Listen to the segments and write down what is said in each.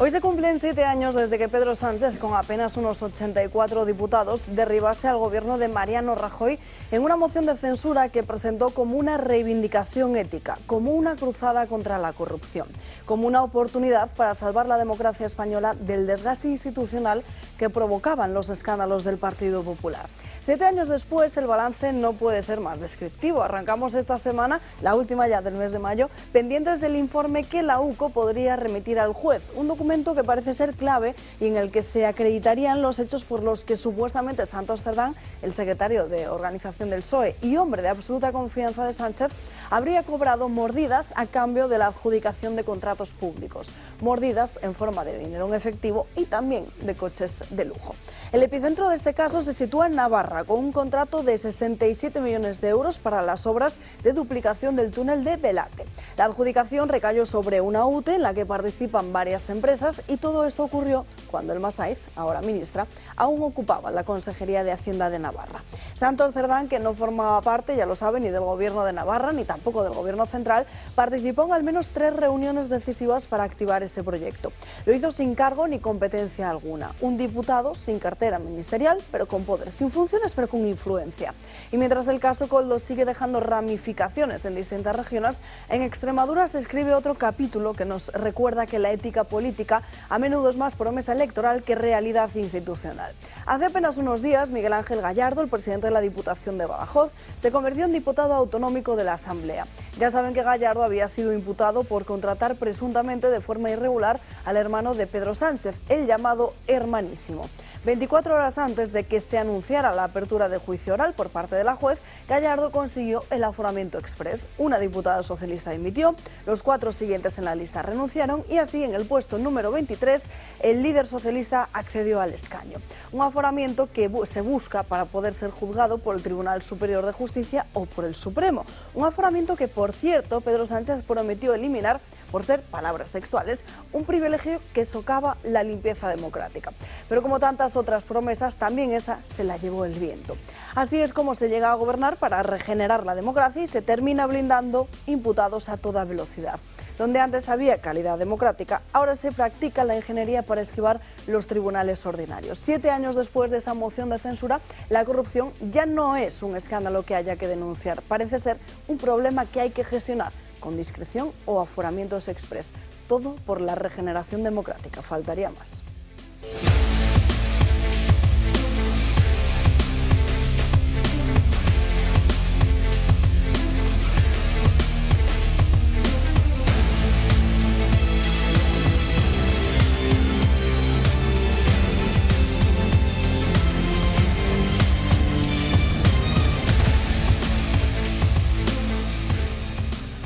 Hoy se cumplen 7 años desde que Pedro Sánchez, con apenas unos 84 diputados, derribase al gobierno de Mariano Rajoy en una moción de censura que presentó como una reivindicación ética, como una cruzada contra la corrupción, como una oportunidad para salvar la democracia española del desgaste institucional que provocaban los escándalos del Partido Popular. 7 años después, el balance no puede ser más descriptivo. Arrancamos esta semana, la última ya del mes de mayo, pendientes del informe que la UCO podría remitir al juez, un documento que parece ser clave y en el que se acreditarían los hechos por los que supuestamente Santos Cerdán, el secretario de organización del PSOE y hombre de absoluta confianza de Sánchez, habría cobrado mordidas a cambio de la adjudicación de contratos públicos, mordidas en forma de dinero en efectivo y también de coches de lujo. El epicentro de este caso se sitúa en Navarra, con un contrato de 67 millones de euros para las obras de duplicación del túnel de Belate. La adjudicación recayó sobre una UTE en la que participan varias empresas y todo esto ocurrió cuando el Masaiz, ahora ministra, aún ocupaba la Consejería de Hacienda de Navarra. Santos Cerdán, que no formaba parte, ya lo saben, ni del Gobierno de Navarra ni tampoco del Gobierno central, participó en al menos 3 reuniones decisivas para activar ese proyecto. Lo hizo sin cargo ni competencia alguna. Un diputado sin cartera ministerial, pero con poder, sin funciones, pero con influencia. Y mientras el caso Koldo sigue dejando ramificaciones en distintas regiones, en Extremadura se escribe otro capítulo que nos recuerda que la ética política a menudo es más promesa electoral que realidad institucional. Hace apenas unos días, Miguel Ángel Gallardo, el presidente de la Diputación de Badajoz, se convirtió en diputado autonómico de la Asamblea. Ya saben que Gallardo había sido imputado por contratar presuntamente de forma irregular al hermano de Pedro Sánchez, el llamado Hermanísimo. 24 horas antes de que se anunciara la apertura de juicio oral por parte de la juez, Gallardo consiguió el aforamiento exprés. Una diputada socialista dimitió, los 4 siguientes en la lista renunciaron y así en el puesto número 23 el líder socialista accedió al escaño. Un aforamiento que se busca para poder ser juzgado por el Tribunal Superior de Justicia o por el Supremo. Un aforamiento que, por cierto, Pedro Sánchez prometió eliminar por ser, palabras textuales, un privilegio que socava la limpieza democrática. Pero como tantas otras promesas, también esa se la llevó el viento. Así es como se llega a gobernar para regenerar la democracia y se termina blindando imputados a toda velocidad. Donde antes había calidad democrática, ahora se practica la ingeniería para esquivar los tribunales ordinarios. 7 años después de esa moción de censura, la corrupción ya no es un escándalo que haya que denunciar. Parece ser un problema que hay que gestionar con discreción o aforamientos exprés. Todo por la regeneración democrática, faltaría más.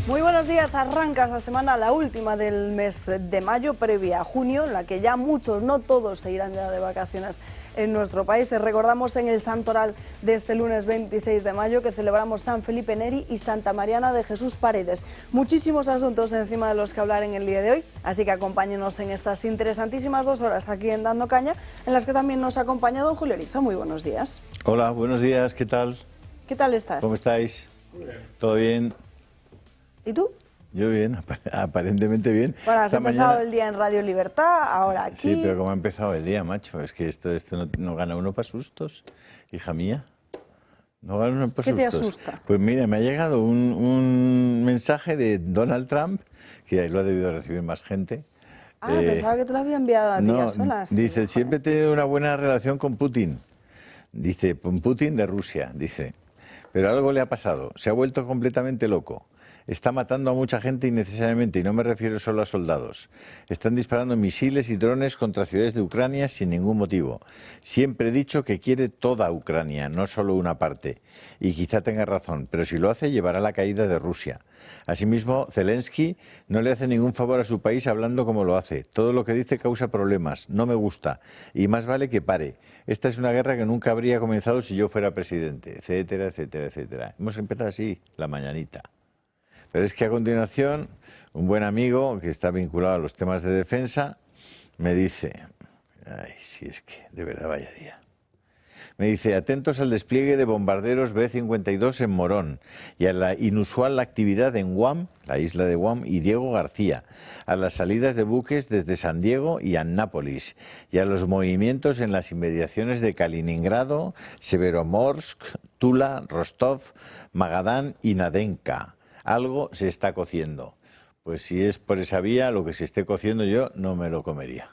Muy buenos días, arranca esta semana la última del mes de mayo, previa a junio, en la que ya muchos, no todos, se irán ya de vacaciones en nuestro país. Recordamos en el Santoral de este lunes 26 de mayo que celebramos San Felipe Neri y Santa Mariana de Jesús Paredes. Muchísimos asuntos encima de los que hablar en el día de hoy, así que acompáñenos en estas interesantísimas 2 horas aquí en Dando Caña, en las que también nos ha acompañado don Julio Erizo. Muy buenos días. Hola, buenos días, ¿qué tal? ¿Qué tal estás? ¿Cómo estáis? ¿Todo bien? ¿Y tú? Yo bien, aparentemente bien. Bueno, has empezado el día en Radio Libertad, ahora aquí. Sí, pero ¿cómo ha empezado el día, macho? Es que esto no gana uno para sustos, hija mía. No gana uno para sustos. ¿Qué te asusta? Pues mira, me ha llegado un mensaje de Donald Trump, que lo ha debido recibir más gente. Pensaba que te lo había enviado a ti a solas. Dice, siempre he tenido una buena relación con Putin. Dice, con Putin de Rusia, dice. Pero algo le ha pasado, se ha vuelto completamente loco. Está matando a mucha gente innecesariamente y no me refiero solo a soldados. Están disparando misiles y drones contra ciudades de Ucrania sin ningún motivo. Siempre he dicho que quiere toda Ucrania, no solo una parte. Y quizá tenga razón, pero si lo hace llevará a la caída de Rusia. Asimismo, Zelensky no le hace ningún favor a su país hablando como lo hace. Todo lo que dice causa problemas, no me gusta y más vale que pare. Esta es una guerra que nunca habría comenzado si yo fuera presidente, etcétera, etcétera, etcétera. Hemos empezado así, la mañanita. Pero es que a continuación, un buen amigo que está vinculado a los temas de defensa me dice, ay, si es que de verdad vaya día. Me dice, atentos al despliegue de bombarderos B-52 en Morón y a la inusual actividad en Guam, la isla de Guam, y Diego García, a las salidas de buques desde San Diego y Annápolis, y a los movimientos en las inmediaciones de Kaliningrado, Severomorsk, Tula, Rostov, Magadán y Nadenka. Algo se está cociendo. Pues si es por esa vía, lo que se esté cociendo yo no me lo comería.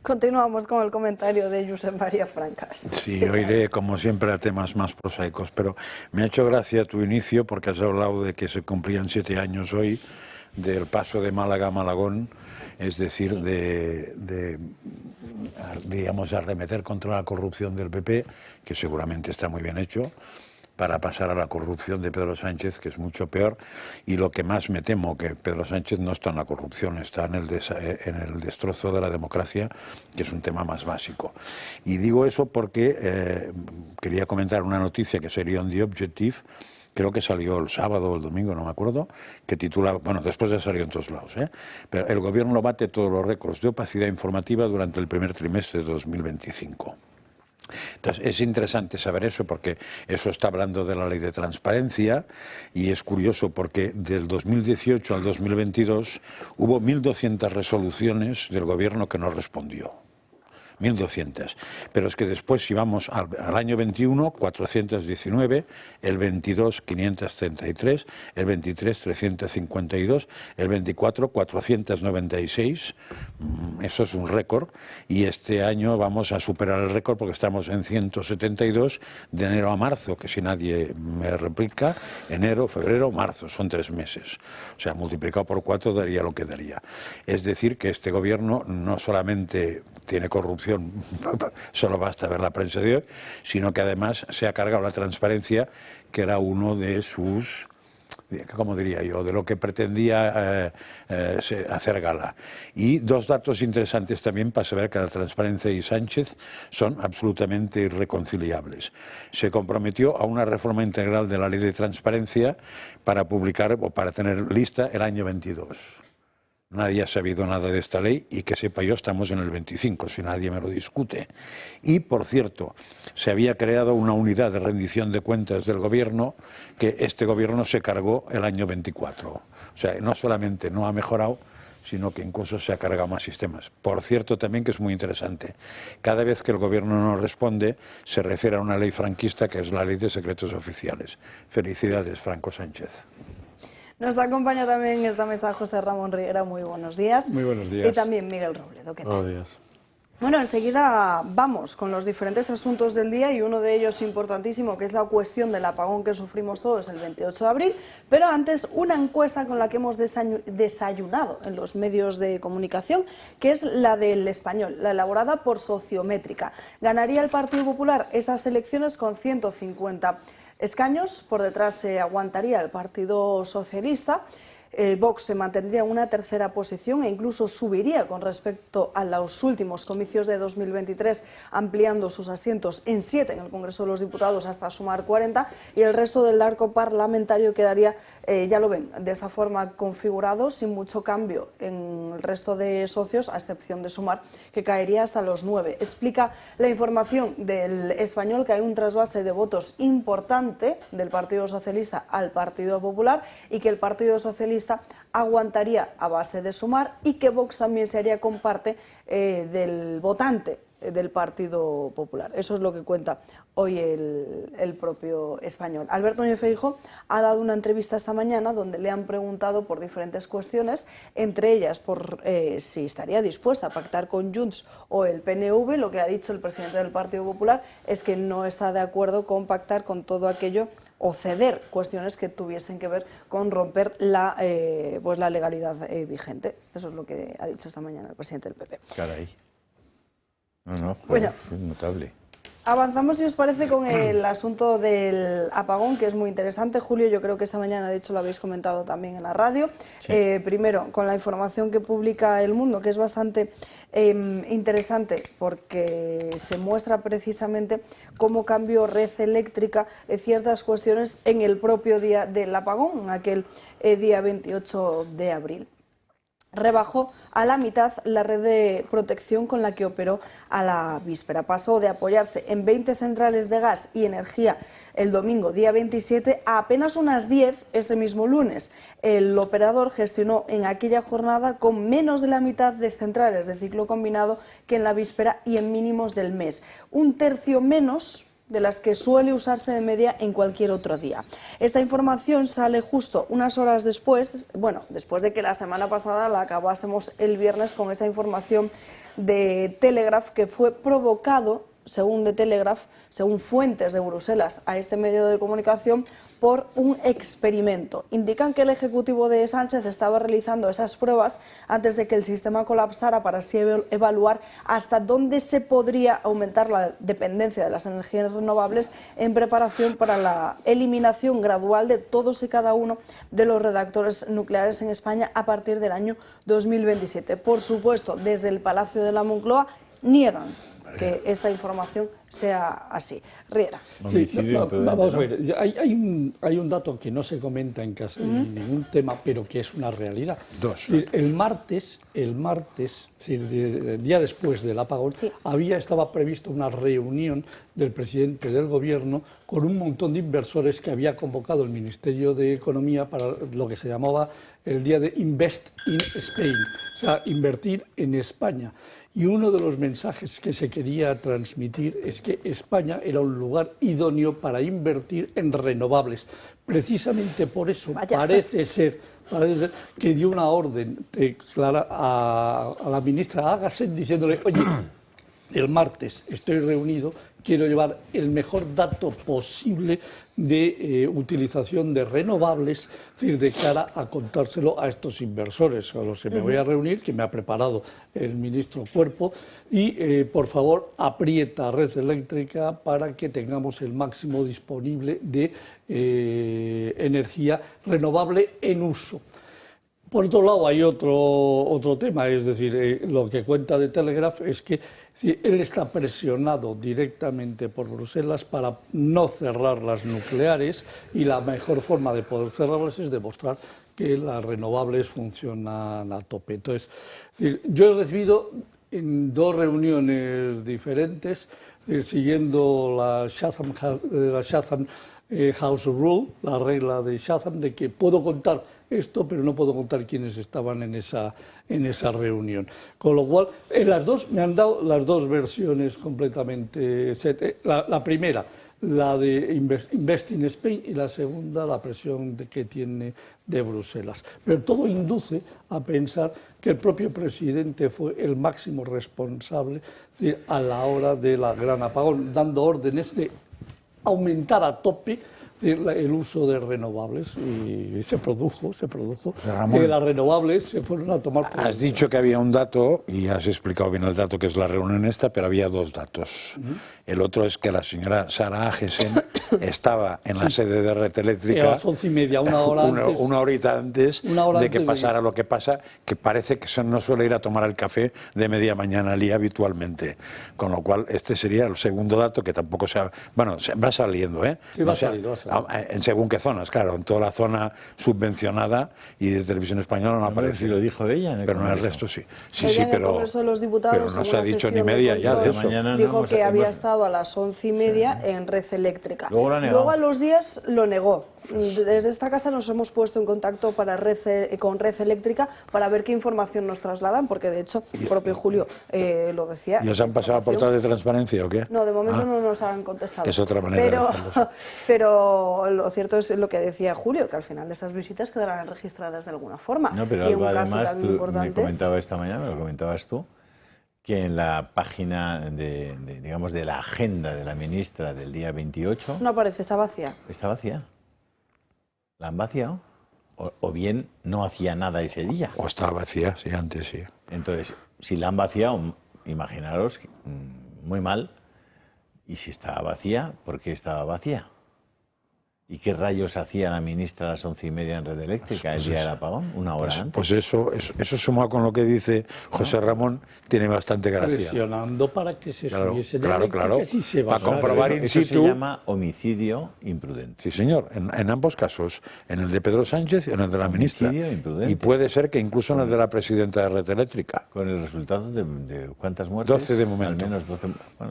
Continuamos con el comentario de Josep María Francas. Sí, oiré como siempre a temas más prosaicos, pero me ha hecho gracia tu inicio porque has hablado de que se cumplían 7 años hoy del paso de Málaga a Malagón, es decir, digamos, arremeter contra la corrupción del PP, que seguramente está muy bien hecho, para pasar a la corrupción de Pedro Sánchez, que es mucho peor, y lo que más me temo, que Pedro Sánchez no está en la corrupción, está en el destrozo de la democracia, que es un tema más básico. Y digo eso porque quería comentar una noticia que sería on The Objective, creo que salió el sábado o el domingo, no me acuerdo, que titula, bueno, después ya salió en todos lados, pero el gobierno bate todos los récords de opacidad informativa durante el primer trimestre de 2025. Entonces, es interesante saber eso porque eso está hablando de la ley de transparencia y es curioso porque del 2018 al 2022 hubo 1.200 resoluciones del gobierno que no respondió. 1.200. Pero es que después, si vamos al año 21, 419, el 22, 533, el 23, 352, el 24, 496. Eso es un récord. Y este año vamos a superar el récord porque estamos en 172 de enero a marzo, que si nadie me replica, enero, febrero, marzo, son 3 meses. O sea, multiplicado por 4 daría lo que daría. Es decir, que este gobierno no solamente tiene corrupción, solo basta ver la prensa de hoy, sino que además se ha cargado la transparencia, que era uno de sus, ¿cómo diría yo?, de lo que pretendía hacer gala. Y 2 datos interesantes también para saber que la transparencia y Sánchez son absolutamente irreconciliables. Se comprometió a una reforma integral de la ley de transparencia para publicar o para tener lista el año 22. Nadie ha sabido nada de esta ley y que sepa yo estamos en el 25, si nadie me lo discute. Y, por cierto, se había creado una unidad de rendición de cuentas del gobierno que este gobierno se cargó el año 24. O sea, no solamente no ha mejorado, sino que incluso se ha cargado más sistemas. Por cierto, también que es muy interesante, cada vez que el gobierno no responde, se refiere a una ley franquista que es la ley de secretos oficiales. Felicidades, Franco Sánchez. Nos acompaña también en esta mesa José Ramón Riera, muy buenos días. Muy buenos días. Y también Miguel Robledo, ¿qué tal? Buenos días. Bueno, enseguida vamos con los diferentes asuntos del día y uno de ellos importantísimo, que es la cuestión del apagón que sufrimos todos el 28 de abril, pero antes una encuesta con la que hemos desayunado en los medios de comunicación, que es la del Español, la elaborada por Sociométrica. Ganaría el Partido Popular esas elecciones con 150 escaños, por detrás se aguantaría el Partido Socialista. Vox se mantendría en una tercera posición e incluso subiría con respecto a los últimos comicios de 2023, ampliando sus asientos en 7 en el Congreso de los Diputados hasta sumar 40, y el resto del arco parlamentario quedaría, ya lo ven, de esta forma configurado, sin mucho cambio en el resto de socios, a excepción de Sumar, que caería hasta los 9. Explica la información del Español que hay un trasvase de votos importante del Partido Socialista al Partido Popular y que el Partido Socialista aguantaría a base de Sumar y que Vox también se haría con parte del votante del Partido Popular. Eso es lo que cuenta hoy el propio Español. Alberto Núñez Feijóo ha dado una entrevista esta mañana donde le han preguntado por diferentes cuestiones, entre ellas por si estaría dispuesta a pactar con Junts o el PNV. Lo que ha dicho el presidente del Partido Popular es que no está de acuerdo con pactar con todo aquello o ceder cuestiones que tuviesen que ver con romper la legalidad vigente. Eso es lo que ha dicho esta mañana el presidente del PP. Caray. No, bueno, es notable. Avanzamos, si os parece, con el asunto del apagón, que es muy interesante. Julio, yo creo que esta mañana, de hecho, lo habéis comentado también en la radio. Sí. Primero, con la información que publica El Mundo, que es bastante interesante, porque se muestra precisamente cómo cambió Red Eléctrica ciertas cuestiones en el propio día del apagón, aquel día 28 de abril. rebajó a la mitad la red de protección con la que operó a la víspera. Pasó de apoyarse en 20 centrales de gas y energía el domingo, día 27, a apenas unas 10 ese mismo lunes. El operador gestionó en aquella jornada con menos de la mitad de centrales de ciclo combinado que en la víspera y en mínimos del mes. Un tercio menos de las que suele usarse de media en cualquier otro día. Esta información sale justo unas horas después, después de que la semana pasada la acabásemos el viernes con esa información de Telegraph, que fue provocado, según The Telegraph, según fuentes de Bruselas a este medio de comunicación, por un experimento. Indican que el ejecutivo de Sánchez estaba realizando esas pruebas antes de que el sistema colapsara para así evaluar hasta dónde se podría aumentar la dependencia de las energías renovables en preparación para la eliminación gradual de todos y cada uno de los reactores nucleares en España a partir del año 2027. Por supuesto, desde el Palacio de la Moncloa niegan que esta información sea así. Riera. Sí, vamos a ver, hay un dato que no se comenta en casi ningún tema, pero que es una realidad. El martes, el día después del apagón, estaba previsto una reunión del presidente del Gobierno con un montón de inversores que había convocado el Ministerio de Economía para lo que se llamaba el día de Invest in Spain, o sea, invertir en España. Y uno de los mensajes que se quería transmitir es que España era un lugar idóneo para invertir en renovables. Precisamente por eso parece ser que dio una orden clara a la ministra Agassen diciéndole: oye, el martes estoy reunido, quiero llevar el mejor dato posible de utilización de renovables, es decir, de cara a contárselo a estos inversores a los que me voy a reunir, que me ha preparado el ministro Cuerpo, y por favor aprieta a Red Eléctrica para que tengamos el máximo disponible de energía renovable en uso. Por otro lado, hay otro tema, es decir, lo que cuenta de Telegraph es que él está presionado directamente por Bruselas para no cerrar las nucleares, y la mejor forma de poder cerrarlas es demostrar que las renovables funcionan a tope. Entonces, yo he recibido en 2 reuniones diferentes, siguiendo la Chatham House Rule, la regla de Chatham, de que puedo contar esto, pero no puedo contar quiénes estaban en esa reunión. Con lo cual, en las dos me han dado las dos versiones completamente. La primera, la de Invest in Spain, y la segunda, la presión que tiene de Bruselas. Pero todo induce a pensar que el propio presidente fue el máximo responsable, a la hora de la gran apagón, dando órdenes de aumentar a tope el uso de renovables, y se produjo que las renovables se fueron a tomar por... Has dicho que había un dato, y has explicado bien el dato, que es la reunión esta, pero había 2 datos. El otro es que la señora Sara Agesen estaba en la sede de Red Eléctrica a las 11:30, una horita antes de que pasara lo que pasa, que parece que no suele ir a tomar el café de media mañana al día habitualmente. Con lo cual, este sería el segundo dato, que tampoco va saliendo, ¿eh? Sí, va saliendo. En según qué zonas, claro, en toda la zona subvencionada y de Televisión Española no aparece. Si lo dijo ella, pero en el resto sí. Pero no se ha dicho ni media ya de eso. Dijo que había estado a las 11:30 en Red Eléctrica. Luego a los días lo negó. Desde esta casa nos hemos puesto en contacto con Red Eléctrica para ver qué información nos trasladan, porque de hecho el propio Julio lo decía. ¿Y os han pasado portal de transparencia o qué? No, de momento no nos han contestado. Que es otra manera pero lo cierto es lo que decía Julio, que al final esas visitas quedarán registradas de alguna forma. No, pero y algo, un caso además, tan tú importante... me comentaba esta mañana, me lo comentabas tú, que en la página de la agenda de la ministra del día 28... No aparece, está vacía. Está vacía. ¿La han vaciado? O bien no hacía nada ese día. O estaba vacía, sí, antes sí. Entonces, si la han vaciado, imaginaros, muy mal. Y si estaba vacía, ¿por qué estaba vacía? ¿Y qué rayos hacía la ministra a las 11:30 en Red Eléctrica el día del apagón? Una hora antes. Pues eso sumado con lo que dice José Ramón, tiene bastante gracia. Presionando para que se subiese claro. y se Para comprobar in Eso situ. se llama homicidio imprudente. Sí, señor, en ambos casos, en el de Pedro Sánchez y en el de la ministra. Imprudente. Y puede ser que incluso en el de la presidenta de Red Eléctrica. Con el resultado de ¿cuántas muertes? 12 de momento. Al menos 12,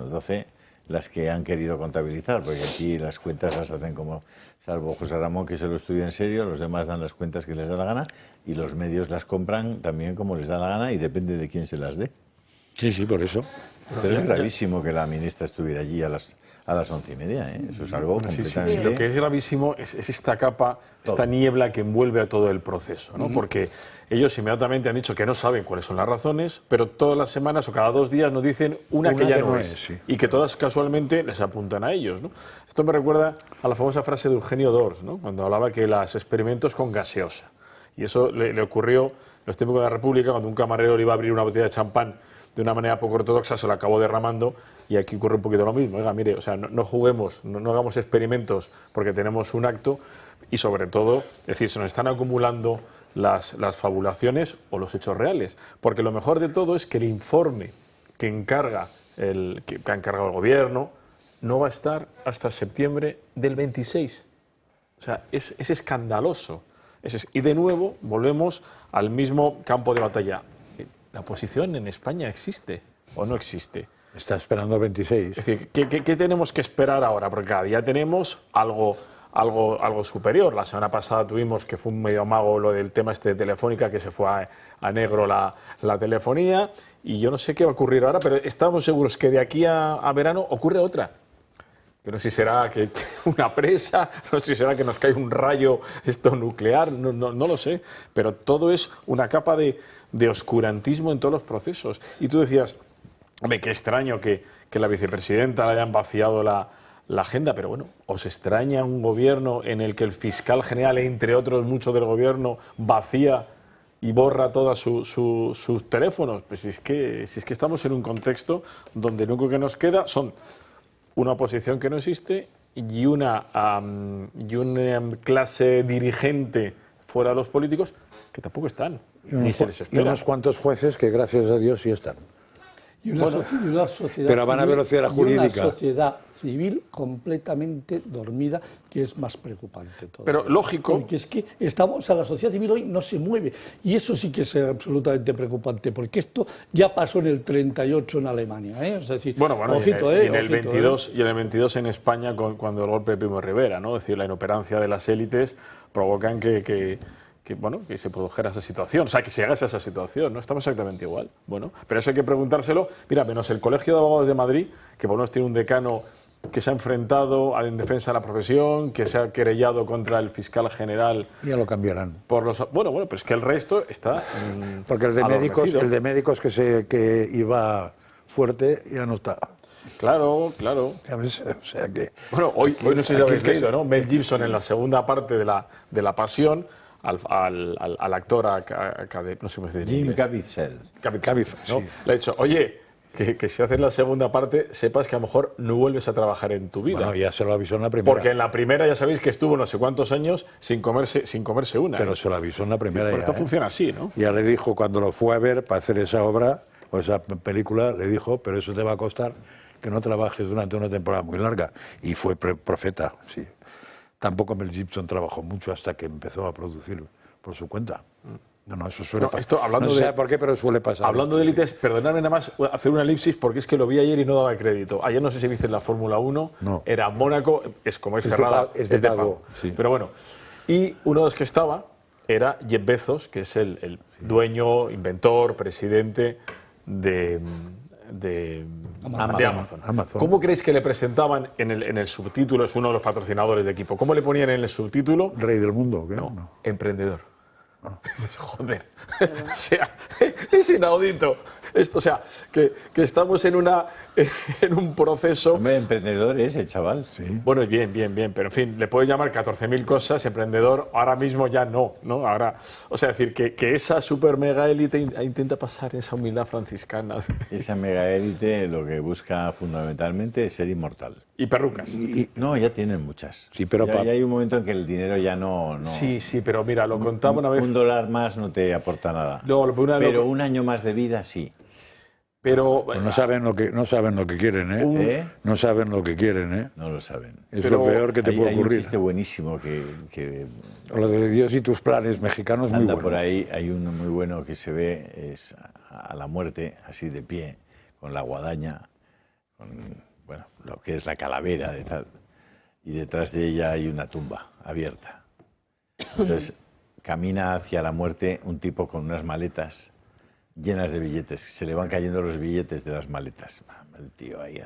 12 las que han querido contabilizar, porque aquí las cuentas las hacen como, salvo José Ramón, que se lo estudia en serio, los demás dan las cuentas que les da la gana, y los medios las compran también como les da la gana y depende de quién se las dé. Sí, por eso. Pero es gravísimo que la ministra estuviera allí a las 11:30, ¿eh? Eso es algo completamente... Sí. Lo que es gravísimo es esta capa, esta niebla que envuelve a todo el proceso, ¿no? Porque ellos inmediatamente han dicho que no saben cuáles son las razones, pero todas las semanas o cada 2 días nos dicen una que ya no es, sí. Y que todas casualmente les apuntan a ellos, ¿no? Esto me recuerda a la famosa frase de Eugenio d'Ors, ¿no? Cuando hablaba que los experimentos con gaseosa. Y eso le ocurrió en los tiempos de la República, cuando un camarero le iba a abrir una botella de champán de una manera poco ortodoxa, se lo acabó derramando, y aquí ocurre un poquito lo mismo. Oiga, mire, o sea, no juguemos, no hagamos experimentos porque tenemos un acto, y sobre todo, es decir, se nos están acumulando las fabulaciones o los hechos reales. Porque lo mejor de todo es que el informe que ha encargado el gobierno no va a estar hasta septiembre del 26. O sea, es escandaloso. Y de nuevo volvemos al mismo campo de batalla. ¿La oposición en España existe o no existe? Está esperando el 26. Es decir, ¿qué tenemos que esperar ahora? Porque cada día tenemos algo superior. La semana pasada tuvimos, que fue un medio amago, lo del tema este de Telefónica, que se fue a negro la telefonía, y yo no sé qué va a ocurrir ahora, pero estamos seguros que de aquí a verano ocurre otra. Que no sé si será que una presa, no sé si será que nos cae un rayo nuclear, no lo sé, pero todo es una capa de oscurantismo en todos los procesos. Y tú decías, hombre, qué extraño que la vicepresidenta le hayan vaciado la agenda, pero bueno, ¿os extraña un gobierno en el que el fiscal general, entre otros muchos del gobierno, vacía y borra todos sus teléfonos? Pues si es que estamos en un contexto donde lo único que nos queda son una oposición que no existe y una clase dirigente fuera de los políticos que tampoco están, ni se les espera. Y unos cuantos jueces que, gracias a Dios, sí están. Y una sociedad pero van a velocidad jurídica. Y una sociedad civil completamente dormida, que es más preocupante todo. Pero lógico. Porque es que la sociedad civil hoy no se mueve. Y eso sí que es absolutamente preocupante, porque esto ya pasó en el 38 en Alemania, ¿eh? Es decir, ojito, y en el 22 en España, cuando el golpe de Primo de Rivera, ¿no? Es decir, la inoperancia de las élites provocan que se produjera esa situación, o sea, que se llegase a esa situación, ¿no? Estamos exactamente igual. Bueno, pero eso hay que preguntárselo. Mira, menos el Colegio de Abogados de Madrid, que por lo menos tiene un decano que se ha enfrentado en defensa de la profesión, que se ha querellado contra el fiscal general. Ya lo cambiarán. Bueno, pero es que el resto está porque el de médicos que iba fuerte ya no está. Claro. Ya ves, o sea que... Bueno, hoy no sé si habéis leído, ¿no? Mel Gibson, en la segunda parte de la Pasión, al actor, no sé cómo se dice en inglés. Caviezel, ¿no? sí. Le ha dicho, oye, que si haces la segunda parte, sepas que a lo mejor no vuelves a trabajar en tu vida. Bueno, ya se lo avisó en la primera. Porque en la primera ya sabéis que estuvo no sé cuántos años sin comerse una. Pero se lo avisó en la primera. Pero esto funciona así, ¿no? Ya le dijo, cuando lo fue a ver para hacer esa obra o esa película, le dijo, pero eso te va a costar que no trabajes durante una temporada muy larga. Y fue profeta, sí. Tampoco Mel Gibson trabajó mucho hasta que empezó a producir por su cuenta. No, eso suele pasar. No sé por qué, pero suele pasar. Hablando de élites, perdonadme nada más hacer una elipsis, porque es que lo vi ayer y no daba crédito. Ayer no sé si viste en la Fórmula 1, no. Era Mónaco, como es cerrada, es de pago. Sí. Pero bueno, y uno de los que estaba era Jeff Bezos, que es el dueño, inventor, presidente de Amazon. ¿Cómo creéis que le presentaban en el subtítulo? Es uno de los patrocinadores de equipo. ¿Cómo le ponían en el subtítulo? Rey del mundo, ¿qué? No, emprendedor. Joder, o sea, es inaudito. Esto, o sea, que estamos en un proceso... Hombre, emprendedor es el chaval. Sí. Bueno, bien, pero en fin, le puedes llamar 14.000 cosas, emprendedor, ahora mismo ya no, ¿no? Ahora, o sea, decir, que esa super mega élite intenta pasar esa humildad franciscana. Esa mega élite lo que busca fundamentalmente es ser inmortal. Y perrucas. No, ya tienen muchas. Sí, pero ya hay un momento en que el dinero ya no... Sí, pero mira, lo contaba una vez... $1 más no te aporta nada. No, pero un año más de vida sí. Pero pues no saben lo que quieren, ¿eh? No saben lo que quieren, ¿eh? No lo saben. Es lo peor que te puede ocurrir. Hay un chiste buenísimo que... Lo de Dios y tus planes mexicanos, muy bueno. Por ahí hay uno muy bueno que se ve, es a la muerte, así de pie, con la guadaña, con, bueno, lo que es la calavera de tal, y detrás de ella hay una tumba abierta. Entonces camina hacia la muerte un tipo con unas maletas llenas de billetes, se le van cayendo los billetes de las maletas, el tío ahí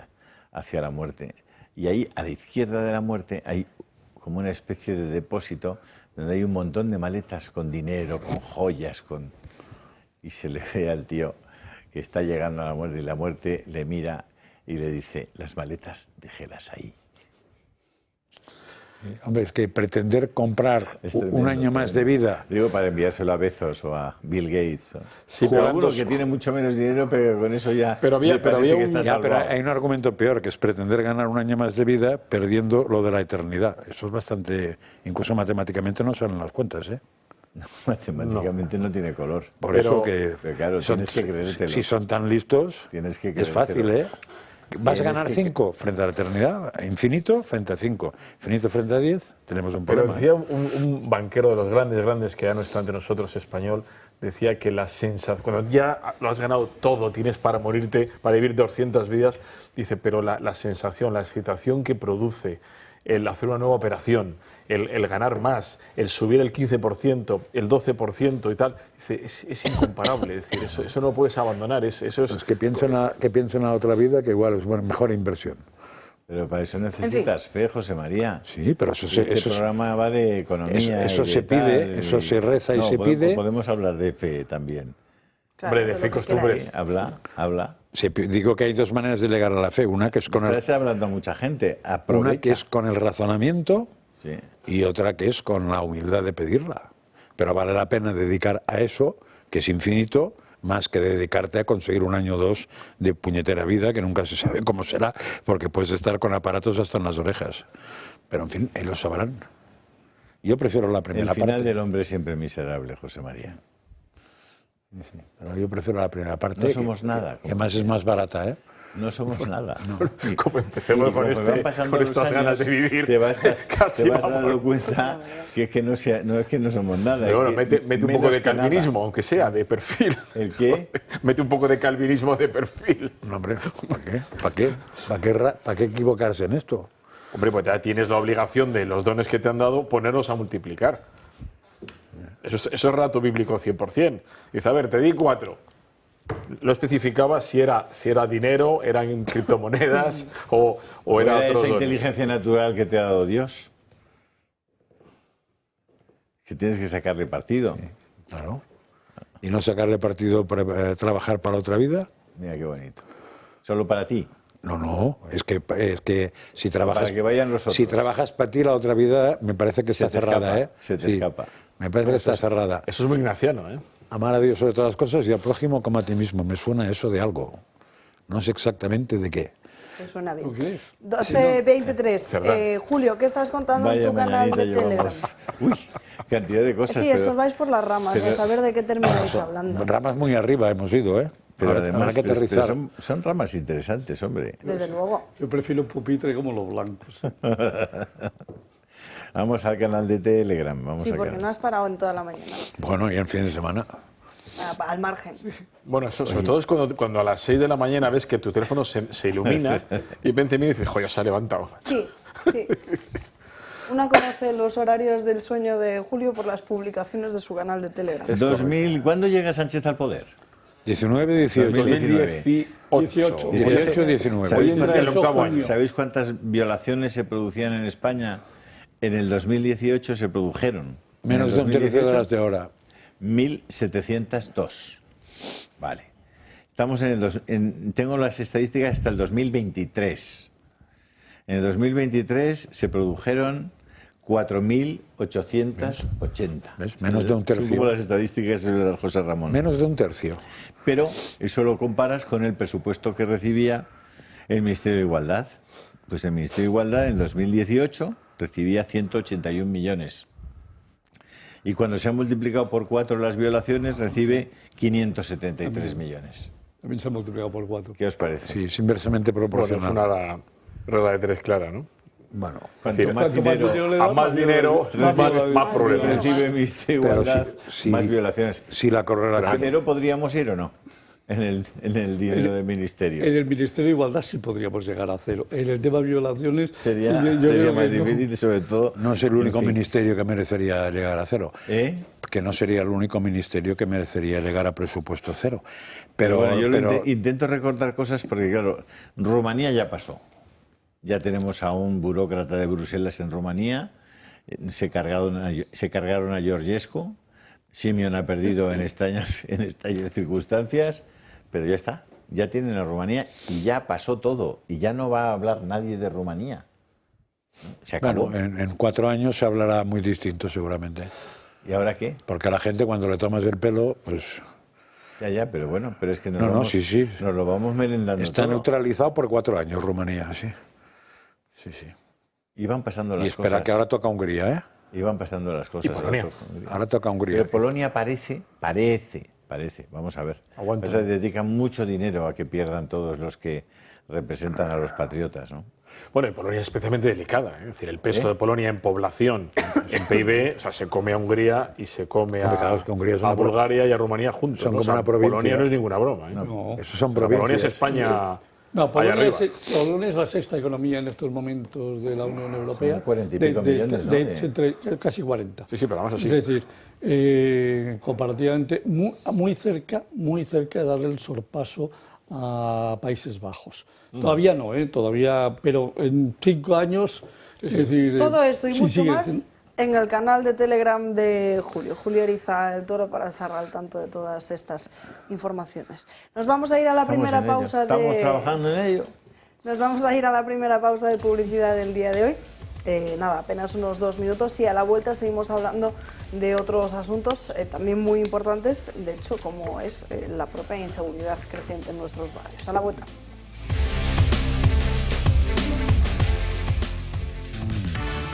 hacia la muerte. Y ahí, a la izquierda de la muerte, hay como una especie de depósito donde hay un montón de maletas con dinero, con joyas, y se le ve al tío que está llegando a la muerte, y la muerte le mira y le dice, las maletas déjelas ahí. Hombre, es que pretender comprar un año más de vida... Digo, para enviárselo a Bezos o a Bill Gates. Sí, pero alguno que tiene mucho menos dinero, pero con eso ya... Pero hay un argumento peor, que es pretender ganar un año más de vida perdiendo lo de la eternidad. Eso es bastante... Incluso matemáticamente no salen las cuentas, ¿eh? No, matemáticamente no tiene color. Por eso que... Pero claro, tienes que creértelo. Si son tan listos, es fácil, ¿eh? Vas a ganar 5 frente a la eternidad, infinito frente a 5, infinito frente a 10, tenemos un problema. Pero decía un banquero de los grandes que ya no está entre nosotros, español, decía que la sensación, cuando ya lo has ganado todo, tienes para morirte, para vivir 200 vidas, dice, pero la sensación, la excitación que produce el hacer una nueva operación, el ganar más, el subir el 15%, el 12% y tal, dice, es incomparable, es decir, eso no lo puedes abandonar. Eso es que piensen en la otra vida, que igual es mejor inversión. Pero para eso necesitas fe, José María. Sí, pero este programa va de economía. Eso se pide, eso se reza y se pide. Podemos hablar de fe también. Claro, hombre, de fe y costumbres. Habla. Digo que hay dos maneras de llegar a la fe. Una que es con Estás hablando a mucha gente. Aprovecha. Una que es con el razonamiento, sí, y otra que es con la humildad de pedirla. Pero vale la pena dedicar a eso, que es infinito, más que dedicarte a conseguir un año o dos de puñetera vida, que nunca se sabe cómo será, porque puedes estar con aparatos hasta en las orejas. Pero en fin, ellos sabrán. Yo prefiero la primera parte. El final del hombre es siempre miserable, José María. Sí, pero yo prefiero la primera parte. No somos nada. Y además es más barata, ¿eh? No somos nada. No. Como empecemos con estas ganas de vivir, te vas dando cuenta que es que no es que no somos nada. Pero bueno, mete un poco de calvinismo, aunque sea de perfil. ¿El qué? Mete un poco de calvinismo de perfil. No, hombre, ¿para qué? ¿Para qué equivocarse en esto? Hombre, pues ya tienes la obligación de los dones que te han dado ponerlos a multiplicar. Eso es relato bíblico 100%. Dice, a ver, te di 4. Lo especificaba si era dinero, eran criptomonedas o era otro esa dones. Inteligencia natural que te ha dado Dios. Que tienes que sacarle partido. Sí, claro. ¿Y no sacarle partido para trabajar para otra vida? Mira qué bonito. ¿Solo para ti? No, es que si trabajas para que vayan los otros. Si trabajas para ti, la otra vida me parece que está cerrada, ¿eh? Se te escapa. Me parece que está cerrada. Eso es muy ignaciano, ¿eh? Amar a Dios sobre todas las cosas y al prójimo como a ti mismo. Me suena eso de algo. No sé exactamente de qué. Me suena bien. ¿Qué es? 12:23. Julio, ¿qué estás contando en tu canal de Telegram? Uy, cantidad de cosas. Sí, es que os vais por las ramas, a saber de qué termináis hablando. Ramas muy arriba hemos ido, ¿eh? Pero además que aterrizar. Son ramas interesantes, hombre. Desde luego. Yo prefiero un pupitre como los blancos. Vamos al canal de Telegram. Sí, porque no has parado en toda la mañana. Bueno, y el fin de semana. Al margen. Bueno, eso sobre todo es cuando a las 6 de la mañana ves que tu teléfono se ilumina y de repente mira y dices, joder, se ha levantado. Sí. Uno conoce los horarios del sueño de Julio por las publicaciones de su canal de Telegram. ¿Cuándo llega Sánchez al poder? 19, 18. 2018. 18, 19. Hoy entra el octavo año. ¿Sabéis cuántas violaciones se producían en España? En el 2018 se produjeron. Menos de un tercio de las de ahora. 1.702. Vale. Estamos tengo las estadísticas hasta el 2023. En el 2023 se produjeron 4.880. ¿Ves? Menos de un tercio. Supongo las estadísticas de José Ramón. Menos de un tercio. Pero eso lo comparas con el presupuesto que recibía el Ministerio de Igualdad. Pues el Ministerio de Igualdad en 2018 recibía 181 millones. Y cuando se han multiplicado por 4 las violaciones, recibe 573 millones. También se ha multiplicado por 4. ¿Qué os parece? Sí, es inversamente proporcional. Bueno, es una regla de 3 clara, ¿no? Bueno, Cuanto más dinero, a más dinero, más problemas. recibe el Ministerio de Igualdad, más violaciones. Si la correlación... ¿A cero podríamos ir o no? En el dinero del Ministerio. En el Ministerio de Igualdad sí podríamos llegar a 0. En el tema de violaciones Sería creo más que no. difícil, sobre todo... No es el único en fin. ministerio que merecería llegar a 0. Que no sería el único ministerio que merecería llegar a presupuesto 0. Pero bueno, yo intento recortar cosas porque, claro, Rumanía ya pasó. Ya tenemos a un burócrata de Bruselas en Rumanía. Se cargaron a Georgescu. Simeon ha perdido en extrañas circunstancias. Pero ya está. Ya tienen a Rumanía y ya pasó todo. Y ya no va a hablar nadie de Rumanía. Se acabó. Bueno, en 4 años se hablará muy distinto seguramente. ¿Y ahora qué? Porque a la gente cuando le tomas el pelo, pues... Ya, pero bueno, pero es que nos lo vamos merendando Está todo. neutralizado por 4 años Rumanía, sí. Sí. Y van pasando las Y espera cosas. que ahora toca Hungría, ¿eh? Y van pasando las cosas. Ahora toca Hungría. Pero Polonia parece, vamos a ver. Aguanta. Se dedican mucho dinero a que pierdan todos los que representan a los patriotas, ¿no? Bueno, y Polonia es especialmente delicada, ¿eh? Es decir, el peso de Polonia en población, en PIB, o sea, se come a Hungría y se come Claro, es que Hungría es a una Bulgaria y a Rumanía juntos. son ¿no? como O sea, una provincia. Polonia no es ninguna broma, ¿eh? No. Esos son O sea, Polonia es provincias. España. No, allá Polonia arriba. Polonia es la sexta economía en estos momentos de la Unión Europea. Son 40 y pico millones, ¿no? Entre casi 40. Sí, pero vamos así. Es decir, comparativamente muy cerca de darle el sorpaso a Países Bajos. Todavía no, todavía, pero en 5 años... Es decir, Todo esto y sí, mucho sigue más siendo- en el canal de Telegram de Julio Eriza el Toro, para estar al tanto de todas estas informaciones. Nos vamos a ir a la primera pausa Estamos trabajando en ello. Nos vamos a ir a la primera pausa de publicidad del día de hoy. Nada, apenas unos 2 minutos y a la vuelta seguimos hablando de otros asuntos también muy importantes, de hecho, como es la propia inseguridad creciente en nuestros barrios. A la vuelta.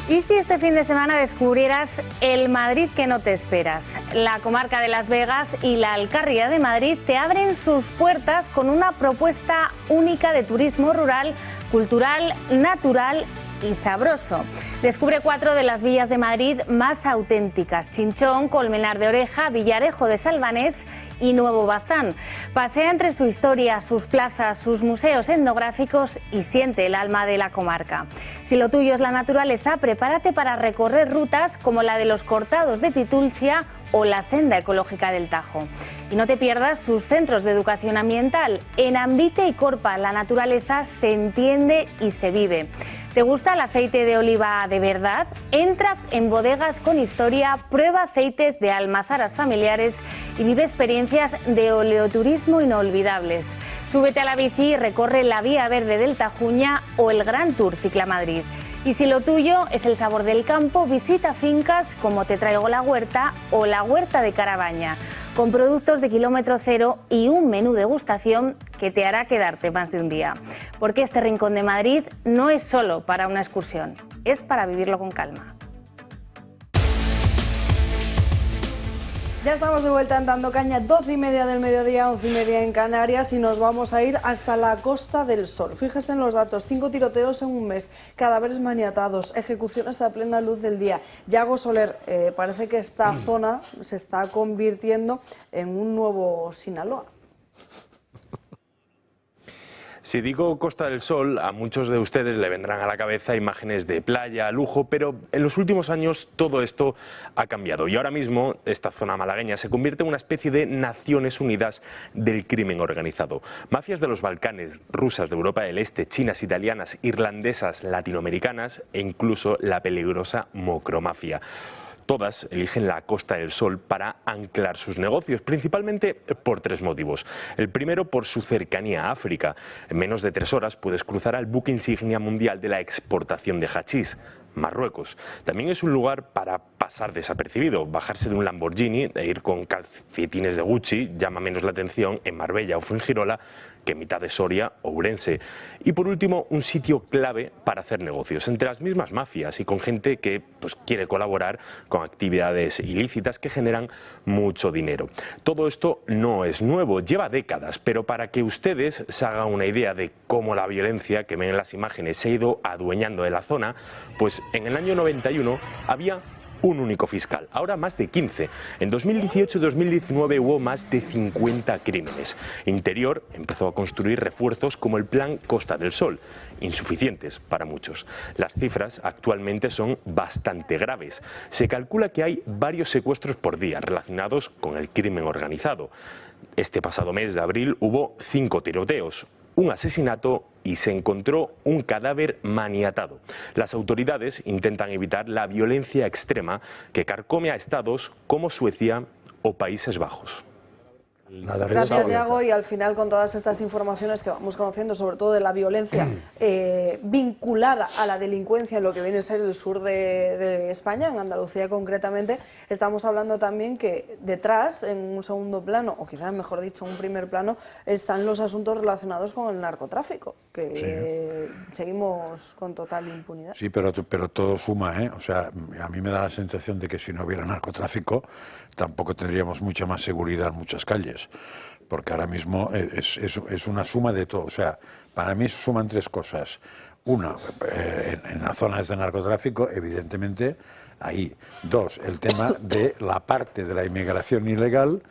¿Y si este fin de semana descubrieras el Madrid que no te esperas? La comarca de Las Vegas y la Alcarria de Madrid te abren sus puertas con una propuesta única de turismo rural, cultural, natural y sabroso. Descubre 4 de las villas de Madrid más auténticas: Chinchón, Colmenar de Oreja, Villarejo de Salvanés y Nuevo Bazán. Pasea entre su historia, sus plazas, sus museos etnográficos y siente el alma de la comarca. Si lo tuyo es la naturaleza, prepárate para recorrer rutas como la de los Cortados de Titulcia o la Senda Ecológica del Tajo. Y no te pierdas sus centros de educación ambiental. En Ambite y Corpa la naturaleza se entiende y se vive. ¿Te gusta el aceite de oliva de verdad? Entra en Bodegas con Historia, prueba aceites de almazaras familiares y vive experiencias de oleoturismo inolvidables. Súbete a la bici y recorre la Vía Verde del Tajuña o el Gran Tour Ciclamadrid. Y si lo tuyo es el sabor del campo, visita fincas como Te Traigo la Huerta o la Huerta de Carabaña, con productos de kilómetro cero y un menú degustación que te hará quedarte más de un día. Porque este rincón de Madrid no es solo para una excursión, es para vivirlo con calma. Ya estamos de vuelta en Dando Caña, 12:30 del mediodía, 11:30 en Canarias, y nos vamos a ir hasta la Costa del Sol. Fíjese en los datos: 5 tiroteos en un mes, cadáveres maniatados, ejecuciones a plena luz del día. Yago Soler, parece que esta zona se está convirtiendo en un nuevo Sinaloa. Si digo Costa del Sol, a muchos de ustedes le vendrán a la cabeza imágenes de playa, lujo, pero en los últimos años todo esto ha cambiado y ahora mismo esta zona malagueña se convierte en una especie de Naciones Unidas del crimen organizado. Mafias de los Balcanes, rusas de Europa del Este, chinas, italianas, irlandesas, latinoamericanas e incluso la peligrosa mocromafia. Todas eligen la Costa del Sol para anclar sus negocios, principalmente por 3 motivos. El primero, por su cercanía a África. En menos de 3 horas puedes cruzar al buque insignia mundial de la exportación de hachís, Marruecos. También es un lugar para pasar desapercibido. Bajarse de un Lamborghini e ir con calcetines de Gucci llama menos la atención en Marbella o Fuengirola que en mitad de Soria o Ourense. Y por último, un sitio clave para hacer negocios entre las mismas mafias y con gente que quiere colaborar con actividades ilícitas que generan mucho dinero. Todo esto no es nuevo, lleva décadas, pero para que ustedes se hagan una idea de cómo la violencia que ven en las imágenes se ha ido adueñando de la zona, pues en el año 91 había un único fiscal, ahora más de 15. En 2018 y 2019 hubo más de 50 crímenes. Interior empezó a construir refuerzos como el Plan Costa del Sol, insuficientes para muchos. Las cifras actualmente son bastante graves. Se calcula que hay varios secuestros por día relacionados con el crimen organizado. Este pasado mes de abril hubo 5 tiroteos, un asesinato y se encontró un cadáver maniatado. Las autoridades intentan evitar la violencia extrema que carcome a estados como Suecia o Países Bajos. Gracias, Iago, y al final con todas estas informaciones que vamos conociendo, sobre todo de la violencia vinculada a la delincuencia en lo que viene a ser el sur de España, en Andalucía concretamente, estamos hablando también que detrás, en un segundo plano, o quizás mejor dicho, en un primer plano, están los asuntos relacionados con el narcotráfico, que seguimos con total impunidad. Sí, pero todo suma, ¿eh? O sea, a mí me da la sensación de que si no hubiera narcotráfico tampoco tendríamos mucha más seguridad en muchas calles. Porque ahora mismo es una suma de todo. O sea, para mí suman 3 cosas. Una, en las zonas de narcotráfico, evidentemente, ahí. 2, el tema de la parte de la inmigración ilegal,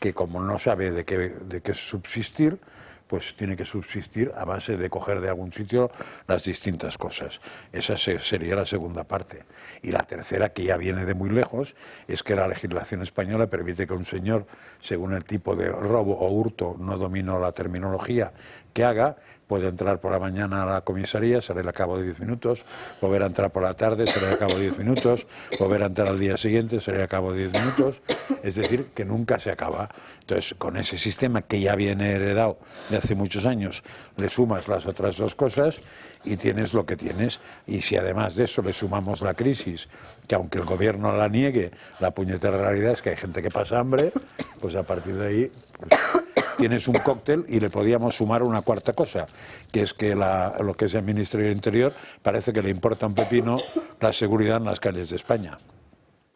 que como no sabe de qué subsistir, pues tiene que subsistir a base de coger de algún sitio las distintas cosas. Esa sería la segunda parte. Y la tercera, que ya viene de muy lejos, es que la legislación española permite que un señor, según el tipo de robo o hurto, no domino la terminología, que haga, puede entrar por la mañana a la comisaría, salir al cabo de 10 minutos, volver a entrar por la tarde, salir al cabo de 10 minutos, volver a entrar al día siguiente, salir al cabo de 10 minutos, es decir, que nunca se acaba. Entonces, con ese sistema que ya viene heredado de hace muchos años, le sumas las otras 2 cosas y tienes lo que tienes. Y si además de eso le sumamos la crisis, que aunque el gobierno la niegue, la puñetera realidad es que hay gente que pasa hambre, pues a partir de ahí tienes un cóctel. Y le podíamos sumar una cuarta cosa, que es que lo que es el Ministerio del Interior parece que le importa un pepino la seguridad en las calles de España.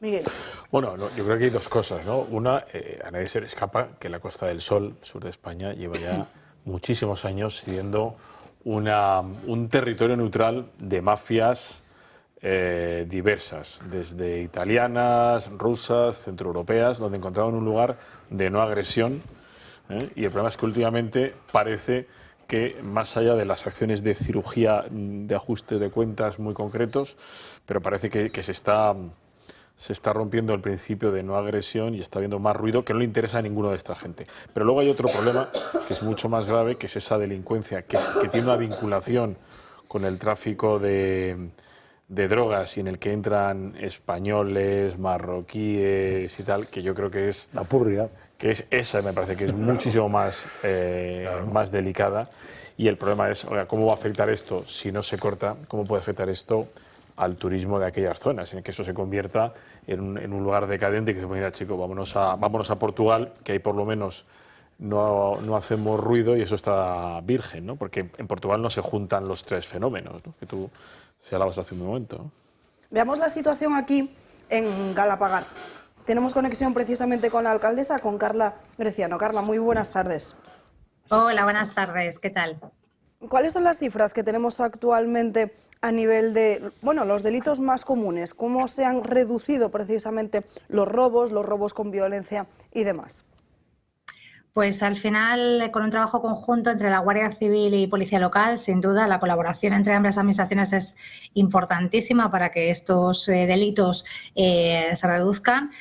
Miguel. Bueno, yo creo que hay 2 cosas, ¿no? Una, a nadie se le escapa que la Costa del Sol, sur de España, lleva ya muchísimos años siendo un territorio neutral de mafias diversas, desde italianas, rusas, centroeuropeas, donde encontraban un lugar de no agresión. Y el problema es que últimamente parece que, más allá de las acciones de cirugía de ajuste de cuentas muy concretos, pero parece que se está rompiendo el principio de no agresión y está habiendo más ruido que no le interesa a ninguno de esta gente. Pero luego hay otro problema que es mucho más grave, que es esa delincuencia que tiene una vinculación con el tráfico de drogas y en el que entran españoles, marroquíes y tal, que yo creo que es... La purria. Que es esa, me parece que es muchísimo más, más delicada. Y el problema es, ¿cómo va a afectar esto si no se corta? ¿Cómo puede afectar esto al turismo de aquellas zonas, en el que eso se convierta en un lugar decadente y que se puede decir, chicos, vámonos a Portugal, que ahí por lo menos no hacemos ruido y eso está virgen, ¿no? Porque en Portugal no se juntan los 3 fenómenos, ¿no? Que tú señalabas hace un momento, ¿no? Veamos la situación aquí en Galapagar. Tenemos conexión precisamente con la alcaldesa, con Carla Greciano. Carla, muy buenas tardes. Hola, buenas tardes. ¿Qué tal? ¿Cuáles son las cifras que tenemos actualmente a nivel de, los delitos más comunes? ¿Cómo se han reducido precisamente los robos con violencia y demás? Pues al final, con un trabajo conjunto entre la Guardia Civil y Policía Local, sin duda, la colaboración entre ambas administraciones es importantísima para que estos delitos se reduzcan,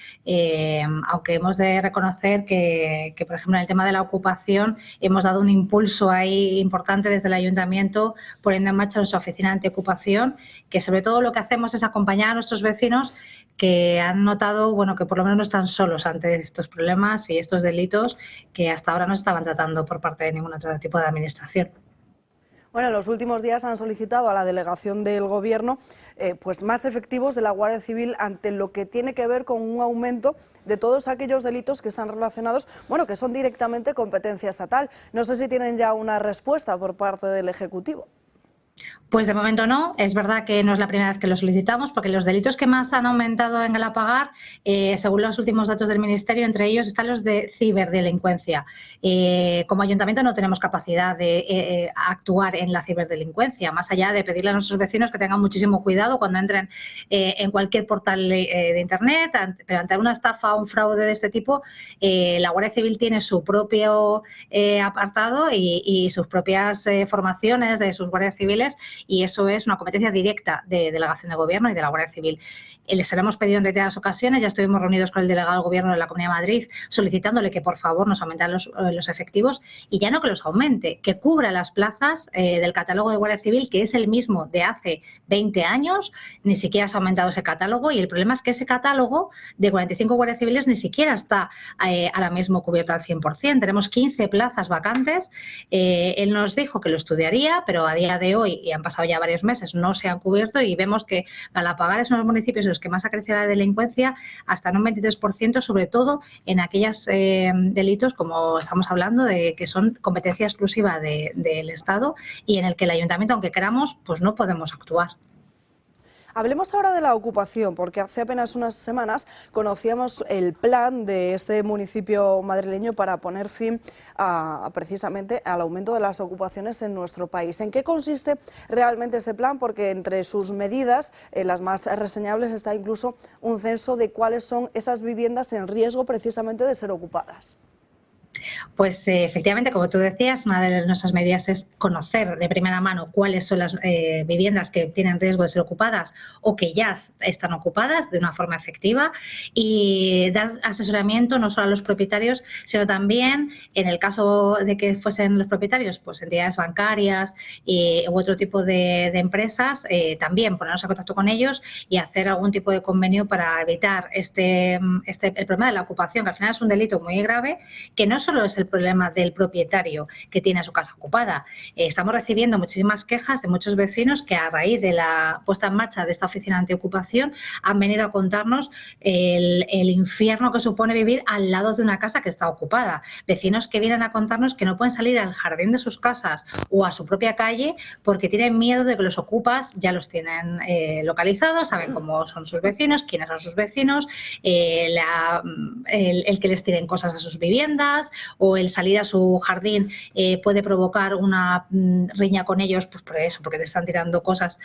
aunque hemos de reconocer que, por ejemplo, en el tema de la ocupación hemos dado un impulso ahí importante desde el Ayuntamiento, poniendo en marcha nuestra oficina antiocupación, que sobre todo lo que hacemos es acompañar a nuestros vecinos que han notado, bueno, que por lo menos no están solos ante estos problemas y estos delitos que hasta ahora no estaban tratando por parte de ningún otro tipo de administración. Bueno, en los últimos días han solicitado a la delegación del Gobierno pues más efectivos de la Guardia Civil ante lo que tiene que ver con un aumento de todos aquellos delitos que están relacionados, bueno, que son directamente competencia estatal. No sé si tienen ya una respuesta por parte del Ejecutivo. Pues de momento no, es verdad que no es la primera vez que lo solicitamos, porque los delitos que más han aumentado en Galapagar, según los últimos datos del Ministerio, entre ellos están los de ciberdelincuencia. Como ayuntamiento no tenemos capacidad de actuar en la ciberdelincuencia, más allá de pedirle a nuestros vecinos que tengan muchísimo cuidado cuando entren en cualquier portal de Internet, pero ante una estafa o un fraude de este tipo, la Guardia Civil tiene su propio apartado y sus propias formaciones de sus guardias civiles, y eso es una competencia directa de Delegación de Gobierno y de la Guardia Civil. Se lo hemos pedido en reiteradas ocasiones, ya estuvimos reunidos con el delegado del Gobierno de la Comunidad de Madrid solicitándole que por favor nos aumentaran los efectivos, y ya no que los aumente, que cubra las plazas del catálogo de Guardia Civil, que es el mismo de hace 20 años, ni siquiera se ha aumentado ese catálogo, y el problema es que ese catálogo de 45 guardias civiles ni siquiera está ahora mismo cubierto al 100%, tenemos 15 plazas vacantes. Él nos dijo que lo estudiaría, pero a día de hoy, y han pasado ya varios meses, no se han cubierto, y vemos que Galapagar es uno de los municipios en los que más ha crecido la delincuencia, hasta en un 23%, sobre todo en aquellos delitos, como estamos hablando, de que son competencia exclusiva del Estado y en el que el ayuntamiento, aunque queramos, pues no podemos actuar. Hablemos ahora de la ocupación, porque hace apenas unas semanas conocíamos el plan de este municipio madrileño para poner fin precisamente al aumento de las ocupaciones en nuestro país. ¿En qué consiste realmente ese plan? Porque entre sus medidas, las más reseñables, está incluso un censo de cuáles son esas viviendas en riesgo precisamente de ser ocupadas. Pues efectivamente, como tú decías, una de nuestras medidas es conocer de primera mano cuáles son las viviendas que tienen riesgo de ser ocupadas o que ya están ocupadas de una forma efectiva, y dar asesoramiento no solo a los propietarios, sino también, en el caso de que fuesen los propietarios, pues entidades bancarias u otro tipo de empresas, también ponernos en contacto con ellos y hacer algún tipo de convenio para evitar el problema de la ocupación, que al final es un delito muy grave, que no solo es el problema del propietario que tiene su casa ocupada. Estamos recibiendo muchísimas quejas de muchos vecinos que, a raíz de la puesta en marcha de esta oficina antiocupación, han venido a contarnos el infierno que supone vivir al lado de una casa que está ocupada. Vecinos que vienen a contarnos que no pueden salir al jardín de sus casas o a su propia calle porque tienen miedo de que los ocupas ya los tienen localizados, saben cómo son sus vecinos, quiénes son sus vecinos, el que les tiren cosas a sus viviendas, o el salir a su jardín puede provocar una riña con ellos, pues por eso, porque te están tirando cosas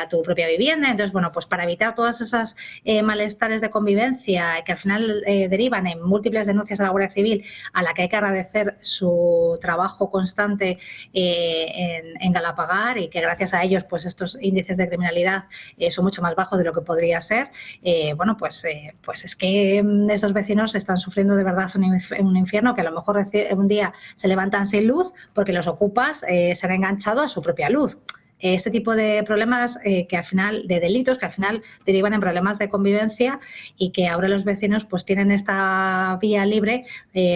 a tu propia vivienda. Entonces, bueno, pues para evitar todas esas malestares de convivencia que al final derivan en múltiples denuncias a la Guardia Civil, a la que hay que agradecer su trabajo constante en Galapagar, y que gracias a ellos pues estos índices de criminalidad son mucho más bajos de lo que podría ser, bueno, pues es que estos vecinos están sufriendo de verdad un infierno, que a lo mejor un día se levantan sin luz porque los ocupas se han enganchado a su propia luz. Este tipo de problemas que al final, de delitos que al final derivan en problemas de convivencia, y que ahora los vecinos pues tienen esta vía libre,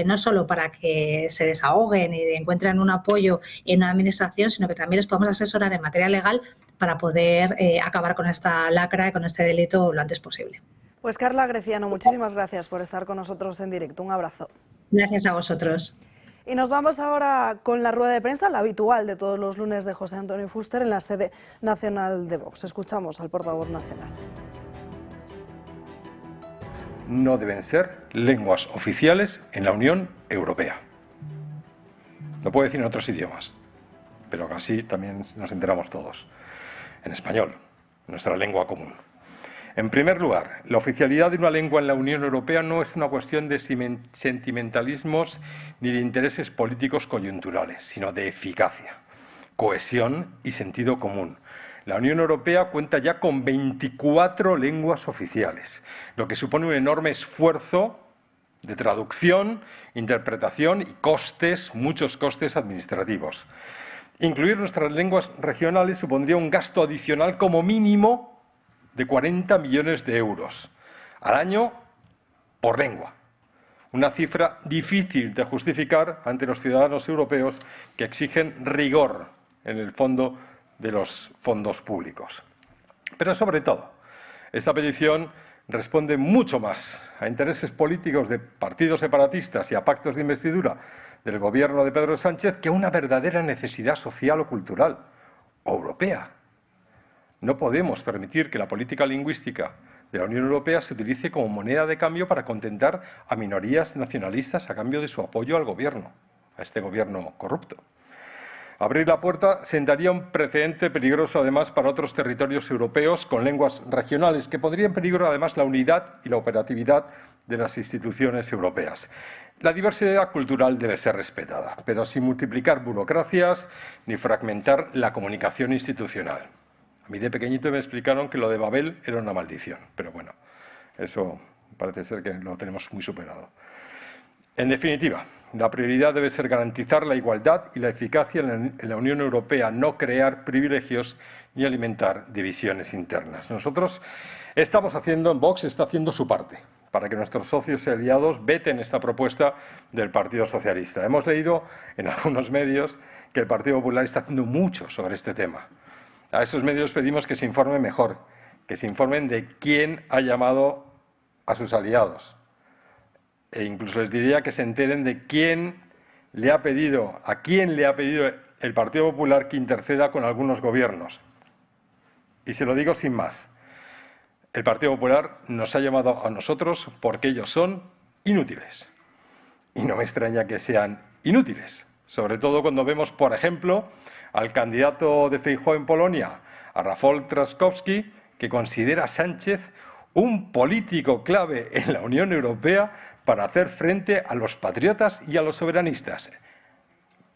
no solo para que se desahoguen y encuentren un apoyo en una administración, sino que también les podemos asesorar en materia legal para poder acabar con esta lacra y con este delito lo antes posible. Pues Carla Greciano, muchísimas gracias por estar con nosotros en directo. Un abrazo. Gracias a vosotros. Y nos vamos ahora con la rueda de prensa, la habitual de todos los lunes, de José Antonio Fuster en la sede nacional de Vox. Escuchamos al portavoz nacional. No deben ser lenguas oficiales en la Unión Europea. Lo puedo decir en otros idiomas, pero así también nos enteramos todos. En español, nuestra lengua común. En primer lugar, la oficialidad de una lengua en la Unión Europea no es una cuestión de sentimentalismos ni de intereses políticos coyunturales, sino de eficacia, cohesión y sentido común. La Unión Europea cuenta ya con 24 lenguas oficiales, lo que supone un enorme esfuerzo de traducción, interpretación y costes, muchos costes administrativos. Incluir nuestras lenguas regionales supondría un gasto adicional como mínimo de 40 millones de euros, al año por lengua. Una cifra difícil de justificar ante los ciudadanos europeos que exigen rigor en el fondo de los fondos públicos. Pero sobre todo, esta petición responde mucho más a intereses políticos de partidos separatistas y a pactos de investidura del gobierno de Pedro Sánchez que a una verdadera necesidad social o cultural o europea. No podemos permitir que la política lingüística de la Unión Europea se utilice como moneda de cambio para contentar a minorías nacionalistas a cambio de su apoyo al gobierno, a este gobierno corrupto. Abrir la puerta sentaría un precedente peligroso además para otros territorios europeos con lenguas regionales que pondría en peligro además la unidad y la operatividad de las instituciones europeas. La diversidad cultural debe ser respetada, pero sin multiplicar burocracias ni fragmentar la comunicación institucional. A mí de pequeñito me explicaron que lo de Babel era una maldición, pero bueno, eso parece ser que lo tenemos muy superado. En definitiva, la prioridad debe ser garantizar la igualdad y la eficacia en la Unión Europea, no crear privilegios ni alimentar divisiones internas. Nosotros estamos haciendo, en Vox está haciendo su parte para que nuestros socios y aliados veten esta propuesta del Partido Socialista. Hemos leído en algunos medios que el Partido Popular está haciendo mucho sobre este tema. A esos medios pedimos que se informen mejor, que se informen de quién ha llamado a sus aliados. E incluso les diría que se enteren de quién le ha pedido, a quién le ha pedido el Partido Popular que interceda con algunos gobiernos. Y se lo digo sin más. El Partido Popular nos ha llamado a nosotros porque ellos son inútiles. Y no me extraña que sean inútiles, sobre todo cuando vemos, por ejemplo, al candidato de Feijóo en Polonia, a Rafał Trzaskowski, que considera a Sánchez un político clave en la Unión Europea para hacer frente a los patriotas y a los soberanistas.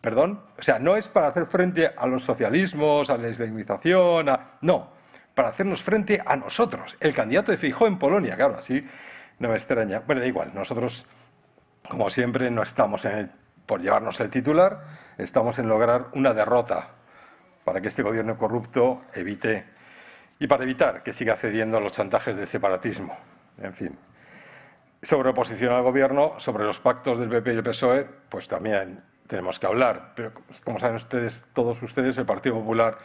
Perdón, o sea, no es para hacer frente a los socialismos, a la islamización, no, para hacernos frente a nosotros. El candidato de Feijóo en Polonia, claro, así no me extraña. Bueno, da igual, nosotros, como siempre, no estamos por llevarnos el titular, estamos en lograr una derrota para que este gobierno corrupto evite, y para evitar que siga cediendo a los chantajes del separatismo. En fin. Sobre oposición al gobierno, sobre los pactos del PP y el PSOE, pues también tenemos que hablar. Pero como saben ustedes, todos ustedes, el Partido Popular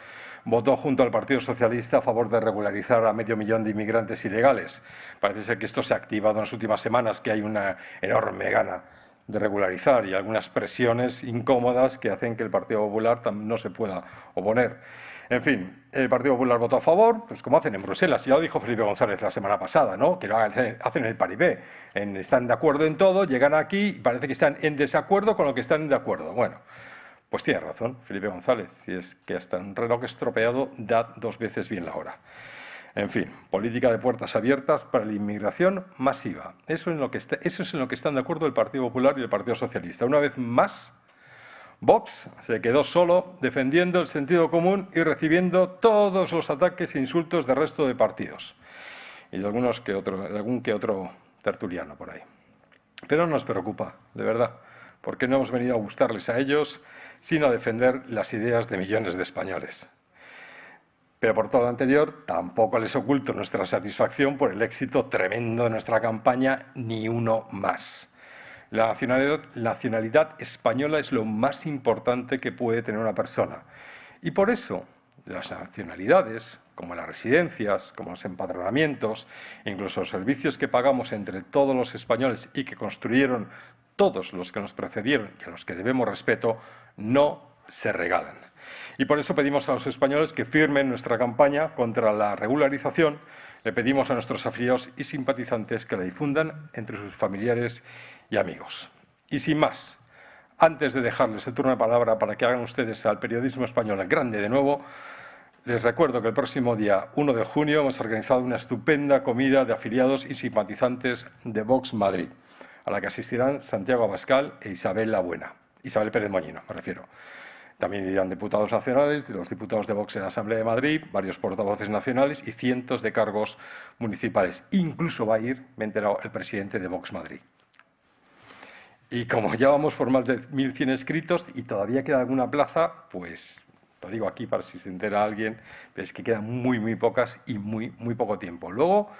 votó junto al Partido Socialista a favor de regularizar a 500.000 de inmigrantes ilegales. Parece ser que esto se ha activado en las últimas semanas, que hay una enorme gana de regularizar y algunas presiones incómodas que hacen que el Partido Popular no se pueda oponer. En fin, el Partido Popular votó a favor, pues como hacen en Bruselas, ya lo dijo Felipe González la semana pasada, ¿no? Que lo hacen el paripé, están de acuerdo en todo, llegan aquí y parece que están en desacuerdo con lo que están de acuerdo. Bueno, pues tiene razón Felipe González, y es que hasta un reloj estropeado da 2 veces bien la hora. En fin, política de puertas abiertas para la inmigración masiva. Eso es en lo que están de acuerdo el Partido Popular y el Partido Socialista. Una vez más, Vox se quedó solo defendiendo el sentido común y recibiendo todos los ataques e insultos del resto de partidos y de algún que otro tertuliano por ahí. Pero no nos preocupa, de verdad, porque no hemos venido a gustarles a ellos, sino a defender las ideas de millones de españoles. Pero por todo lo anterior, tampoco les oculto nuestra satisfacción por el éxito tremendo de nuestra campaña, ni uno más. La nacionalidad española es lo más importante que puede tener una persona. Y por eso, las nacionalidades, como las residencias, como los empadronamientos, incluso los servicios que pagamos entre todos los españoles y que construyeron todos los que nos precedieron y a los que debemos respeto, no se regalan. Y por eso pedimos a los españoles que firmen nuestra campaña contra la regularización. Le pedimos a nuestros afiliados y simpatizantes que la difundan entre sus familiares y amigos. Y sin más, antes de dejarles el turno de palabra para que hagan ustedes al periodismo español en grande de nuevo, les recuerdo que el próximo día 1 de junio hemos organizado una estupenda comida de afiliados y simpatizantes de Vox Madrid, a la que asistirán Santiago Abascal e Isabel La Buena. Isabel Pérez Moñino, me refiero. También irán diputados nacionales, los diputados de Vox en la Asamblea de Madrid, varios portavoces nacionales y cientos de cargos municipales. Incluso va a ir, me he enterado, el presidente de Vox Madrid. Y como ya vamos por más de 1.100 inscritos y todavía queda alguna plaza, pues lo digo aquí para si se entera alguien, pero es que quedan muy pocas y muy poco tiempo. Luego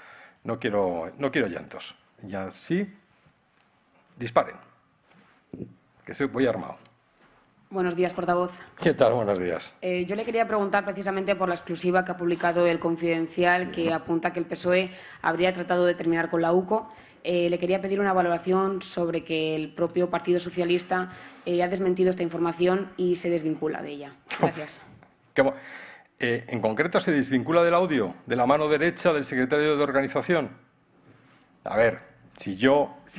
No quiero llantos. Y así, disparen, que voy armado. Buenos días, portavoz. ¿Qué tal? Buenos días. Yo le quería preguntar precisamente por la exclusiva que ha publicado El Confidencial, que apunta que el PSOE habría tratado de terminar con la UCO. Le quería pedir una valoración sobre que el propio Partido Socialista ha desmentido esta información y se desvincula de ella. Gracias. ¿En concreto se desvincula del audio de la mano derecha del secretario de organización? A ver, si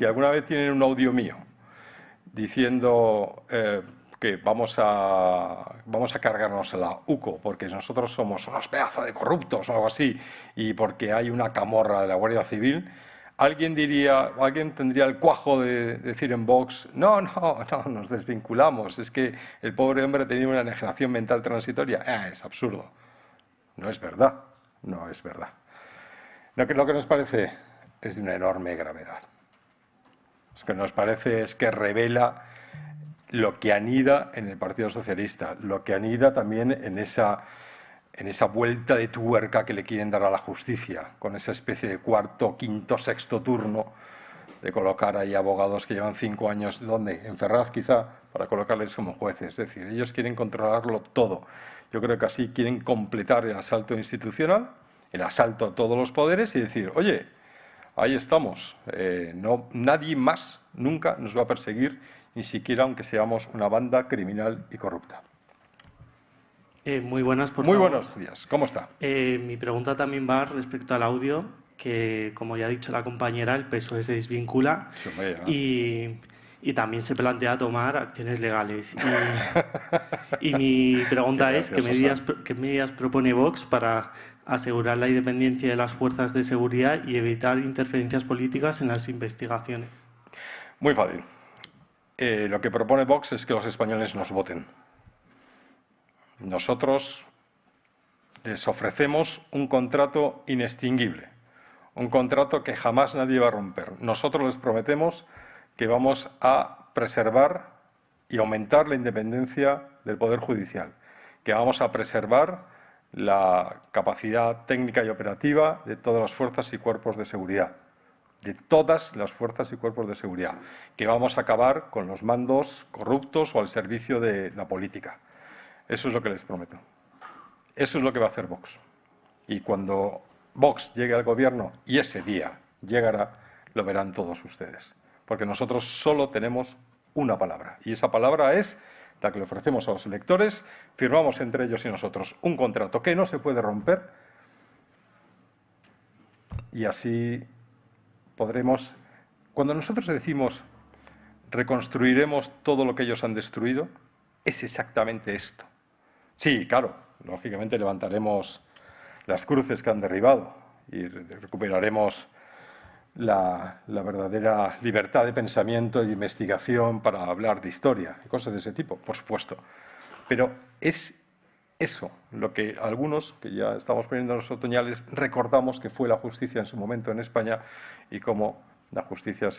alguna vez tienen un audio mío diciendo que vamos a cargarnos a la UCO porque nosotros somos unos pedazos de corruptos o algo así y porque hay una camorra de la Guardia Civil, alguien tendría el cuajo de decir en Vox, no, nos desvinculamos, es que el pobre hombre ha tenido una enajenación mental transitoria. Es absurdo. No es verdad, no es verdad. Lo que nos parece es de una enorme gravedad. Lo que nos parece es que revela lo que anida en el Partido Socialista, lo que anida también en esa vuelta de tuerca que le quieren dar a la justicia, con esa especie de cuarto, quinto, sexto turno de colocar ahí abogados que llevan 5 años, ¿dónde? En Ferraz quizá, para colocarles como jueces. Es decir, ellos quieren controlarlo todo. Yo creo que así quieren completar el asalto institucional, el asalto a todos los poderes y decir, oye, ahí estamos, nadie más nunca nos va a perseguir, ni siquiera aunque seamos una banda criminal y corrupta. Muy buenas, por Muy favor. buenos días, ¿cómo está? Mi pregunta también va respecto al audio, que como ya ha dicho la compañera, el PSOE se desvincula y también se plantea tomar acciones legales. Y mi pregunta es, ¿qué medidas propone Vox para asegurar la independencia de las fuerzas de seguridad y evitar interferencias políticas en las investigaciones? Muy fácil. Lo que propone Vox es que los españoles nos voten. Nosotros les ofrecemos un contrato inextinguible, un contrato que jamás nadie va a romper. Nosotros les prometemos que vamos a preservar y aumentar la independencia del Poder Judicial, que vamos a preservar la capacidad técnica y operativa de todas las fuerzas y cuerpos de seguridad, que vamos a acabar con los mandos corruptos o al servicio de la política. Eso es lo que les prometo. Eso es lo que va a hacer Vox. Y cuando Vox llegue al gobierno, y ese día llegará, lo verán todos ustedes. Porque nosotros solo tenemos una palabra. Y esa palabra es la que le ofrecemos a los electores. Firmamos entre ellos y nosotros un contrato que no se puede romper. Y así podremos... Cuando nosotros decimos reconstruiremos todo lo que ellos han destruido, es exactamente esto. Sí, claro, lógicamente levantaremos las cruces que han derribado y recuperaremos la verdadera libertad de pensamiento y de investigación para hablar de historia y cosas de ese tipo, por supuesto. Pero es eso lo que algunos, que ya estamos poniendo los otoñales, recordamos que fue la justicia en su momento en España y cómo la justicia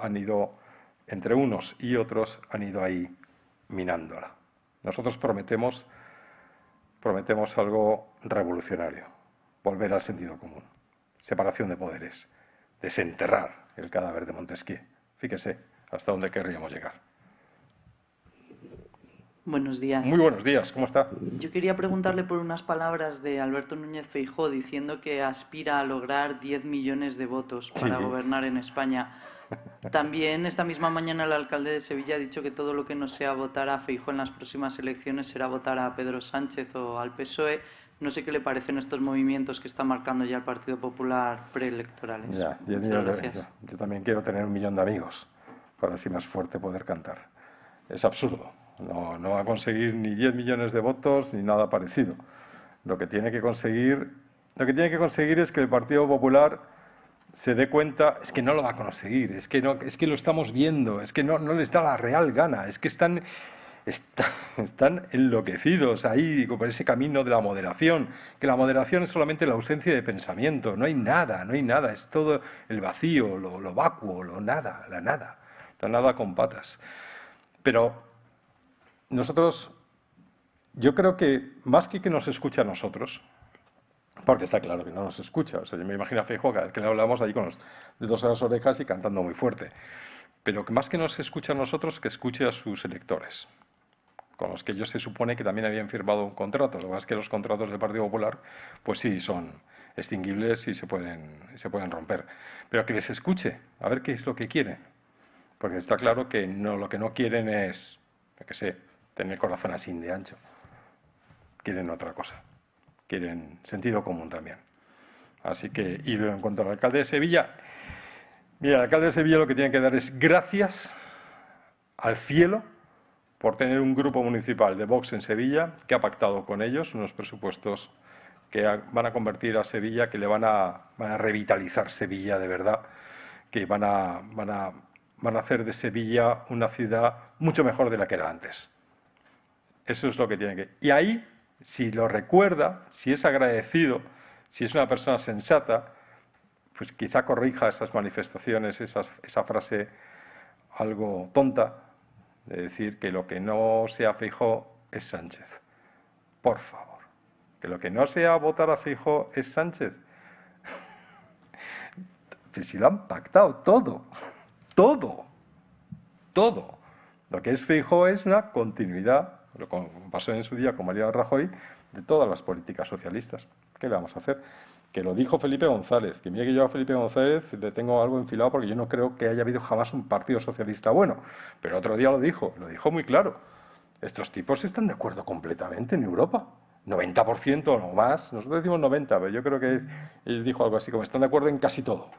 han ido, entre unos y otros, han ido ahí minándola. Nosotros prometemos algo revolucionario, volver al sentido común, separación de poderes, desenterrar el cadáver de Montesquieu. Fíjese hasta dónde querríamos llegar. Buenos días. Muy buenos días, ¿cómo está? Yo quería preguntarle por unas palabras de Alberto Núñez Feijóo diciendo que aspira a lograr 10 millones de votos para gobernar en España. También esta misma mañana el alcalde de Sevilla ha dicho que todo lo que no sea votar a Feijóo en las próximas elecciones será votar a Pedro Sánchez o al PSOE. No sé qué le parecen estos movimientos que está marcando ya el Partido Popular preelectorales. Ya, yo también quiero tener 1 millón de amigos para así más fuerte poder cantar. Es absurdo. No va a conseguir ni 10 millones de votos ni nada parecido. Lo que tiene que conseguir es que el Partido Popular se dé cuenta, es que no lo va a conseguir, es que lo estamos viendo, es que no les da la real gana, es que están enloquecidos ahí por ese camino de la moderación, que la moderación es solamente la ausencia de pensamiento, no hay nada, es todo el vacío, lo vacuo, la nada con patas. Pero nosotros, yo creo que más que nos escuche a nosotros, porque está claro que no nos escucha. O sea, yo me imagino a Feijóo cada vez que le hablamos ahí con los dedos a las orejas y cantando muy fuerte. Pero que más que nos escucha a nosotros, que escuche a sus electores, con los que ellos se supone que también habían firmado un contrato. Lo que pasa es que los contratos del Partido Popular, pues sí, son extinguibles y se pueden romper. Pero que les escuche, a ver qué es lo que quieren. Porque está claro que lo que no quieren es, yo qué sé, tener el corazón así de ancho. Quieren otra cosa. Quieren sentido común también. Así que, y en cuanto al alcalde de Sevilla, mira, el alcalde de Sevilla lo que tiene que dar es gracias al cielo por tener un grupo municipal de Vox en Sevilla que ha pactado con ellos unos presupuestos que van a convertir a Sevilla, que le van a revitalizar Sevilla de verdad, que van a hacer de Sevilla una ciudad mucho mejor de la que era antes. Eso es lo que tiene que... Y ahí, si lo recuerda, si es agradecido, si es una persona sensata, pues quizá corrija esas manifestaciones, esa frase algo tonta, de decir que lo que no sea Feijóo es Sánchez. Por favor. Que lo que no sea votar a Feijóo es Sánchez. Pues si lo han pactado todo. Todo. Todo. Lo que es Feijóo es una continuidad, lo que pasó en su día con Mariano Rajoy, de todas las políticas socialistas. ¿Qué le vamos a hacer? Que lo dijo Felipe González, que mira que yo a Felipe González le tengo algo enfilado porque yo no creo que haya habido jamás un partido socialista bueno, pero otro día lo dijo muy claro. Estos tipos están de acuerdo completamente en Europa, 90% o más, nosotros decimos 90%, pero yo creo que él dijo algo así como están de acuerdo en casi todo.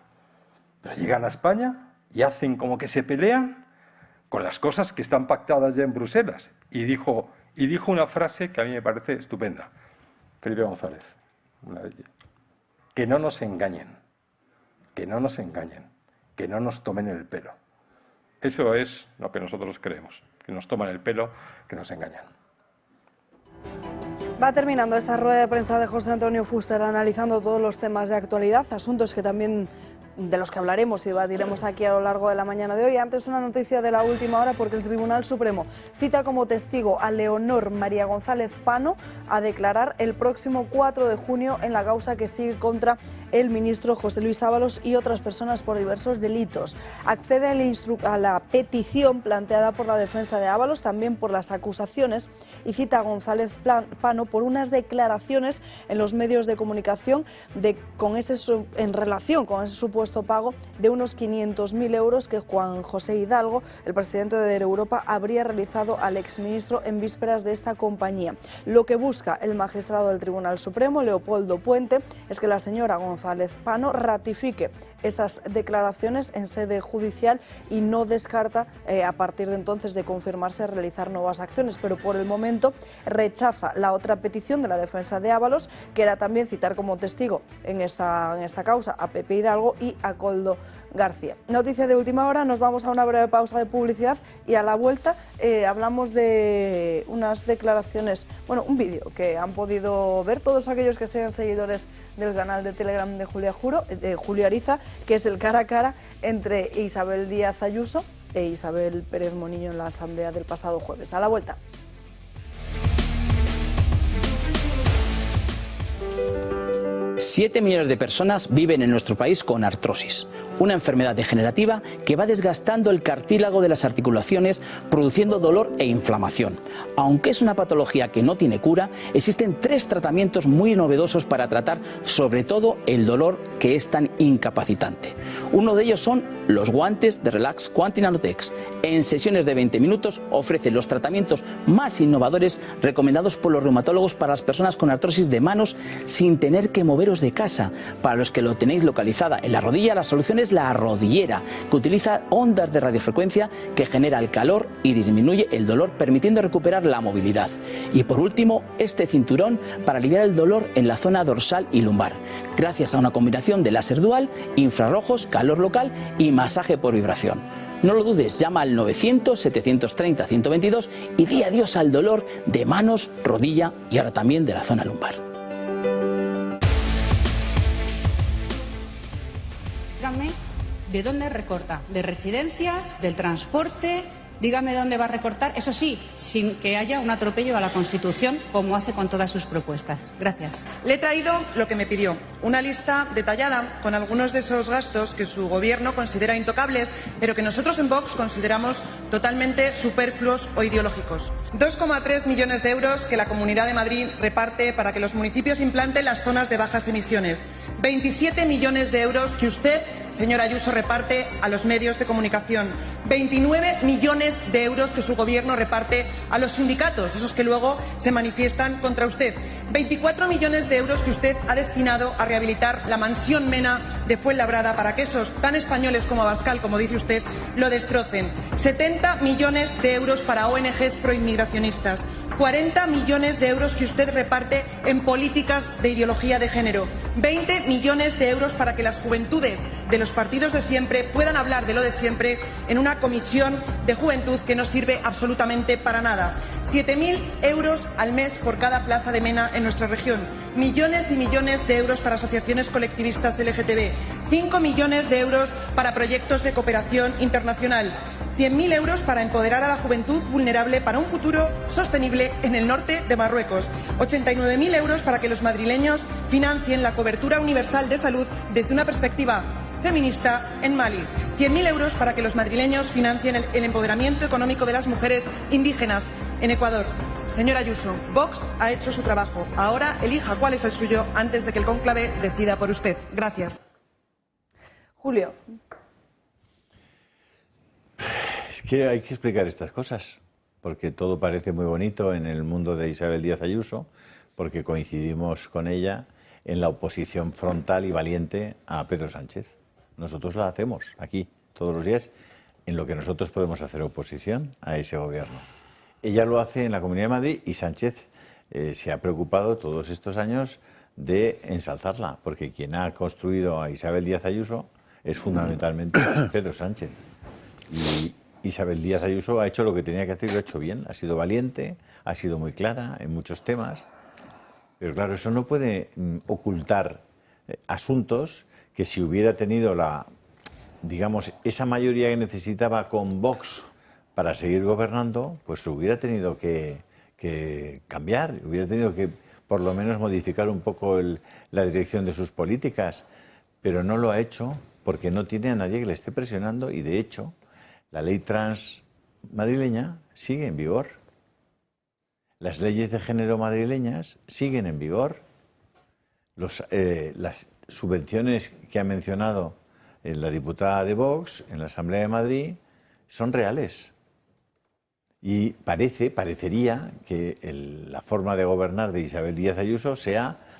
Pero llegan a España y hacen como que se pelean con las cosas que están pactadas ya en Bruselas. Y dijo una frase que a mí me parece estupenda, Felipe González, que no nos engañen, que no nos engañen, que no nos tomen el pelo. Eso es lo que nosotros creemos, que nos toman el pelo, que nos engañan. Va terminando esta rueda de prensa de José Antonio Fuster analizando todos los temas de actualidad, asuntos que también de los que hablaremos y debatiremos aquí a lo largo de la mañana de hoy. Antes, una noticia de la última hora, porque el Tribunal Supremo cita como testigo a Leonor María González Pano a declarar el próximo 4 de junio en la causa que sigue contra el ministro José Luis Ábalos y otras personas por diversos delitos. Accede a la petición planteada por la defensa de Ábalos, también por las acusaciones, y cita a González Pano por unas declaraciones en los medios de comunicación en relación con ese supuesto pago de unos 500.000 euros que Juan José Hidalgo, el presidente de Europa, habría realizado al exministro en vísperas de esta compañía. Lo que busca el magistrado del Tribunal Supremo, Leopoldo Puente, es que la señora González Pano ratifique esas declaraciones en sede judicial y no descarta a partir de entonces de confirmarse realizar nuevas acciones, pero por el momento rechaza la otra petición de la defensa de Ábalos, que era también citar como testigo en esta causa a Pepe Hidalgo y a Koldo García. Noticia de última hora, nos vamos a una breve pausa de publicidad y a la vuelta hablamos de unas declaraciones, bueno, un vídeo que han podido ver todos aquellos que sean seguidores del canal de Telegram de Julio Ariza, que es el cara a cara entre Isabel Díaz Ayuso e Isabel Pérez Moñino en la asamblea del pasado jueves. A la vuelta. Siete millones de personas viven en nuestro país con artrosis, una enfermedad degenerativa que va desgastando el cartílago de las articulaciones, produciendo dolor e inflamación. Aunque es una patología que no tiene cura, existen 3 tratamientos muy novedosos para tratar sobre todo el dolor que es tan incapacitante. Uno de ellos son los guantes de Relax Quanti Nanotex. En sesiones de 20 minutos ofrece los tratamientos más innovadores recomendados por los reumatólogos para las personas con artrosis de manos sin tener que moveros de casa. Para los que lo tenéis localizada en la rodilla, la solución es la rodillera, que utiliza ondas de radiofrecuencia que genera el calor y disminuye el dolor, permitiendo recuperar la movilidad. Y por último, este cinturón para aliviar el dolor en la zona dorsal y lumbar, gracias a una combinación de láser dual, infrarrojos, calor local y masaje por vibración. No lo dudes, llama al 900-730-122 y di adiós al dolor de manos, rodilla y ahora también de la zona lumbar. Díganme, ¿de dónde recorta? ¿De residencias? ¿Del transporte? dígame dónde va a recortar, eso sí, sin que haya un atropello a la Constitución, como hace con todas sus propuestas. Gracias. Le he traído lo que me pidió, una lista detallada con algunos de esos gastos que su Gobierno considera intocables, pero que nosotros en Vox consideramos totalmente superfluos o ideológicos. 2,3 millones de euros que la Comunidad de Madrid reparte para que los municipios implanten las zonas de bajas emisiones. 27 millones de euros que usted, señora Ayuso, reparte a los medios de comunicación. 29 millones de euros que su Gobierno reparte a los sindicatos, esos que luego se manifiestan contra usted. 24 millones de euros que usted ha destinado a rehabilitar la mansión Mena de Fuenlabrada para que esos tan españoles como Abascal, como dice usted, lo destrocen. 70 millones de euros para ONGs proinmigracionistas. 40 millones de euros que usted reparte en políticas de ideología de género. 20 millones de euros para que las juventudes de los partidos de siempre puedan hablar de lo de siempre en una comisión de juventud que no sirve absolutamente para nada. 7.000 euros al mes por cada plaza de Mena en nuestra región. Millones y millones de euros para asociaciones colectivistas LGTB. 5 millones de euros para proyectos de cooperación internacional. 100.000 euros para empoderar a la juventud vulnerable para un futuro sostenible en el norte de Marruecos. 89.000 euros para que los madrileños financien la cobertura universal de salud desde una perspectiva feminista en Mali. 100.000 euros para que los madrileños financien el empoderamiento económico de las mujeres indígenas en Ecuador. Señora Ayuso, Vox ha hecho su trabajo. Ahora elija cuál es el suyo antes de que el cónclave decida por usted. Gracias. Julio. Es que hay que explicar estas cosas, porque todo parece muy bonito en el mundo de Isabel Díaz Ayuso, porque coincidimos con ella en la oposición frontal y valiente a Pedro Sánchez. Nosotros la hacemos aquí todos los días en lo que nosotros podemos hacer oposición a ese gobierno. Ella lo hace en la Comunidad de Madrid y Sánchez se ha preocupado todos estos años de ensalzarla, porque quien ha construido a Isabel Díaz Ayuso es fundamentalmente Pedro Sánchez. Y Isabel Díaz Ayuso ha hecho lo que tenía que hacer y lo ha hecho bien. Ha sido valiente, ha sido muy clara en muchos temas, pero claro, eso no puede ocultar asuntos que si hubiera tenido esa mayoría que necesitaba con Vox para seguir gobernando, pues hubiera tenido que cambiar, hubiera tenido que por lo menos modificar un poco la dirección de sus políticas, pero no lo ha hecho porque no tiene a nadie que le esté presionando y de hecho la ley trans madrileña sigue en vigor. Las leyes de género madrileñas siguen en vigor. Las subvenciones que ha mencionado la diputada de Vox en la Asamblea de Madrid son reales. Y parecería que la forma de gobernar de Isabel Díaz Ayuso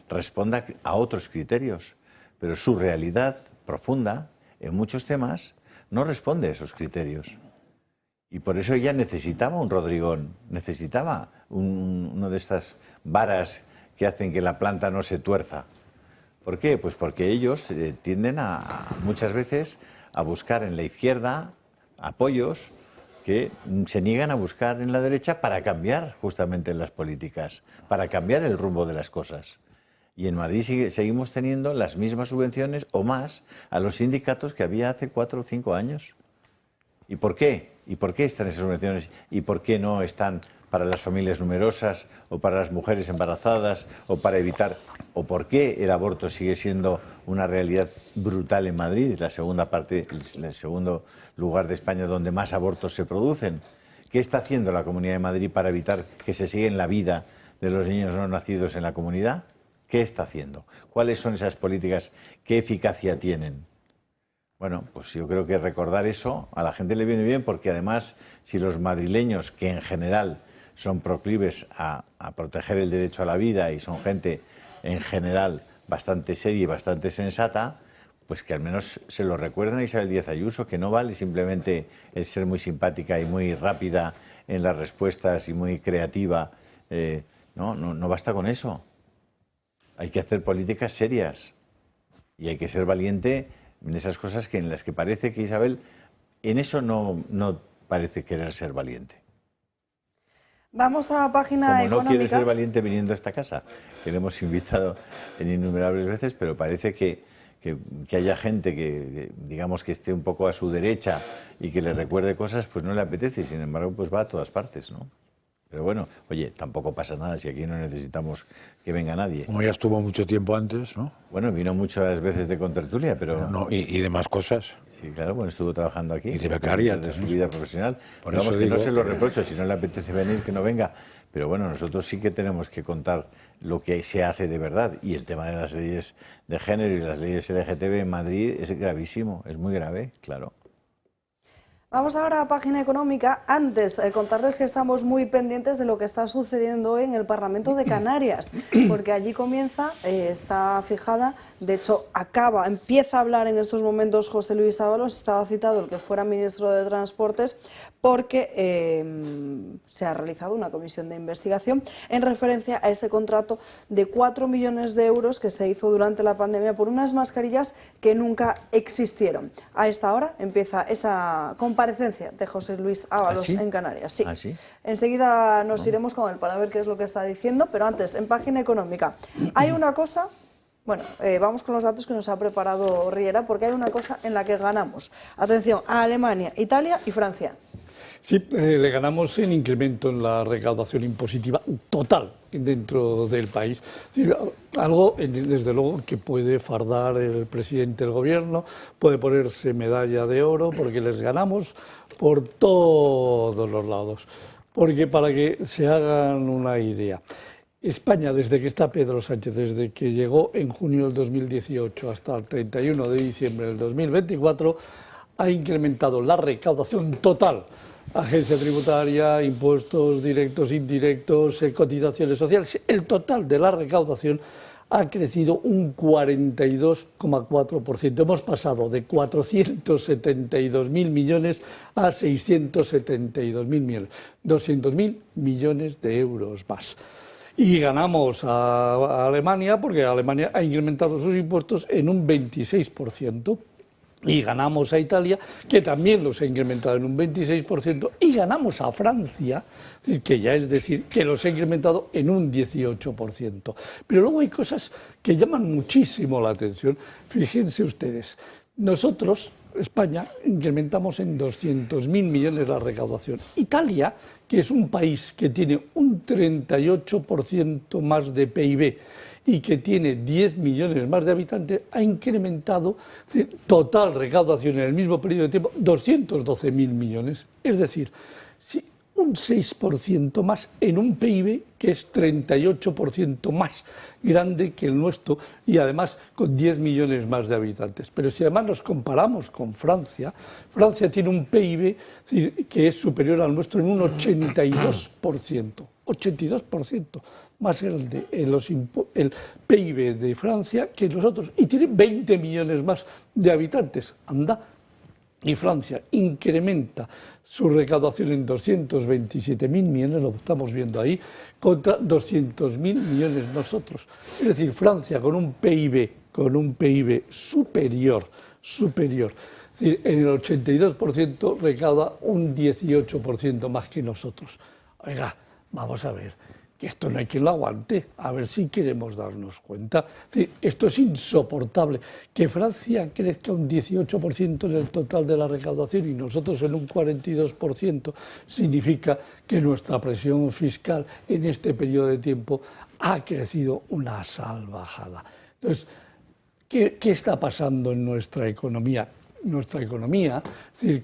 responda a otros criterios. Pero su realidad profunda, en muchos temas, no responde a esos criterios. Y por eso ella necesitaba un Rodrigón, necesitaba una de estas varas que hacen que la planta no se tuerza. ¿Por qué? Pues porque ellos tienden muchas veces a buscar en la izquierda apoyos que se niegan a buscar en la derecha para cambiar justamente las políticas, para cambiar el rumbo de las cosas. Y en Madrid seguimos teniendo las mismas subvenciones o más a los sindicatos que había hace 4 o 5 años. ¿Y por qué? ¿Y por qué están esas subvenciones? ¿Y por qué no están para las familias numerosas o para las mujeres embarazadas o para evitar? ¿O por qué el aborto sigue siendo una realidad brutal en Madrid, el segundo lugar de España donde más abortos se producen? ¿Qué está haciendo la Comunidad de Madrid para evitar que se siga la vida de los niños no nacidos en la comunidad? ¿Qué está haciendo? ¿Cuáles son esas políticas? ¿Qué eficacia tienen? Bueno, pues yo creo que recordar eso a la gente le viene bien porque además si los madrileños, que en general son proclives a proteger el derecho a la vida y son gente en general bastante seria y bastante sensata, pues que al menos se lo recuerden a Isabel Díaz Ayuso, que no vale simplemente el ser muy simpática y muy rápida en las respuestas y muy creativa. No basta con eso. Hay que hacer políticas serias y hay que ser valiente en esas cosas en las que parece que Isabel en eso no parece querer ser valiente. Vamos a página económica. Como no quiere ser valiente viniendo a esta casa, que le hemos invitado en innumerables veces, pero parece que que haya gente que, digamos, que esté un poco a su derecha y que le recuerde cosas, pues no le apetece, y sin embargo, pues va a todas partes, ¿no? Pero bueno, oye, tampoco pasa nada si aquí no necesitamos que venga nadie. Como ya estuvo mucho tiempo antes, ¿no? Bueno, vino muchas veces de contertulia, pero... No, y de más cosas. Sí, claro, bueno, estuvo trabajando aquí. Y de becaria. De su vida profesional. Por Vamos, eso que digo no se lo reprocho, si no le apetece venir, que no venga. Pero bueno, nosotros sí que tenemos que contar lo que se hace de verdad. Y el tema de las leyes de género y las leyes LGTB en Madrid es gravísimo, es muy grave, claro. Vamos ahora a página económica. Antes, contarles que estamos muy pendientes de lo que está sucediendo en el Parlamento de Canarias, porque allí comienza, está fijada, de hecho empieza a hablar en estos momentos José Luis Ábalos, estaba citado el que fuera ministro de Transportes, porque se ha realizado una comisión de investigación en referencia a este contrato de 4 millones de euros que se hizo durante la pandemia por unas mascarillas que nunca existieron. A esta hora empieza esa comparecencia de José Luis Ábalos. ¿Ah, sí? En Canarias. Sí. ¿Ah, sí? Enseguida nos iremos con él para ver qué es lo que está diciendo, pero antes, en página económica, hay una cosa... Bueno, vamos con los datos que nos ha preparado Riera, porque hay una cosa en la que ganamos. Atención, a Alemania, Italia y Francia. Sí, le ganamos en incremento en la recaudación impositiva total dentro del país. Algo, desde luego, que puede fardar el presidente del gobierno, puede ponerse medalla de oro, porque les ganamos por todos los lados. Porque para que se hagan una idea, España, desde que está Pedro Sánchez, desde que llegó en junio del 2018 hasta el 31 de diciembre del 2024, ha incrementado la recaudación total. Agencia tributaria, impuestos directos, indirectos, cotizaciones sociales. El total de la recaudación ha crecido un 42,4%. Hemos pasado de 472.000 millones a 672.000 millones. 200.000 millones de euros más. Y ganamos a Alemania porque Alemania ha incrementado sus impuestos en un 26%. Y ganamos a Italia, que también los ha incrementado en un 26%, y ganamos a Francia, que ya es decir, que los ha incrementado en un 18%. Pero luego hay cosas que llaman muchísimo la atención. Fíjense ustedes, nosotros, España, incrementamos en 200.000 millones la recaudación. Italia, que es un país que tiene un 38% más de PIB, y que tiene 10 millones más de habitantes, ha incrementado total recaudación en el mismo periodo de tiempo 212.000 millones. Es decir, un 6% más en un PIB que es 38% más grande que el nuestro y además con 10 millones más de habitantes. Pero si además nos comparamos con Francia, Francia tiene un PIB que es superior al nuestro en un 82%. 82%. Más grande el PIB de Francia que nosotros, y tiene 20 millones más de habitantes. Anda, y Francia incrementa su recaudación en 227.000 millones, lo estamos viendo ahí, contra 200.000 millones nosotros. Es decir, Francia con un PIB superior, es decir, en el 82% recauda un 18% más que nosotros. Oiga, vamos a ver, que esto no hay quien lo aguante, a ver si queremos darnos cuenta. Es decir, esto es insoportable. Que Francia crezca un 18% en el total de la recaudación y nosotros en un 42% significa que nuestra presión fiscal en este periodo de tiempo ha crecido una salvajada. Entonces, ¿qué está pasando en nuestra economía? Nuestra economía, es decir,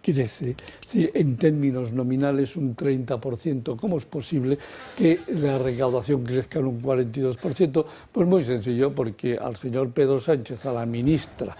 crece en términos nominales un 30%. ¿Cómo es posible que la recaudación crezca en un 42%? Pues muy sencillo, porque al señor Pedro Sánchez, a la ministra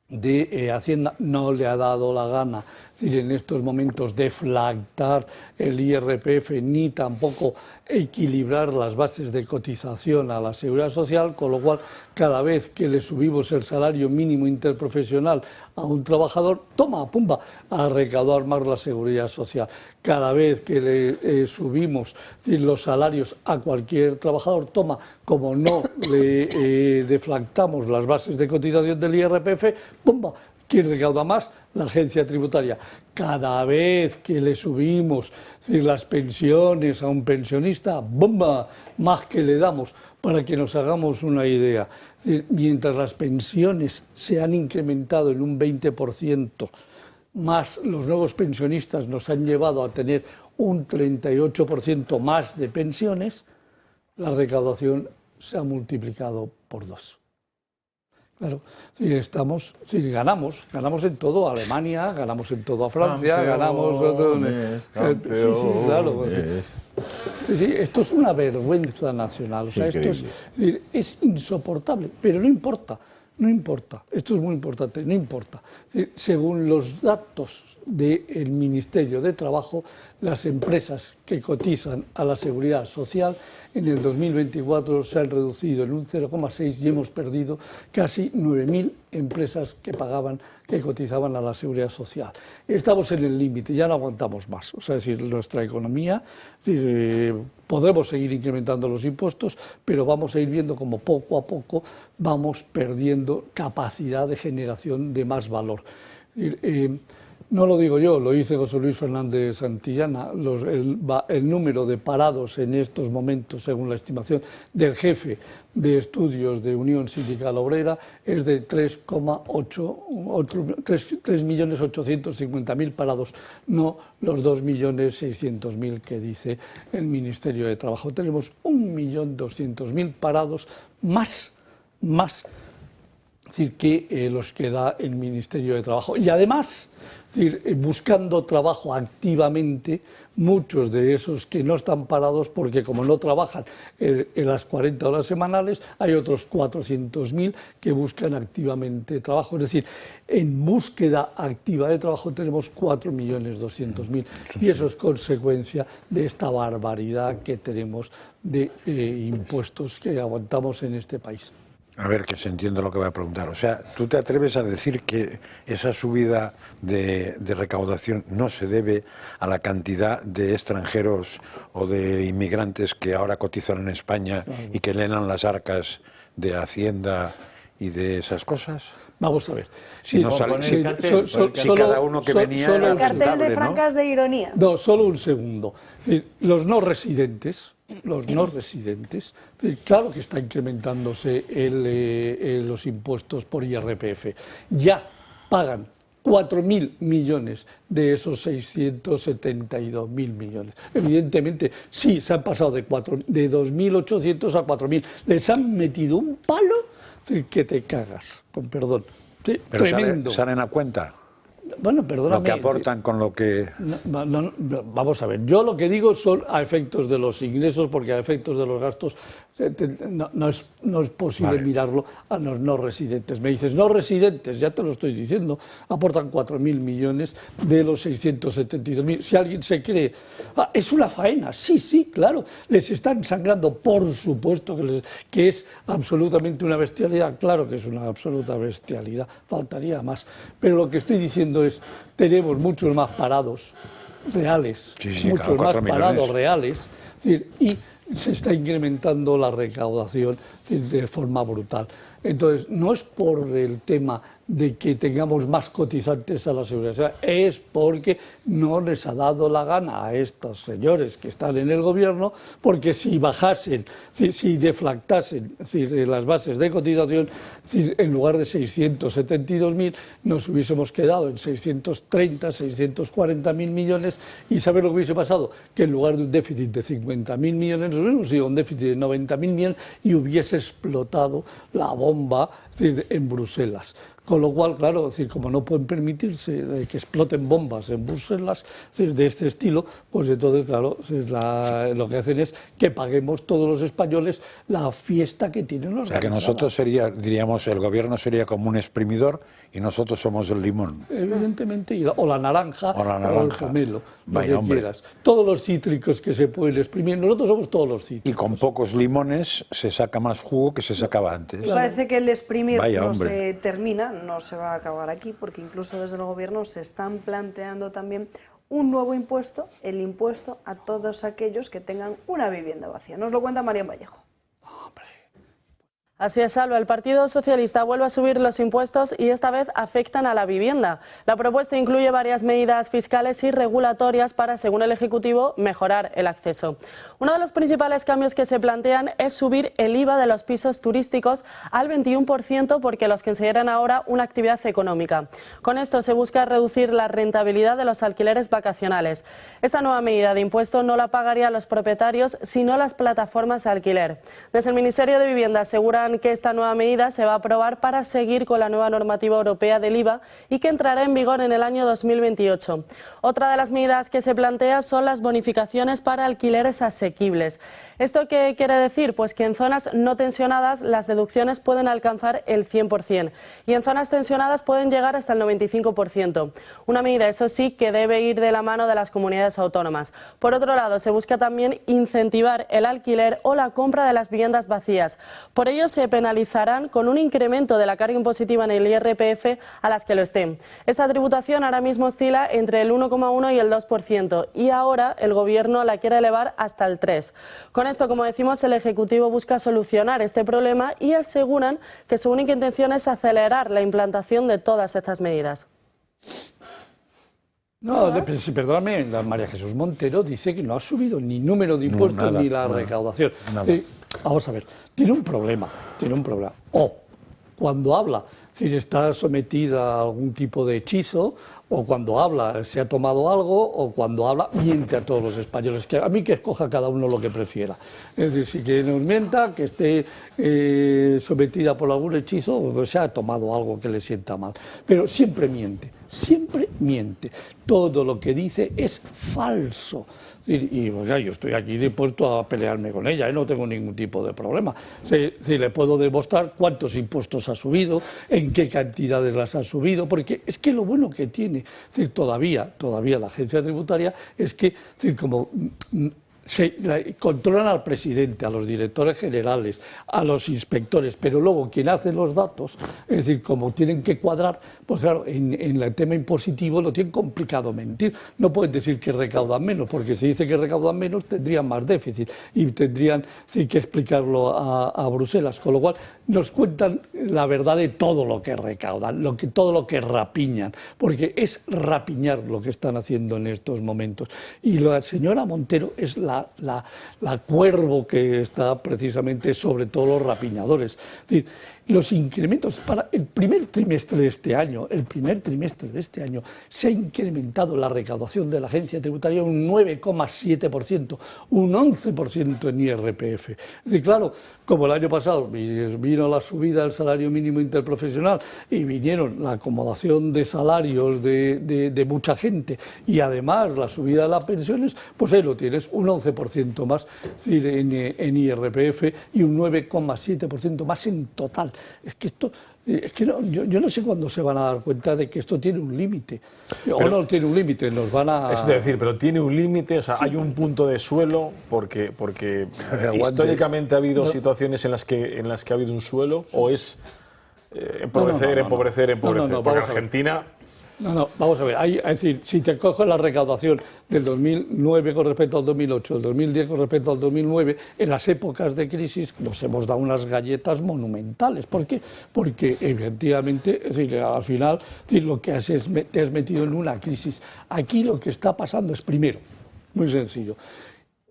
de Hacienda, no le ha dado la gana, es decir, en estos momentos, deflactar el IRPF ni tampoco equilibrar las bases de cotización a la Seguridad Social, con lo cual cada vez que le subimos el salario mínimo interprofesional a un trabajador, toma, pumba, a recaudar más la Seguridad Social. Cada vez que le subimos los salarios a cualquier trabajador, toma, como no le deflactamos las bases de cotización del IRPF, pumba, ¿Quién recauda más? La agencia tributaria. Cada vez que le subimos las pensiones a un pensionista, ¡bomba!, más que le damos, para que nos hagamos una idea. Mientras las pensiones se han incrementado en un 20%, más los nuevos pensionistas nos han llevado a tener un 38% más de pensiones, la recaudación se ha multiplicado por 2. Claro, ganamos en todo a Alemania, ganamos en todo a Francia, esto es una vergüenza nacional, es insoportable, pero no importa, esto es muy importante, no importa. Según los datos del Ministerio de Trabajo, las empresas que cotizan a la Seguridad Social en el 2024 se han reducido en un 0,6 y hemos perdido casi 9.000 empresas que cotizaban a la Seguridad Social. Estamos en el límite, ya no aguantamos más. Es decir, nuestra economía, podremos seguir incrementando los impuestos, pero vamos a ir viendo como poco a poco vamos perdiendo capacidad de generación de más valor. No lo digo yo, lo dice José Luis Fernández Santillana, el número de parados en estos momentos, según la estimación del jefe de estudios de Unión Sindical Obrera, es de 3.850.000 parados, no los 2.600.000 que dice el Ministerio de Trabajo. Tenemos 1.200.000 parados más que los que da el Ministerio de Trabajo. Y además, buscando trabajo activamente, muchos de esos que no están parados, porque como no trabajan en las 40 horas semanales, hay otros 400.000 que buscan activamente trabajo. Es decir, en búsqueda activa de trabajo tenemos 4.200.000 y eso es consecuencia de esta barbaridad que tenemos de impuestos que aguantamos en este país. A ver, que se entienda lo que voy a preguntar. O sea, ¿tú te atreves a decir que esa subida de recaudación no se debe a la cantidad de extranjeros o de inmigrantes que ahora cotizan en España y que llenan las arcas de Hacienda y de esas cosas? Vamos a ver. Si cada uno que venía era cartel rentable, de francas de ironía. No, solo un segundo. Los no residentes, claro que está incrementándose los impuestos por IRPF. Ya pagan 4.000 millones de esos 672.000 millones. Evidentemente, sí, se han pasado de 2.800 a 4.000. Les han metido un palo que te cagas, con perdón. Sí, pero tremendo. ¿salen a cuenta? Bueno, perdóname. Lo que aportan con lo que... No, vamos a ver, yo lo que digo son a efectos de los ingresos, porque a efectos de los gastos no es posible mirarlo a los no residentes. Me dices, no residentes, ya te lo estoy diciendo, aportan 4.000 millones de los 672.000. Si alguien se cree, es una faena, sí, claro, les están sangrando, por supuesto que es absolutamente una bestialidad, claro que es una absoluta bestialidad, faltaría más. Pero lo que estoy diciendo es, tenemos muchos más parados reales, muchos más parados reales, y se está incrementando la recaudación de forma brutal. Entonces, no es por el tema de que tengamos más cotizantes a la Seguridad Social, es porque no les ha dado la gana a estos señores que están en el gobierno, porque si bajasen, si deflactasen las bases de cotización, en lugar de 672.000, nos hubiésemos quedado en 630, 640.000 millones, y ¿saber lo que hubiese pasado? Que en lugar de un déficit de 50.000 millones, nos hubiésemos ido a un déficit de 90.000 millones y hubiese explotado la bomba en Bruselas. Con lo cual, claro, como no pueden permitirse que exploten bombas en Bruselas de este estilo, pues entonces, claro, lo que hacen es que paguemos todos los españoles la fiesta que tienen los. O sea, que nosotros diríamos, el gobierno sería como un exprimidor y nosotros somos el limón. Evidentemente, o la naranja, o el pomelo, lo que quieras. Todos los cítricos que se pueden exprimir, nosotros somos todos los cítricos. Y con pocos limones se saca más jugo que se sacaba antes. Parece que el exprimir no se termina, no se va a acabar aquí, porque incluso desde el gobierno se están planteando también un nuevo impuesto, el impuesto a todos aquellos que tengan una vivienda vacía. Nos lo cuenta Marian Vallejo. Así es, Salva. El Partido Socialista vuelve a subir los impuestos y esta vez afectan a la vivienda. La propuesta incluye varias medidas fiscales y regulatorias para, según el Ejecutivo, mejorar el acceso. Uno de los principales cambios que se plantean es subir el IVA de los pisos turísticos al 21% porque los consideran ahora una actividad económica. Con esto se busca reducir la rentabilidad de los alquileres vacacionales. Esta nueva medida de impuesto no la pagarían los propietarios, sino las plataformas de alquiler. Desde el Ministerio de Vivienda aseguran que esta nueva medida se va a aprobar para seguir con la nueva normativa europea del IVA y que entrará en vigor en el año 2028. Otra de las medidas que se plantea son las bonificaciones para alquileres asequibles. ¿Esto qué quiere decir? Pues que en zonas no tensionadas las deducciones pueden alcanzar el 100% y en zonas tensionadas pueden llegar hasta el 95%. Una medida, eso sí, que debe ir de la mano de las comunidades autónomas. Por otro lado, se busca también incentivar el alquiler o la compra de las viviendas vacías. Por ello, se penalizarán con un incremento de la carga impositiva en el IRPF a las que lo estén. Esta tributación ahora mismo oscila entre el 1,1 y el 2% y ahora el Gobierno la quiere elevar hasta el 3%. Con esto, como decimos, el Ejecutivo busca solucionar este problema y aseguran que su única intención es acelerar la implantación de todas estas medidas. No, perdóname, María Jesús Montero dice que no ha subido ni número de impuestos ni la recaudación. Vamos a ver, tiene un problema. O cuando habla, si está sometida a algún tipo de hechizo, o cuando habla se ha tomado algo, o cuando habla miente a todos los españoles. Que a mí que escoja cada uno lo que prefiera. Es decir, si que nos mienta, que esté sometida por algún hechizo, o se ha tomado algo que le sienta mal. Pero siempre miente. Todo lo que dice es falso. Y oiga, yo estoy aquí dispuesto a pelearme con ella, no tengo ningún tipo de problema. Si le puedo demostrar cuántos impuestos ha subido, en qué cantidades las ha subido, porque es que lo bueno que tiene, todavía la agencia tributaria es que, como controlan al presidente, a los directores generales, a los inspectores, pero luego quien hace los datos, es decir, como tienen que cuadrar, pues claro, en el tema impositivo lo tienen complicado mentir. No pueden decir que recaudan menos, porque si dice que recaudan menos tendrían más déficit y tendrían que explicarlo a Bruselas, con lo cual nos cuentan la verdad de todo lo que recaudan, todo lo que rapiñan, porque es rapiñar lo que están haciendo en estos momentos. Y la señora Montero es la cuervo que está precisamente sobre todos los rapiñadores. Es decir, los incrementos para el primer trimestre de este año, se ha incrementado la recaudación de la agencia tributaria un 9,7%, un 11% en IRPF. Es decir, claro, como el año pasado vino la subida del salario mínimo interprofesional y vinieron la acomodación de salarios de mucha gente y además la subida de las pensiones, pues ahí lo tienes, un 11% más en IRPF y un 9,7% más en total. Es que esto... yo no sé cuándo se van a dar cuenta de que esto tiene un límite. O no tiene un límite, nos van a... Es decir, pero tiene un límite, o sea, sí. Hay un punto de suelo, porque históricamente ha habido situaciones en las que ha habido un suelo, o es empobrecer. Porque Argentina... No, vamos a ver, es decir, si te coges la recaudación del 2009 con respecto al 2008, del 2010 con respecto al 2009, en las épocas de crisis nos hemos dado unas galletas monumentales. ¿Por qué? Porque efectivamente, es decir, al final lo que haces es te has metido en una crisis. Aquí lo que está pasando es, primero, muy sencillo,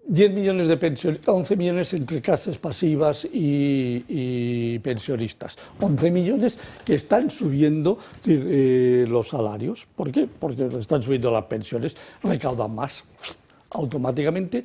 10 millones de pensionistas, 11 millones entre casas pasivas y pensionistas. 11 millones que están subiendo los salarios. ¿Por qué? Porque están subiendo las pensiones, recaudan más automáticamente.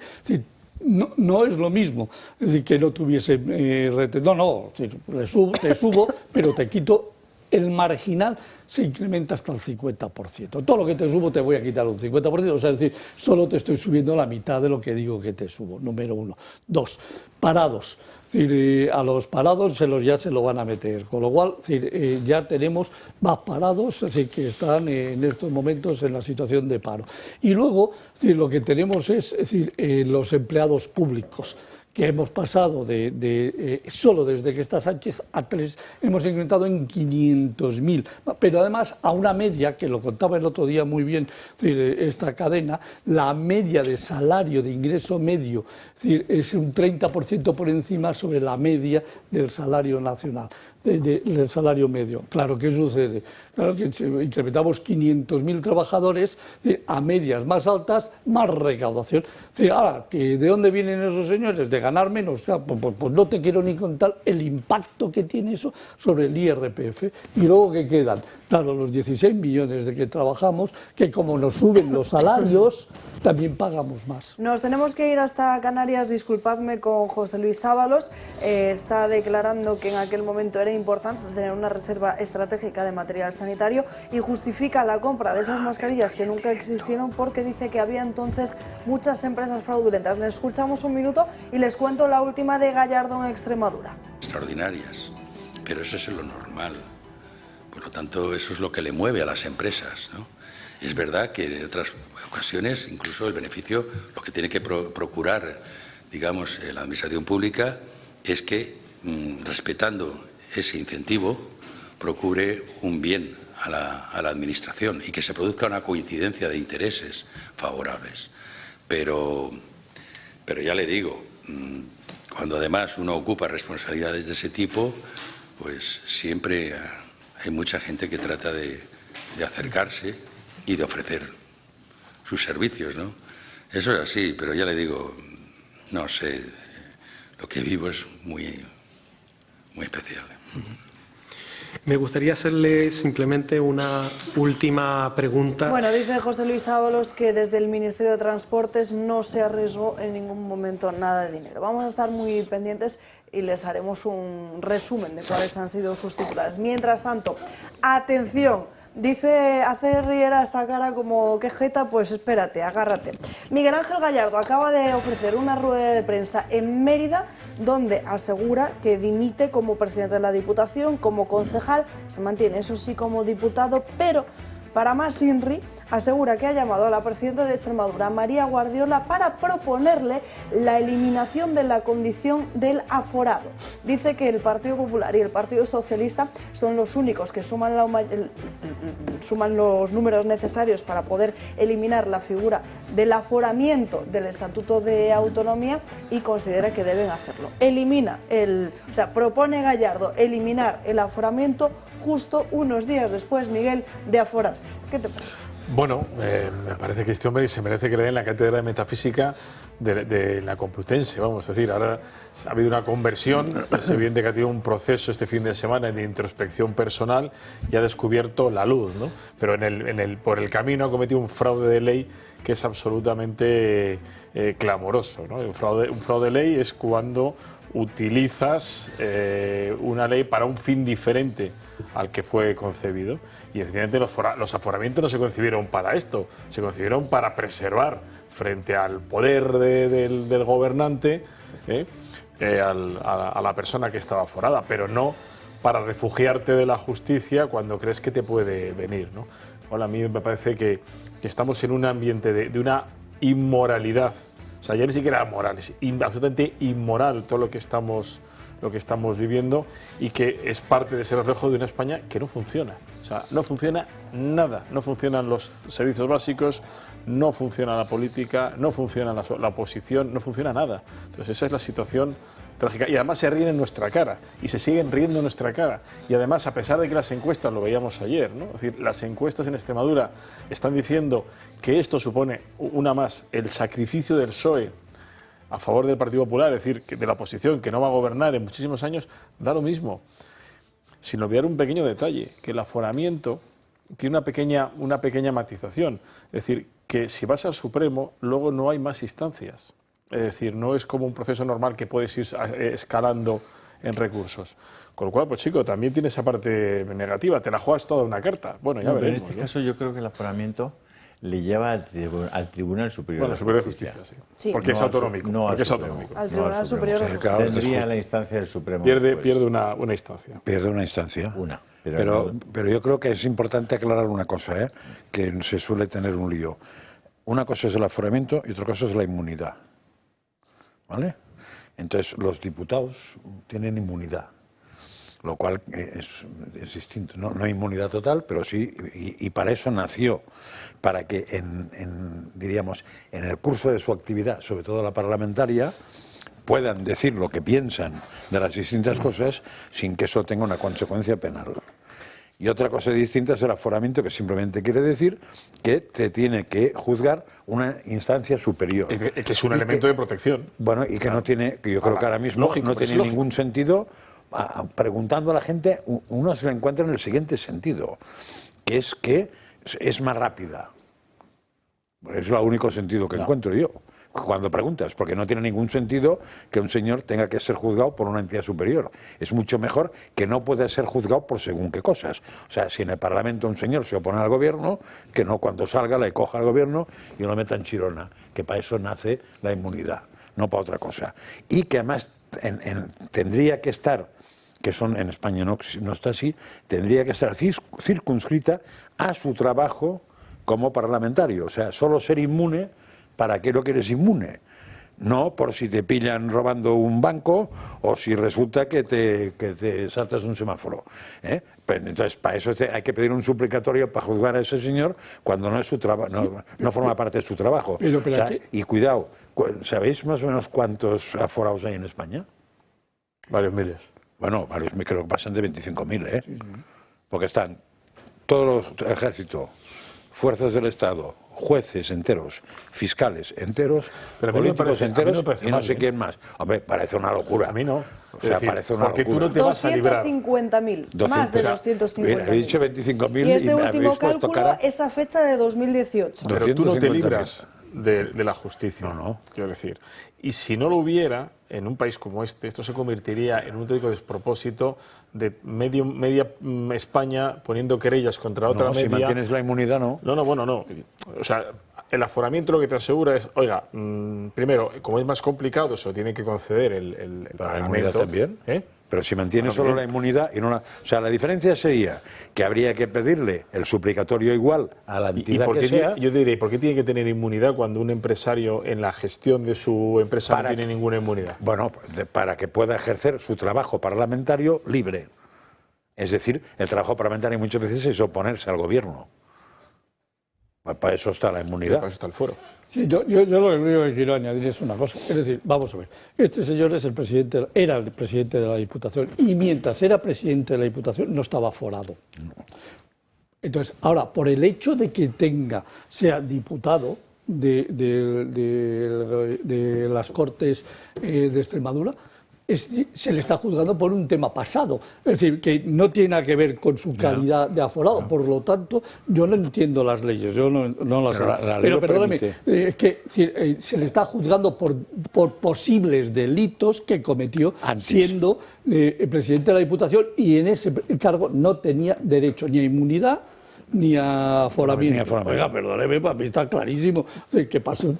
No es lo mismo, es decir, que no tuviese te subo, pero te quito. El marginal se incrementa hasta el 50%. Todo lo que te subo te voy a quitar un 50%, o sea, es decir, solo te estoy subiendo la mitad de lo que digo que te subo, número uno. Dos, parados. Es decir, a los parados ya se lo van a meter, con lo cual ya tenemos más parados, así que están en estos momentos en la situación de paro. Y luego lo que tenemos es los empleados públicos, que hemos pasado solo desde que está Sánchez a 3, hemos incrementado en 500.000, pero además a una media, que lo contaba el otro día muy bien esta cadena, la media de salario de ingreso medio es un 30% por encima sobre la media del salario nacional, del salario medio. Claro, ¿qué sucede? Claro que incrementamos 500.000 trabajadores, a medias más altas, más recaudación. Ahora, ¿de dónde vienen esos señores? De ganar menos. Pues no te quiero ni contar el impacto que tiene eso sobre el IRPF. Y luego, ¿qué quedan? Claro, los 16 millones de que trabajamos, que como nos suben los salarios, también pagamos más. Nos tenemos que ir hasta Canarias, disculpadme, con José Luis Ábalos. Está declarando que en aquel momento era importante tener una reserva estratégica de material sanitario y justifica la compra de esas mascarillas que nunca existieron porque dice que había entonces muchas empresas fraudulentas. Les escuchamos un minuto y les cuento la última de Gallardo en Extremadura. Extraordinarias, pero eso es lo normal. Por lo tanto, eso es lo que le mueve a las empresas, ¿no? Es verdad que en otras ocasiones, incluso el beneficio, lo que tiene que procurar, digamos, la administración pública es que, respetando ese incentivo, procure un bien a la administración y que se produzca una coincidencia de intereses favorables. Pero ya le digo, cuando además uno ocupa responsabilidades de ese tipo, pues siempre hay mucha gente que trata de acercarse y de ofrecer sus servicios, ¿no? Eso es así, pero ya le digo, no sé, lo que vivo es muy especial. Me gustaría hacerle simplemente una última pregunta. Bueno, dice José Luis Ábalos que desde el Ministerio de Transportes no se arriesgó en ningún momento nada de dinero. Vamos a estar muy pendientes y les haremos un resumen de cuáles han sido sus titulares. Mientras tanto, atención. Dice, hace Riera esta cara como que jeta, pues espérate, agárrate. Miguel Ángel Gallardo acaba de ofrecer una rueda de prensa en Mérida donde asegura que dimite como presidente de la Diputación, como concejal, se mantiene eso sí como diputado, pero para más INRI asegura que ha llamado a la presidenta de Extremadura, María Guardiola, para proponerle la eliminación de la condición del aforado. Dice que el Partido Popular y el Partido Socialista son los únicos que suman los números necesarios para poder eliminar la figura del aforamiento del Estatuto de Autonomía y considera que deben hacerlo. Propone Gallardo eliminar el aforamiento justo unos días después, Miguel, de aforarse. ¿Qué te parece? Bueno, me parece que este hombre se merece creer en la cátedra de metafísica de la Complutense, vamos a decir, ahora ha habido una conversión, es evidente que ha tenido un proceso este fin de semana de introspección personal y ha descubierto la luz, ¿no? Pero por el camino ha cometido un fraude de ley que es absolutamente clamoroso, ¿no? Un fraude de ley es cuando utilizas una ley para un fin diferente al que fue concebido y evidentemente los aforamientos no se concibieron para esto, se concibieron para preservar frente al poder del gobernante a la persona que estaba aforada, pero no para refugiarte de la justicia cuando crees que te puede venir, ¿no? Bueno, a mí me parece que estamos en un ambiente de una inmoralidad, o sea, ya ni siquiera moral, es absolutamente inmoral todo lo que estamos viviendo y que es parte de ese reflejo de una España que no funciona. O sea, no funciona nada, no funcionan los servicios básicos, no funciona la política, no funciona la oposición, no funciona nada. Entonces esa es la situación trágica y además se ríen en nuestra cara y se siguen riendo en nuestra cara y además a pesar de que las encuestas, lo veíamos ayer, ¿no? Es decir, las encuestas en Extremadura están diciendo que esto supone una más el sacrificio del PSOE a favor del Partido Popular, es decir, de la oposición, que no va a gobernar en muchísimos años, da lo mismo. Sin olvidar un pequeño detalle, que el aforamiento tiene una pequeña matización. Es decir, que si vas al Supremo, luego no hay más instancias. Es decir, no es como un proceso normal que puedes ir escalando en recursos. Con lo cual, pues chico, también tiene esa parte negativa, te la juegas toda una carta. Bueno, ya veremos. En este caso yo creo que el aforamiento le lleva al Tribunal Superior de Justicia. Sí. Porque es autonómico. Al Tribunal Superior de Justicia. Tendría la instancia del Supremo. Pierde una instancia. Pierde una instancia. Pero yo creo que es importante aclarar una cosa, que se suele tener un lío. Una cosa es el aforamiento y otra cosa es la inmunidad. ¿Vale? Entonces, los diputados tienen inmunidad, lo cual es distinto. No hay inmunidad total, pero sí, y para eso nació, para que diríamos, en el curso de su actividad, sobre todo la parlamentaria, puedan decir lo que piensan de las distintas cosas sin que eso tenga una consecuencia penal. Y otra cosa distinta es el aforamiento, que simplemente quiere decir que te tiene que juzgar una instancia superior. Que es un elemento de protección. Bueno, y que no tiene, que yo creo que ahora mismo no tiene ningún sentido. Preguntando a la gente, uno se lo encuentra en el siguiente sentido, que es más rápida. Es el único sentido que encuentro yo cuando preguntas, porque no tiene ningún sentido que un señor tenga que ser juzgado por una entidad superior. Es mucho mejor que no pueda ser juzgado por según qué cosas. O sea, si en el Parlamento un señor se opone al gobierno, que no cuando salga le coja al gobierno y lo meta en chirona, que para eso nace la inmunidad, no para otra cosa. Y que además tendría que estar, que en España no está así, tendría que estar circunscrita a su trabajo como parlamentario. O sea, solo ser inmune. ¿Para qué lo quieres inmune? No por si te pillan robando un banco o si resulta que te saltas un semáforo. Pues entonces, para eso hay que pedir un suplicatorio para juzgar a ese señor cuando no es su trabajo, no forma parte de su trabajo. Pero o sea, y cuidado, ¿sabéis más o menos cuántos aforados hay en España? Varios miles. Bueno, creo que pasan de 25.000, ¿eh? Sí. Porque están todos los ejércitos, fuerzas del Estado, jueces enteros, fiscales enteros, políticos enteros y no sé quién más. Hombre, parece una locura. A mí no. O sea, parece una locura. Tú no te vas a librar. 250.000, más de 250.000. He dicho 25.000 y ese último cálculo es a fecha de 2018. Pero tú no te libras de la justicia, quiero decir. Y si no lo hubiera, en un país como este, esto se convertiría en un auténtico despropósito de media España poniendo querellas contra otra media. Si mantienes la inmunidad, no. No. O sea, el aforamiento lo que te asegura es, oiga, primero, como es más complicado, se lo tiene que conceder el Parlamento. ¿La inmunidad también? Pero si mantienes solo la inmunidad y no la... O sea, la diferencia sería que habría que pedirle el suplicatorio igual a la entidad que sea. Yo te diré, ¿por qué tiene que tener inmunidad cuando un empresario en la gestión de su empresa no tiene ninguna inmunidad? Bueno, para que pueda ejercer su trabajo parlamentario libre. Es decir, el trabajo parlamentario muchas veces es oponerse al gobierno. Para eso está la inmunidad. Para eso está el fuero. Sí, yo lo único que quiero añadir es una cosa. Es decir, vamos a ver. Este señor era el presidente de la Diputación y mientras era presidente de la Diputación no estaba aforado. Entonces, ahora, por el hecho de que sea diputado de las Cortes de Extremadura, se le está juzgando por un tema pasado, es decir, que no tiene nada que ver con su calidad de aforado. Por lo tanto, yo no entiendo las leyes, yo no las sé. Pero perdóname, es que se le está juzgando por posibles delitos que cometió siendo el presidente de la Diputación, y en ese cargo no tenía derecho ni a inmunidad ni a aforamiento. Oiga, perdóneme, para mí está clarísimo. Que pase.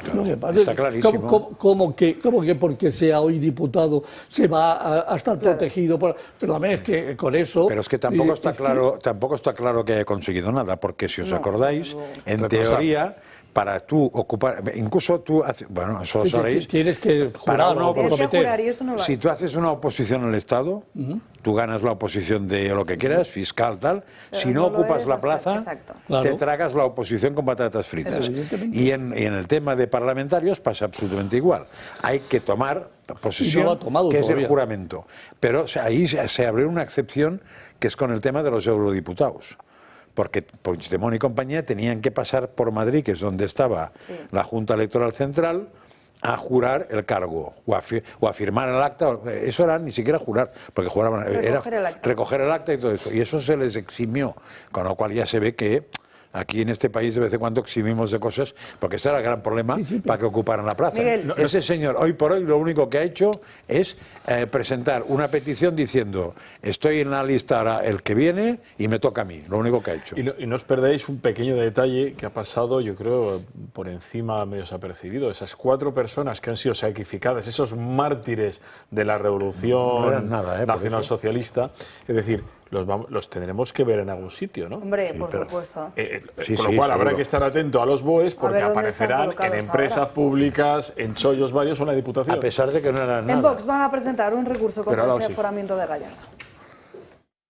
Claro, está clarísimo. ¿Cómo que porque sea hoy diputado se va a estar protegido? Perdóname, es que con eso... Pero es que tampoco está claro que haya conseguido nada, porque si os acordáis, en teoría... Para tú ocupar, incluso tú, bueno, eso lo sabéis, tienes que jurar, si tú haces una oposición al Estado, tú ganas la oposición de lo que quieras, fiscal, tal, pero si no ocupas la plaza, te tragas la oposición con patatas fritas. Y en el tema de parlamentarios pasa absolutamente igual. Hay que tomar posesión, que es el juramento. Pero ahí se abre una excepción, que es con el tema de los eurodiputados. Porque Puigdemont y compañía tenían que pasar por Madrid, que es donde estaba la Junta Electoral Central, a jurar el cargo o a firmar el acta. Eso era ni siquiera jurar, porque juraban, era recoger el acta y todo eso. Y eso se les eximió, con lo cual ya se ve que aquí en este país de vez en cuando eximimos de cosas, porque ese era el gran problema para que ocuparan la plaza. Miguel, ese señor, hoy por hoy, lo único que ha hecho es presentar una petición diciendo: estoy en la lista ahora el que viene y me toca a mí. Lo único que ha hecho. Y no os perdáis un pequeño detalle que ha pasado, yo creo, por encima medio desapercibido. Esas 4 personas que han sido sacrificadas, esos mártires de la Revolución Nacional Socialista, es decir, los tendremos que ver en algún sitio, ¿no? Hombre, por supuesto. Con lo cual habrá que estar atento a los BOEs, porque aparecerán en empresas públicas, en chollos varios o en la Diputación. A pesar de que no eran nada. En Vox van a presentar un recurso contra este aforamiento de Gallardo.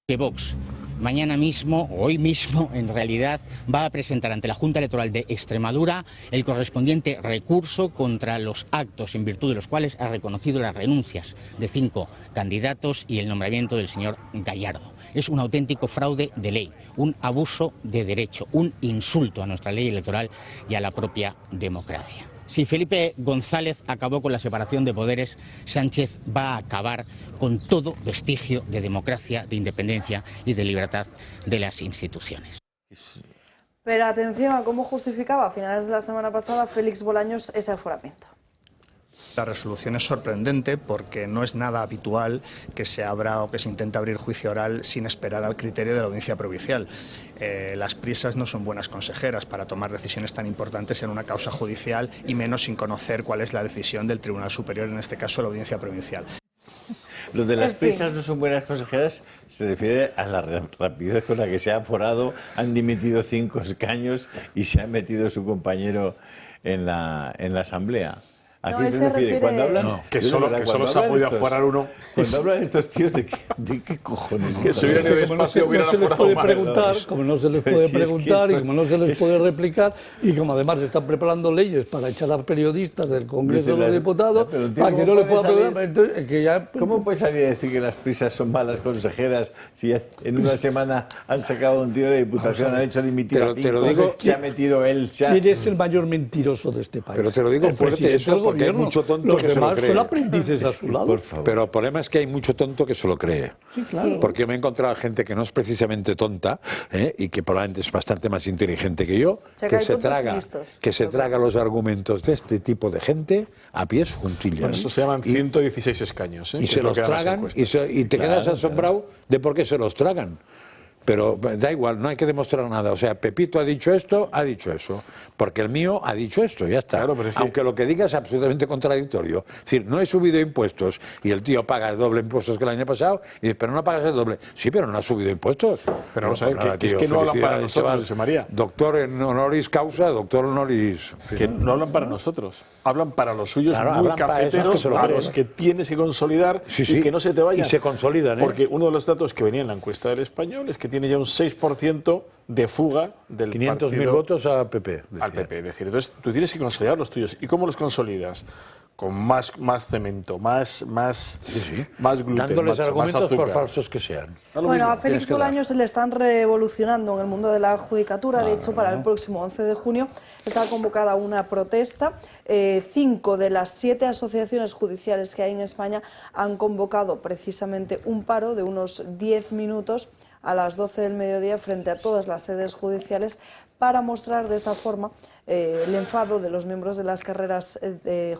Que Vox mañana mismo, o hoy mismo, en realidad, va a presentar ante la Junta Electoral de Extremadura el correspondiente recurso contra los actos en virtud de los cuales ha reconocido las renuncias de 5 candidatos y el nombramiento del señor Gallardo. Es un auténtico fraude de ley, un abuso de derecho, un insulto a nuestra ley electoral y a la propia democracia. Si Felipe González acabó con la separación de poderes, Sánchez va a acabar con todo vestigio de democracia, de independencia y de libertad de las instituciones. Pero atención a cómo justificaba a finales de la semana pasada Félix Bolaños ese aforamiento. La resolución es sorprendente porque no es nada habitual que se abra o que se intente abrir juicio oral sin esperar al criterio de la audiencia provincial. Las prisas no son buenas consejeras para tomar decisiones tan importantes en una causa judicial y menos sin conocer cuál es la decisión del Tribunal Superior, en este caso la audiencia provincial. Lo de las prisas no son buenas consejeras se refiere a la rapidez con la que se ha aforado, han dimitido 5 escaños y se ha metido su compañero en la Asamblea. ¿A qué se refiere? Cuando hablan, no, que solo se ha podido aforar uno. Cuando hablan estos tíos, ¿de qué cojones? Que se hubieran ido despacio, hubieran aforado más. Como no se les puede preguntar y como no se les puede replicar y como además se están preparando leyes para echar a periodistas del Congreso de los Diputados para que no le pueda preguntar. ¿Cómo puedes salir a decir que las prisas son malas consejeras si en una semana han sacado a un tío de Diputación, han hecho dimitir a 5, se ha metido él? ¿Quién es el mayor mentiroso de este país? Pero te lo digo fuerte, eso porque hay mucho tonto que se lo cree. Son aprendices a su lado. Pero el problema es que hay mucho tonto que se lo cree. Sí, claro. Porque me he encontrado gente que no es precisamente tonta y que probablemente es bastante más inteligente que yo, que se traga los argumentos de este tipo de gente a pies juntillas. Bueno, eso se llaman 116 escaños. Y se los tragan y te quedas asombrado de por qué se los tragan. Pero da igual, no hay que demostrar nada. O sea, Pepito ha dicho esto, ha dicho eso. Porque el mío ha dicho esto, ya está. Claro, aunque lo que diga es absolutamente contradictorio. Es decir, no he subido impuestos y el tío paga el doble impuestos que el año pasado y dice, pero no pagas el doble. Sí, pero no ha subido impuestos. Pero vamos a ver, es que no hablan para nosotros, José María. Doctor en honoris causa, doctor honoris... Que no hablan para nosotros. Hablan para los suyos muy cafeteros, a los que tienes que consolidar y que no se te vayan. Y se consolidan, Porque uno de los datos que venía en la encuesta del Español es que tiene ya un 6% de fuga del 500.000 votos a PP. Decía. Al PP. Es decir, entonces tú tienes que consolidar los tuyos. ¿Y cómo los consolidas? Con más cemento, más gluten, dándoles argumentos más azúcar. Por falsos que sean. Bueno, a Félix Bolaños se le están revolucionando en el mundo de la judicatura. De hecho, para el próximo 11 de junio está convocada una protesta. 5 de las 7 asociaciones judiciales que hay en España han convocado precisamente un paro de unos 10 minutos a las 12 del mediodía frente a todas las sedes judiciales para mostrar de esta forma el enfado de los miembros de las carreras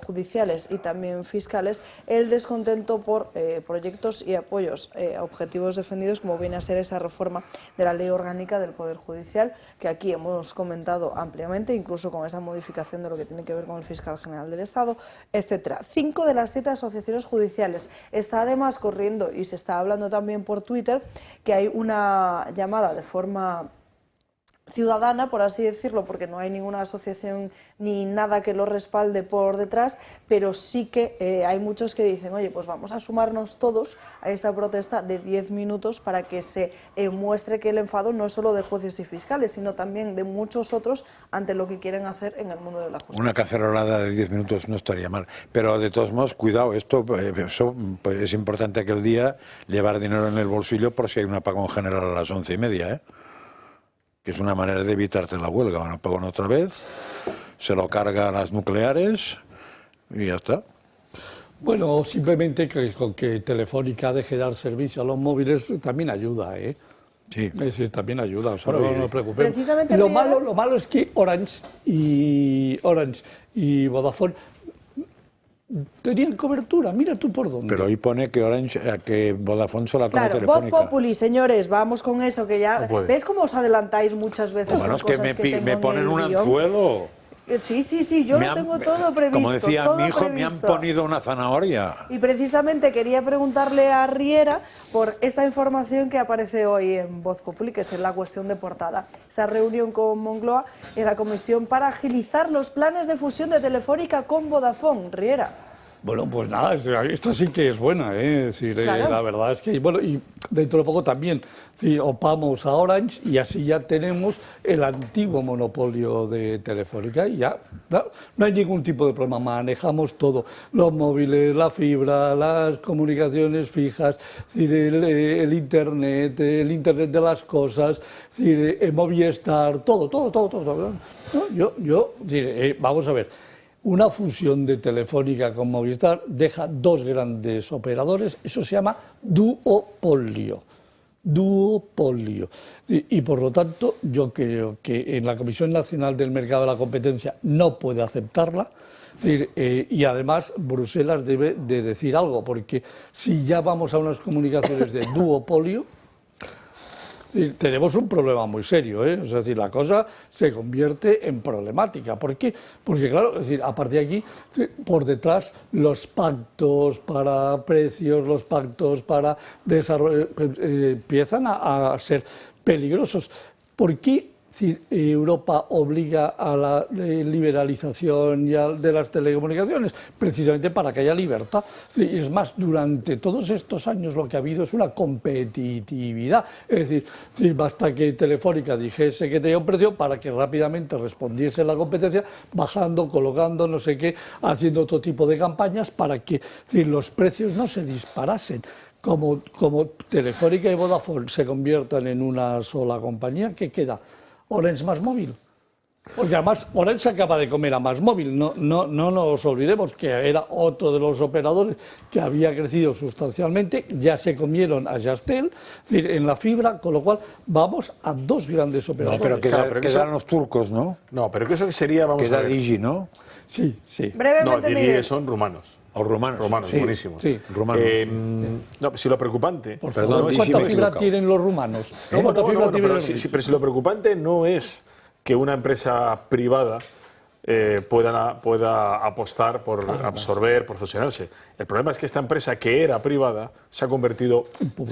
judiciales y también fiscales, el descontento por proyectos y apoyos a objetivos defendidos, como viene a ser esa reforma de la Ley Orgánica del Poder Judicial, que aquí hemos comentado ampliamente, incluso con esa modificación de lo que tiene que ver con el Fiscal General del Estado, etcétera. 5 de las 7 asociaciones judiciales. Está además corriendo, y se está hablando también por Twitter, que hay una llamada de forma ciudadana, por así decirlo, porque no hay ninguna asociación ni nada que lo respalde por detrás, pero sí que hay muchos que dicen, oye, pues vamos a sumarnos todos a esa protesta de 10 minutos para que se muestre que el enfado no es solo de jueces y fiscales, sino también de muchos otros ante lo que quieren hacer en el mundo de la justicia. Una cacerolada de 10 minutos no estaría mal, pero de todos modos, cuidado, esto es importante aquel día llevar dinero en el bolsillo por si hay un apagón general a las 11:30, que es una manera de evitarte la huelga. Van a pagar otra vez, se lo carga a las nucleares y ya está. Bueno, simplemente con que Telefónica deje de dar servicio a los móviles también ayuda, Sí. Es decir, también ayuda, o sea, no nos preocupemos. Precisamente Lo malo es que Orange y Vodafone tenían cobertura, mira tú por dónde. Pero ahí pone que Vodafone solo come Voz Telefónica. Populi, señores, vamos con eso, que ya... ¿Ves cómo os adelantáis muchas veces? Bueno, es que me ponen un anzuelo. Sí, yo lo tengo todo previsto. Como decía mi hijo, me han ponido una zanahoria. Y precisamente quería preguntarle a Riera por esta información que aparece hoy en Voz Populi, que es la cuestión de portada. Esa reunión con Moncloa en la comisión para agilizar los planes de fusión de Telefónica con Vodafone. Riera. Bueno, pues nada, esta sí que es buena, ¿eh? Es decir, Claro. la verdad es que, bueno, y dentro de poco también opamos a Orange y así ya tenemos el antiguo monopolio de Telefónica y ya no hay ningún tipo de problema, manejamos todo, los móviles, la fibra, las comunicaciones fijas, es decir, el internet de las cosas, es decir, el Movistar, todo. ¿No? Yo diré, vamos a ver. Una fusión de Telefónica con Movistar deja dos grandes operadores, eso se llama duopolio. Y por lo tanto, yo creo que en la Comisión Nacional del Mercado de la Competencia no puede aceptarla. Es decir, y además Bruselas debe de decir algo, porque si ya vamos a unas comunicaciones de duopolio, tenemos un problema muy serio, ¿eh? Es decir, la cosa se convierte en problemática. ¿Por qué? Porque, claro, es decir, a partir de aquí, por detrás, los pactos para precios, los pactos para desarrollo, empiezan a ser peligrosos. ¿Por qué Europa obliga a la liberalización de las telecomunicaciones? Precisamente para que haya libertad. Es más, durante todos estos años lo que ha habido es una competitividad. Es decir, basta que Telefónica dijese que tenía un precio para que rápidamente respondiese la competencia, bajando, colocando, no sé qué, haciendo otro tipo de campañas para que los precios no se disparasen. Como Telefónica y Vodafone se conviertan en una sola compañía, ¿qué queda? Orange más móvil. Porque además Orange se acaba de comer a más móvil. No nos olvidemos que era otro de los operadores que había crecido sustancialmente. Ya se comieron a Yastel, es decir, en la fibra, con lo cual vamos a dos grandes operadores. No, pero quedaron los turcos, ¿no? No, pero que eso sería, vamos Queda a ver. Digi, ¿no? Sí. Brevemente, No, Miguel. Digi son rumanos. O rumanos. Sí, buenísimos. Sí. Rumanos. No, si lo preocupante... Por favor, ¿cuánta fibra tienen los rumanos? Pero si lo preocupante no es que una empresa privada pueda apostar por absorber, por fusionarse. El problema es que esta empresa que era privada se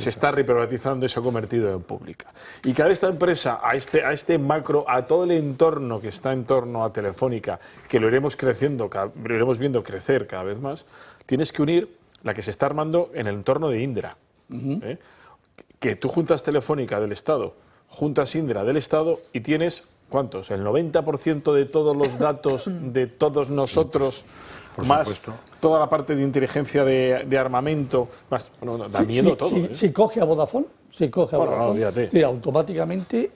está reprivatizando y se ha convertido en pública. Y que ahora esta empresa, a este macro, a todo el entorno que está en torno a Telefónica, que lo iremos viendo crecer cada vez más, tienes que unir la que se está armando en el entorno de Indra. Que tú juntas Telefónica del Estado, juntas Indra del Estado y tienes... ¿Cuántos? El 90% de todos los datos de todos nosotros, más toda la parte de inteligencia de armamento, más, bueno, da miedo todo. Si coge a Vodafone, automáticamente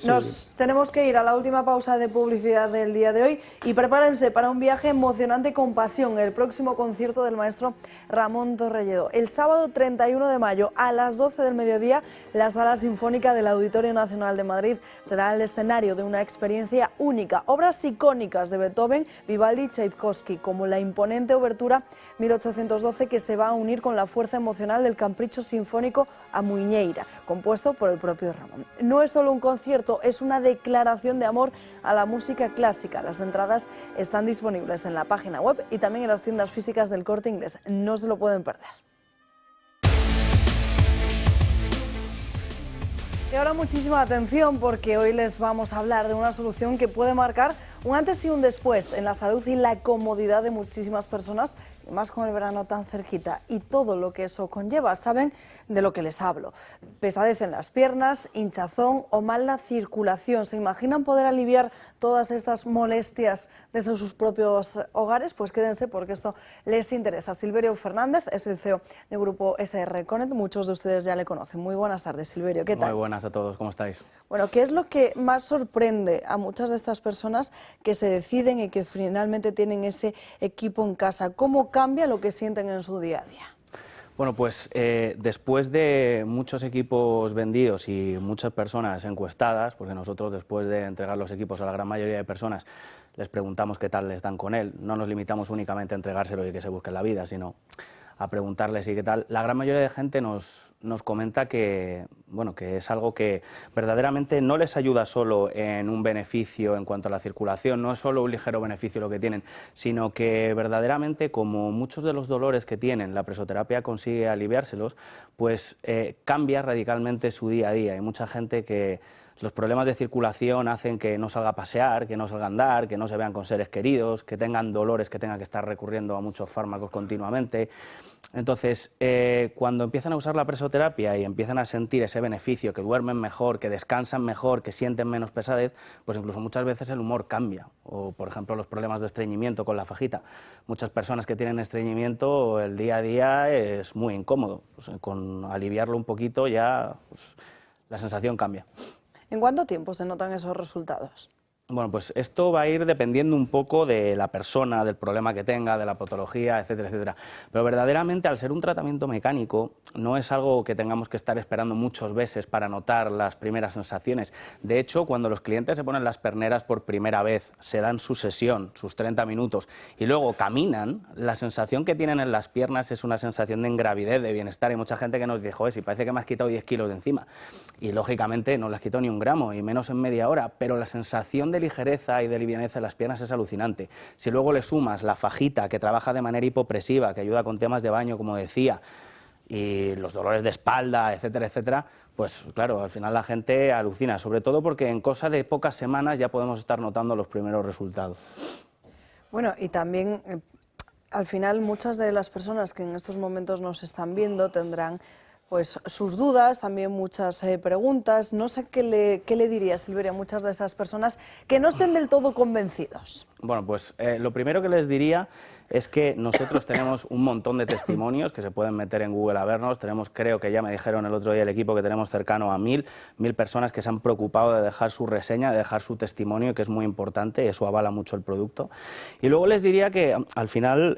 Nos tenemos que ir a la última pausa de publicidad del día de hoy y prepárense para un viaje emocionante con pasión, el próximo concierto del maestro Ramón Torrelledo. El sábado 31 de mayo a las 12 del mediodía, la Sala Sinfónica del Auditorio Nacional de Madrid será el escenario de una experiencia única. Obras icónicas de Beethoven, Vivaldi y Tchaikovsky, como la imponente obertura 1812 que se va a unir con la fuerza emocional del Capricho Sinfónico a Muñeira, compuesto por el propio Ramón. No es solo un concierto, es una declaración de amor a la música clásica. Las entradas están disponibles en la página web y también en las tiendas físicas del Corte Inglés. No se lo pueden perder. Y ahora muchísima atención porque hoy les vamos a hablar de una solución que puede marcar un antes y un después en la salud y la comodidad de muchísimas personas, y más con el verano tan cerquita y todo lo que eso conlleva. Saben de lo que les hablo. Pesadez en las piernas, hinchazón o mala circulación. ¿Se imaginan poder aliviar todas estas molestias desde sus propios hogares? Pues quédense porque esto les interesa. Silverio Fernández es el CEO del grupo SR Connect. Muchos de ustedes ya le conocen. Muy buenas tardes, Silverio. ¿Qué tal? Muy buenas a todos. ¿Cómo estáis? Bueno, ¿qué es lo que más sorprende a muchas de estas personas que se deciden y que finalmente tienen ese equipo en casa? ¿Cómo cambia lo que sienten en su día a día? Bueno, pues después de muchos equipos vendidos y muchas personas encuestadas, porque nosotros después de entregar los equipos a la gran mayoría de personas les preguntamos qué tal les dan con él, no nos limitamos únicamente a entregárselo y que se busquen la vida, sino a preguntarles y qué tal. La gran mayoría de gente nos comenta que, bueno, que es algo que verdaderamente no les ayuda solo en un beneficio en cuanto a la circulación, no es solo un ligero beneficio lo que tienen, sino que verdaderamente, como muchos de los dolores que tienen, la presoterapia consigue aliviárselos, pues cambia radicalmente su día a día. Hay mucha gente que Los problemas de circulación hacen que no salga a pasear, que no salga a andar, que no se vean con seres queridos, que tengan dolores, que tengan que estar recurriendo a muchos fármacos continuamente. Entonces, cuando empiezan a usar la presoterapia y empiezan a sentir ese beneficio, que duermen mejor, que descansan mejor, que sienten menos pesadez, pues incluso muchas veces el humor cambia. O, por ejemplo, los problemas de estreñimiento con la fajita. Muchas personas que tienen estreñimiento, el día a día es muy incómodo. Pues, con aliviarlo un poquito ya pues, la sensación cambia. ¿En cuánto tiempo se notan esos resultados? Bueno, pues esto va a ir dependiendo un poco de la persona, del problema que tenga, de la patología, etcétera, etcétera. Pero verdaderamente, al ser un tratamiento mecánico, no es algo que tengamos que estar esperando muchos meses para notar las primeras sensaciones. De hecho, cuando los clientes se ponen las perneras por primera vez, se dan su sesión, sus 30 minutos, y luego caminan, la sensación que tienen en las piernas es una sensación de ingravidez, de bienestar. Hay mucha gente que nos dice, joder, si parece que me has quitado 10 kilos de encima. Y lógicamente no le has quitado ni un gramo, y menos en media hora, pero la sensación de ligereza y de livianeza en las piernas es alucinante. Si luego le sumas la fajita, que trabaja de manera hipopresiva, que ayuda con temas de baño, como decía, y los dolores de espalda, etcétera, etcétera, pues claro, al final la gente alucina, sobre todo porque en cosa de pocas semanas ya podemos estar notando los primeros resultados. Bueno, y también, al final, muchas de las personas que en estos momentos nos están viendo tendrán pues sus dudas, también muchas preguntas. No sé qué le diría, Silverio, a muchas de esas personas que no estén del todo convencidos. Bueno, pues lo primero que les diría es que nosotros tenemos un montón de testimonios que se pueden meter en Google a vernos. Tenemos, creo que ya me dijeron el otro día el equipo, que tenemos cercano a 1000 personas que se han preocupado de dejar su reseña, de dejar su testimonio, que es muy importante, eso avala mucho el producto. Y luego les diría que al final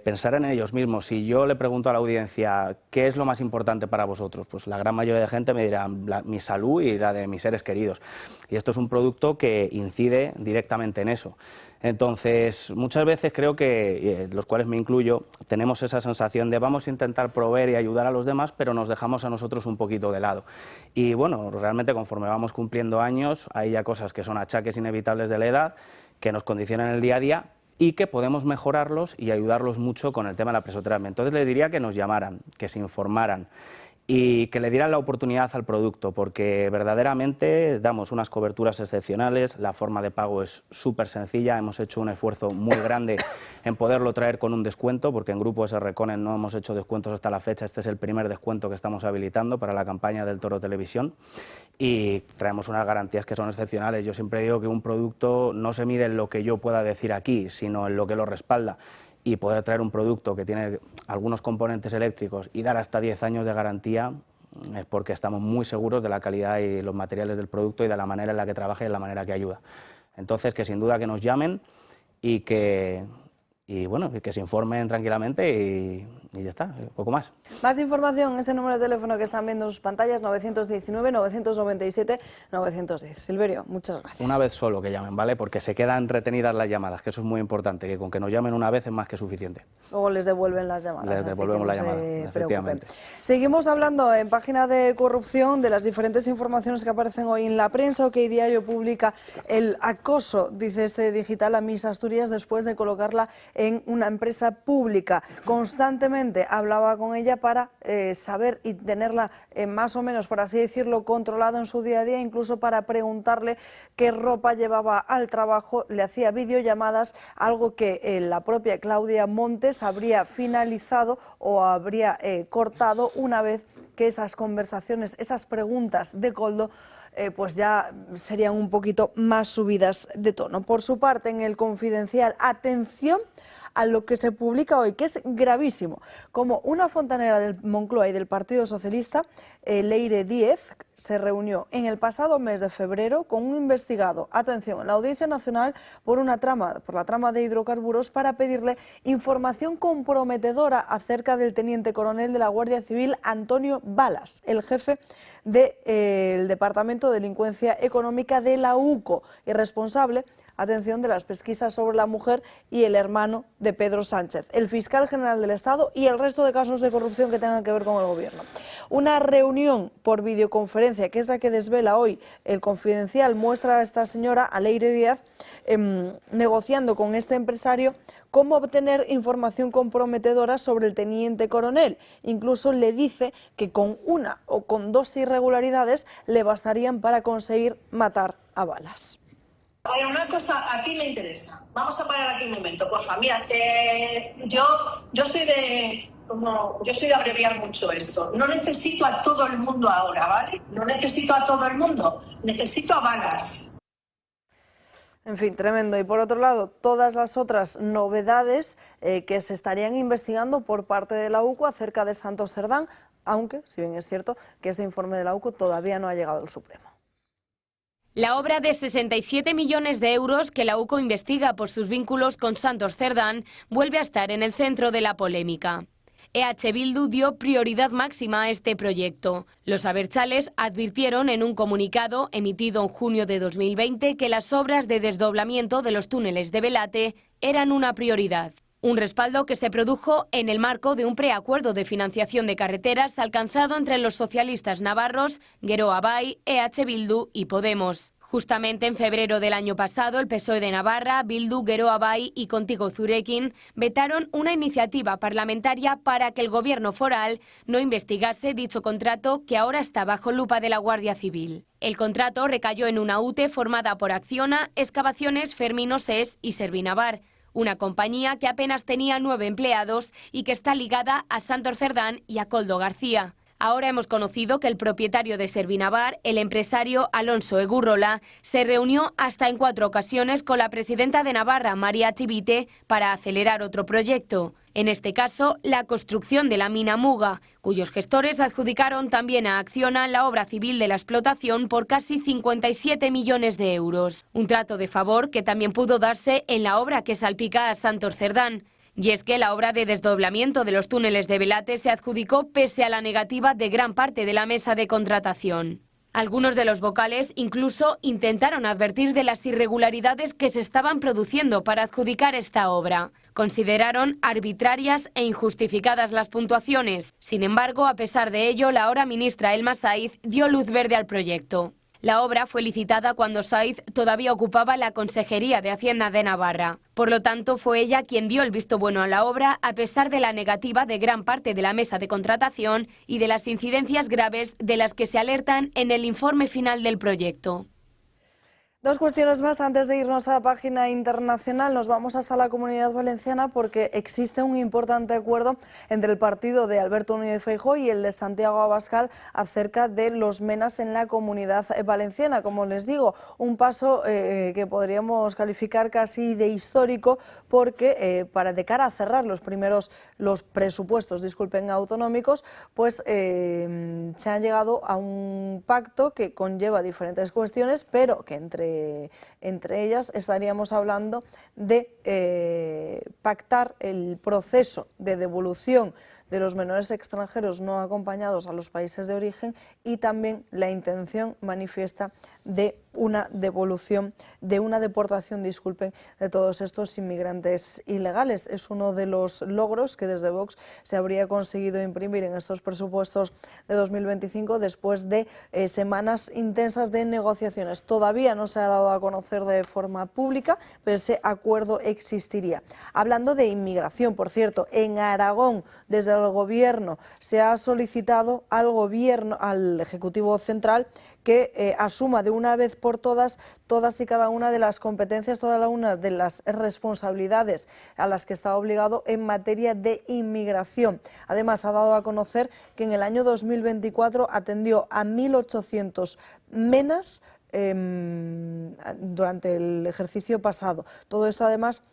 pensar en ellos mismos. Si yo le pregunto a la audiencia qué es lo más importante para vosotros, pues la gran mayoría de gente me dirá mi salud y la de mis seres queridos. Y esto es un producto que incide directamente en eso. Entonces, muchas veces creo que, los cuales me incluyo, tenemos esa sensación de vamos a intentar proveer y ayudar a los demás, pero nos dejamos a nosotros un poquito de lado. Y bueno, realmente conforme vamos cumpliendo años, hay ya cosas que son achaques inevitables de la edad, que nos condicionan el día a día y que podemos mejorarlos y ayudarlos mucho con el tema de la presoterapia. Entonces les diría que nos llamaran, que se informaran y que le dieran la oportunidad al producto, porque verdaderamente damos unas coberturas excepcionales, la forma de pago es súper sencilla, hemos hecho un esfuerzo muy grande en poderlo traer con un descuento, porque en Grupo S. Reconen no hemos hecho descuentos hasta la fecha, este es el primer descuento que estamos habilitando para la campaña del Toro Televisión, y traemos unas garantías que son excepcionales. Yo siempre digo que un producto no se mide en lo que yo pueda decir aquí, sino en lo que lo respalda. Y poder traer un producto que tiene algunos componentes eléctricos y dar hasta 10 años de garantía es porque estamos muy seguros de la calidad y los materiales del producto y de la manera en la que trabaja y de la manera que ayuda. Entonces, que sin duda que nos llamen y que se informen tranquilamente y ya está, poco más. Más información en ese número de teléfono que están viendo en sus pantallas, 919-997-910. Silverio, muchas gracias. Una vez solo que llamen, ¿vale? Porque se quedan retenidas las llamadas, que eso es muy importante, que con que nos llamen una vez es más que suficiente. Luego les devuelven las llamadas. Les devolvemos la llamada, efectivamente. Seguimos hablando en página de corrupción de las diferentes informaciones que aparecen hoy en la prensa. OK Diario publica el acoso, dice este digital, a Miss Asturias después de colocarla en una empresa pública. Constantemente hablaba con ella para saber y tenerla más o menos, por así decirlo, controlado en su día a día, incluso para preguntarle qué ropa llevaba al trabajo. Le hacía videollamadas, algo que la propia Claudia Montes habría finalizado o habría cortado una vez que esas conversaciones, esas preguntas de Koldo pues ya serían un poquito más subidas de tono. Por su parte, en El Confidencial, atención a lo que se publica hoy, que es gravísimo, como una fontanera del Moncloa y del Partido Socialista, Leire Díez, se reunió en el pasado mes de febrero con un investigado, atención, en la Audiencia Nacional por la trama de hidrocarburos, para pedirle información comprometedora acerca del teniente coronel de la Guardia Civil, Antonio Balas, el jefe del Departamento de Delincuencia Económica de la UCO y responsable, atención, de las pesquisas sobre la mujer y el hermano de Pedro Sánchez, el fiscal general del Estado y el resto de casos de corrupción que tengan que ver con el gobierno. Una reunión por videoconferencia, que es la que desvela hoy El Confidencial, muestra a esta señora, a Leire Díaz, negociando con este empresario cómo obtener información comprometedora sobre el teniente coronel. Incluso le dice que con una o con 2 irregularidades le bastarían para conseguir matar a balas. A ver, una cosa a ti me interesa. Vamos a parar aquí un momento, porfa. Mira, yo soy de abreviar mucho esto. No necesito a todo el mundo ahora, ¿vale? No necesito a todo el mundo, necesito a balas. En fin, tremendo. Y por otro lado, todas las otras novedades que se estarían investigando por parte de la UCO acerca de Santos Cerdán, aunque, si bien es cierto, que ese informe de la UCO todavía no ha llegado al Supremo. La obra de 67 millones de euros que la UCO investiga por sus vínculos con Santos Cerdán vuelve a estar en el centro de la polémica. EH Bildu dio prioridad máxima a este proyecto. Los abertzales advirtieron en un comunicado emitido en junio de 2020 que las obras de desdoblamiento de los túneles de Belate eran una prioridad. Un respaldo que se produjo en el marco de un preacuerdo de financiación de carreteras alcanzado entre los socialistas navarros, Geroa Bai, EH Bildu y Podemos. Justamente en febrero del año pasado, el PSOE de Navarra, Bildu, Geroa Bai y Contigo Zurekin vetaron una iniciativa parlamentaria para que el gobierno foral no investigase dicho contrato que ahora está bajo lupa de la Guardia Civil. El contrato recayó en una UTE formada por Acciona, Excavaciones, Fermino SES y Servinavar, una compañía que apenas tenía 9 empleados y que está ligada a Santos Cerdán y a Koldo García. Ahora hemos conocido que el propietario de Servinavar, el empresario Alonso Egurrola, se reunió hasta en 4 ocasiones con la presidenta de Navarra, María Chivite, para acelerar otro proyecto. En este caso, la construcción de la mina Muga, cuyos gestores adjudicaron también a Acciona la obra civil de la explotación por casi 57 millones de euros. Un trato de favor que también pudo darse en la obra que salpica a Santos Cerdán. Y es que la obra de desdoblamiento de los túneles de Belate se adjudicó pese a la negativa de gran parte de la mesa de contratación. Algunos de los vocales incluso intentaron advertir de las irregularidades que se estaban produciendo para adjudicar esta obra. Consideraron arbitrarias e injustificadas las puntuaciones. Sin embargo, a pesar de ello, la ahora ministra Elma Saiz dio luz verde al proyecto. La obra fue licitada cuando Saiz todavía ocupaba la Consejería de Hacienda de Navarra. Por lo tanto, fue ella quien dio el visto bueno a la obra, a pesar de la negativa de gran parte de la mesa de contratación y de las incidencias graves de las que se alertan en el informe final del proyecto. 2 cuestiones más antes de irnos a la página internacional. Nos vamos hasta la Comunidad Valenciana porque existe un importante acuerdo entre el partido de Alberto Núñez Feijóo y el de Santiago Abascal acerca de los menas en la Comunidad Valenciana. Como les digo, un paso que podríamos calificar casi de histórico porque de cara a cerrar los presupuestos, autonómicos, pues se ha llegado a un pacto que conlleva diferentes cuestiones, pero que entre ellas estaríamos hablando de pactar el proceso de devolución de los menores extranjeros no acompañados a los países de origen y también la intención manifiesta de una devolución, de una deportación, de todos estos inmigrantes ilegales. Es uno de los logros que desde Vox se habría conseguido imprimir en estos presupuestos de 2025 después de semanas intensas de negociaciones. Todavía no se ha dado a conocer de forma pública, pero ese acuerdo existiría. Hablando de inmigración, por cierto, en Aragón, desde el Gobierno se ha solicitado al Ejecutivo Central que asuma de una vez por todas y cada una de las competencias, todas una de las responsabilidades a las que está obligado en materia de inmigración. Además, ha dado a conocer que en el año 2024 atendió a 1.800 menas durante el ejercicio pasado. Todo esto, además,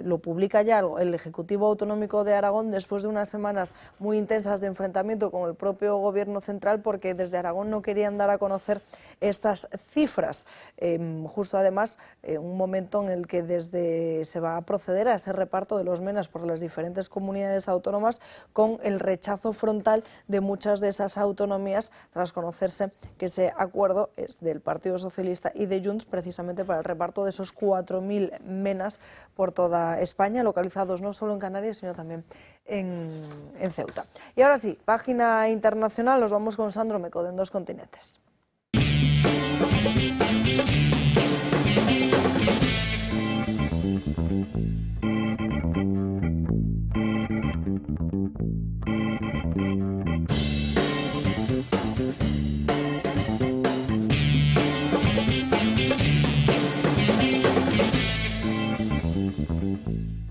lo publica ya el Ejecutivo Autonómico de Aragón después de unas semanas muy intensas de enfrentamiento con el propio Gobierno central, porque desde Aragón no querían dar a conocer estas cifras. Justo además, un momento en el que se va a proceder a ese reparto de los menas por las diferentes comunidades autónomas, con el rechazo frontal de muchas de esas autonomías, tras conocerse que ese acuerdo es del Partido Socialista y de Junts, precisamente para el reparto de esos 4.000 menas por toda España, localizados no solo en Canarias, sino también en Ceuta. Y ahora sí, página internacional, nos vamos con Sandro Meco de En Dos Continentes.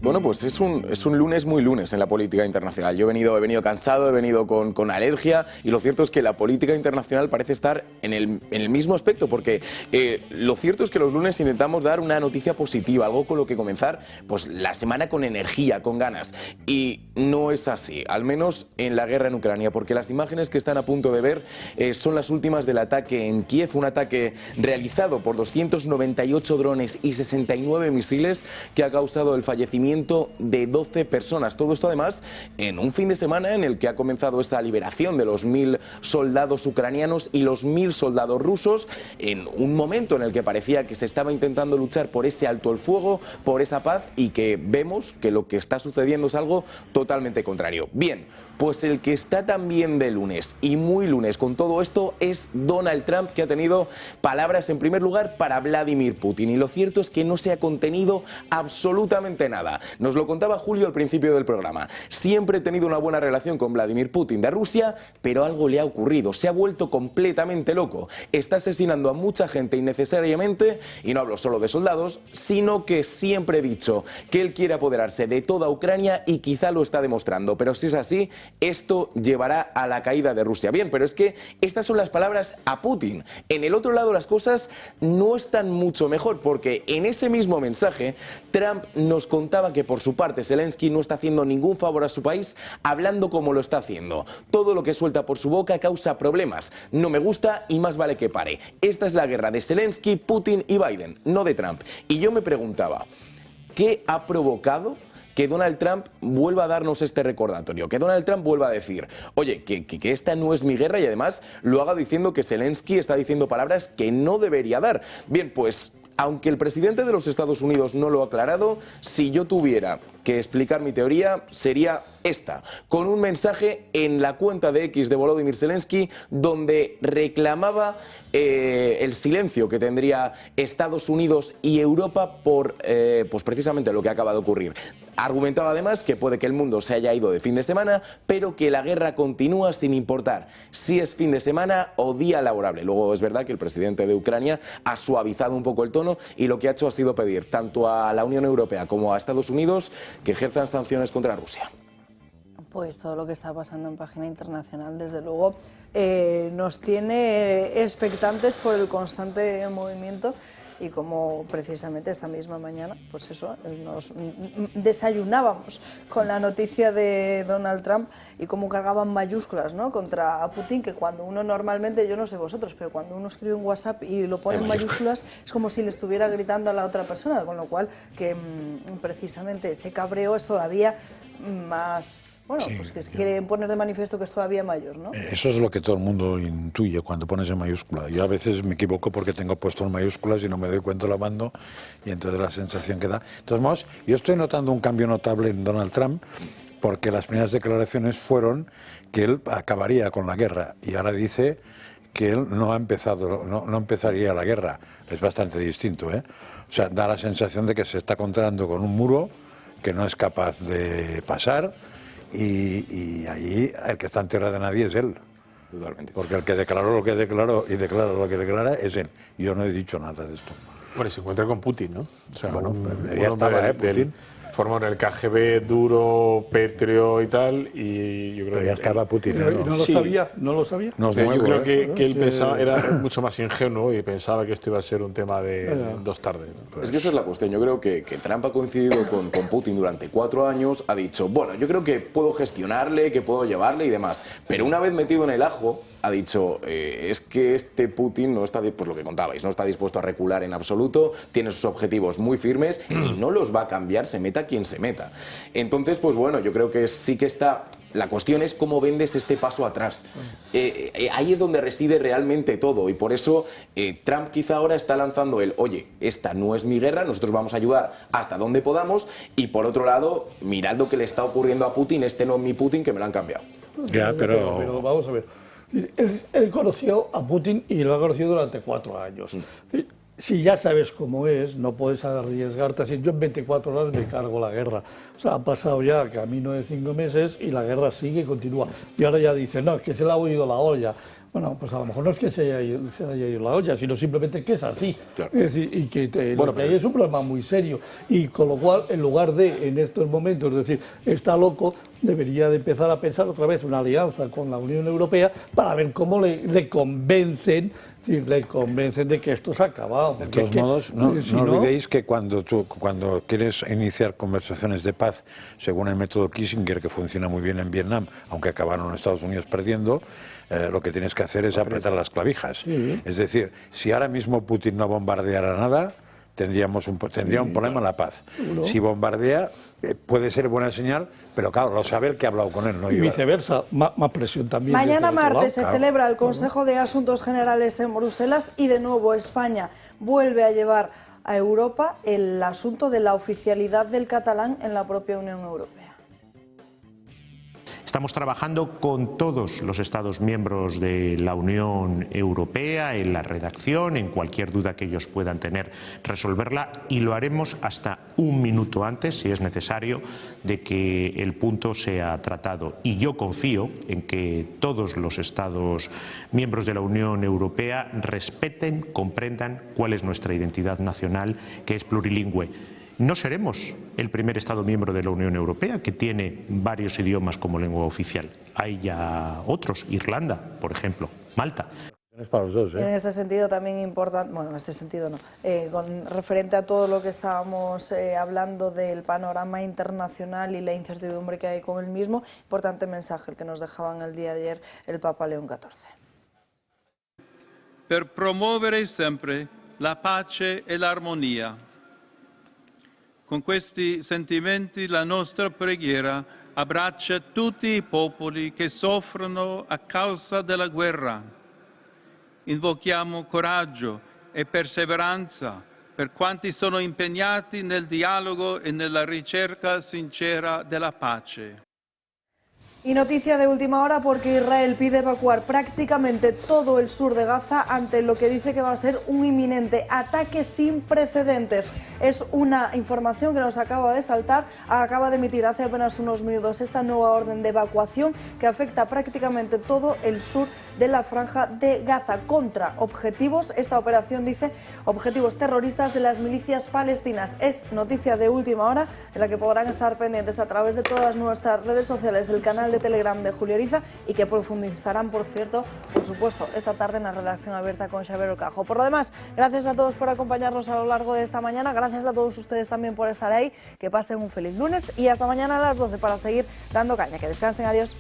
Bueno, pues es un lunes muy lunes en la política internacional. Yo he venido cansado, he venido con alergia, y lo cierto es que la política internacional parece estar en el mismo aspecto, porque lo cierto es que los lunes intentamos dar una noticia positiva, algo con lo que comenzar pues la semana con energía, con ganas, y no es así, al menos en la guerra en Ucrania, porque las imágenes que están a punto de ver son las últimas del ataque en Kiev, un ataque realizado por 298 drones y 69 misiles que ha causado el fallecimiento de 12 personas. Todo esto además en un fin de semana en el que ha comenzado esa liberación de los 1.000 soldados ucranianos y los 1.000 soldados rusos, en un momento en el que parecía que se estaba intentando luchar por ese alto el fuego, por esa paz, y que vemos que lo que está sucediendo es algo totalmente contrario. Bien, pues el que está también de lunes y muy lunes con todo esto es Donald Trump, que ha tenido palabras en primer lugar para Vladimir Putin, y lo cierto es que no se ha contenido absolutamente nada. Nos lo contaba Julio al principio del programa. Siempre he tenido una buena relación con Vladimir Putin de Rusia, pero algo le ha ocurrido, se ha vuelto completamente loco. Está asesinando a mucha gente innecesariamente, y no hablo solo de soldados, sino que siempre he dicho que él quiere apoderarse de toda Ucrania, y quizá lo está demostrando, pero si es así, esto llevará a la caída de Rusia. Bien, pero es que estas son las palabras a Putin. En el otro lado las cosas no están mucho mejor, porque en ese mismo mensaje Trump nos contaba que por su parte Zelensky no está haciendo ningún favor a su país hablando como lo está haciendo. Todo lo que suelta por su boca causa problemas. No me gusta y más vale que pare. Esta es la guerra de Zelensky, Putin y Biden, no de Trump. Y yo me preguntaba, ¿qué ha provocado que Donald Trump vuelva a darnos este recordatorio? Que Donald Trump vuelva a decir, oye, que esta no es mi guerra, y además lo haga diciendo que Zelensky está diciendo palabras que no debería dar. Bien, pues aunque el presidente de los Estados Unidos no lo ha aclarado, si yo tuviera que explicar mi teoría, sería esta, con un mensaje en la cuenta de X de Volodymyr Zelensky, donde reclamaba el silencio que tendría Estados Unidos y Europa por pues precisamente lo que acaba de ocurrir. Argumentaba además que puede que el mundo se haya ido de fin de semana, pero que la guerra continúa sin importar si es fin de semana o día laborable. Luego es verdad que el presidente de Ucrania ha suavizado un poco el tono, y lo que ha hecho ha sido pedir tanto a la Unión Europea como a Estados Unidos que ejerzan sanciones contra Rusia. Pues todo lo que está pasando en página internacional, desde luego, nos tiene expectantes por el constante movimiento, y como precisamente esta misma mañana, pues eso, nos desayunábamos con la noticia de Donald Trump y cómo cargaban mayúsculas, ¿no?, contra Putin, que cuando uno normalmente, yo no sé vosotros, pero cuando uno escribe un WhatsApp y lo pone en mayúsculas, es como si le estuviera gritando a la otra persona, con lo cual que precisamente ese cabreo es todavía más, bueno, sí, pues que se quiere poner de manifiesto que es todavía mayor, ¿no? Eso es lo que todo el mundo intuye cuando pones en mayúscula. Yo a veces me equivoco porque tengo puesto en mayúsculas y no me doy cuenta, lo mando, y entonces la sensación que da. De todos modos, yo estoy notando un cambio notable en Donald Trump, porque las primeras declaraciones fueron que él acabaría con la guerra, y ahora dice que él no empezaría la guerra. Es bastante distinto, ¿eh? O sea, da la sensación de que se está encontrando con un muro que no es capaz de pasar, y allí el que está en tierra de nadie es él. Totalmente. Porque el que declaró lo que declaró y declara lo que declara es él. Yo no he dicho nada de esto. Bueno, y se encuentra con Putin, ¿no? O sea, bueno, ya estaba, Putin. formaron el KGB duro, pétreo y tal, y yo creo Pero ya estaba Putin. ¿No lo Sí. sabía? ¿No lo sabía? No es Yo nuevo, creo que Es él que- pensaba, era mucho más ingenuo y pensaba que esto iba a ser un tema de dos tardes. ¿no? Es que esa es la cuestión. Yo creo que Trump ha coincidido con Putin durante 4 años, ha dicho, bueno, yo creo que puedo gestionarle, que puedo llevarle y demás. Pero una vez metido en el ajo, ha dicho, es que este Putin no está, pues lo que contabais, no está dispuesto a recular en absoluto, tiene sus objetivos muy firmes y no los va a cambiar, se meta quien se meta. Entonces, pues bueno, yo creo que sí que está... La cuestión es cómo vendes este paso atrás. Ahí es donde reside realmente todo y por eso Trump quizá ahora está lanzando el, oye, esta no es mi guerra, nosotros vamos a ayudar hasta donde podamos y por otro lado, mirad lo que le está ocurriendo a Putin, este no es mi Putin que me lo han cambiado. Ya, pero vamos a ver. Él conoció a Putin y lo ha conocido durante 4 años. Si ya sabes cómo es, no puedes arriesgarte a decir, yo en 24 horas me cargo la guerra. O sea, ha pasado ya camino de 5 meses y la guerra sigue y continúa. Y ahora ya dice, no, es que se le ha oído la olla. Bueno, pues a lo mejor no es que se haya ido la olla, sino simplemente que es así. Claro. Es decir, y que lo que hay es un problema muy serio. Y con lo cual, en lugar de, en estos momentos, decir, está loco, debería de empezar a pensar otra vez una alianza con la Unión Europea para ver cómo le convencen, le convencen de que esto se ha acabado. De todos modos, no olvidéis que cuando quieres iniciar conversaciones de paz, según el método Kissinger, que funciona muy bien en Vietnam, aunque acabaron los Estados Unidos perdiendo, lo que tienes que hacer es apretar las clavijas. Sí. Es decir, si ahora mismo Putin no bombardeara nada, tendría un problema la paz. ¿No? Si bombardea, puede ser buena señal, pero claro, lo sabe el que ha hablado con él, no y yo. viceversa, más presión también. Mañana martes se celebra el Consejo de Asuntos Generales en Bruselas y de nuevo España vuelve a llevar a Europa el asunto de la oficialidad del catalán en la propia Unión Europea. Estamos trabajando con todos los Estados miembros de la Unión Europea en la redacción, en cualquier duda que ellos puedan tener, resolverla y lo haremos hasta un minuto antes, si es necesario, de que el punto sea tratado. Y yo confío en que todos los Estados miembros de la Unión Europea respeten, comprendan cuál es nuestra identidad nacional, que es plurilingüe. No seremos el primer Estado miembro de la Unión Europea que tiene varios idiomas como lengua oficial. Hay ya otros, Irlanda, por ejemplo, Malta. Es para los dos, ¿eh? En ese sentido también importante, bueno, en ese sentido no, con referente a todo lo que estábamos hablando del panorama internacional y la incertidumbre que hay con el mismo, importante mensaje el que nos dejaban el día de ayer el Papa León XIV. Per promuovere sempre la pace e l'armonia. Con questi sentimenti la nostra preghiera abbraccia tutti i popoli che soffrono a causa della guerra. Invochiamo coraggio e perseveranza per quanti sono impegnati nel dialogo e nella ricerca sincera della pace. Y noticia de última hora porque Israel pide evacuar prácticamente todo el sur de Gaza ante lo que dice que va a ser un inminente ataque sin precedentes. Es una información que nos acaba de saltar, acaba de emitir hace apenas unos minutos esta nueva orden de evacuación que afecta prácticamente todo el sur de la franja de Gaza contra objetivos, esta operación dice, objetivos terroristas de las milicias palestinas. Es noticia de última hora de la que podrán estar pendientes a través de todas nuestras redes sociales, del canal de Telegram de Julio Ariza y que profundizarán, por cierto, por supuesto, esta tarde en la redacción abierta con Xavier Ocajo. Por lo demás, gracias a todos por acompañarnos a lo largo de esta mañana, gracias a todos ustedes también por estar ahí, que pasen un feliz lunes y hasta mañana a las 12 para seguir dando caña. Que descansen, adiós.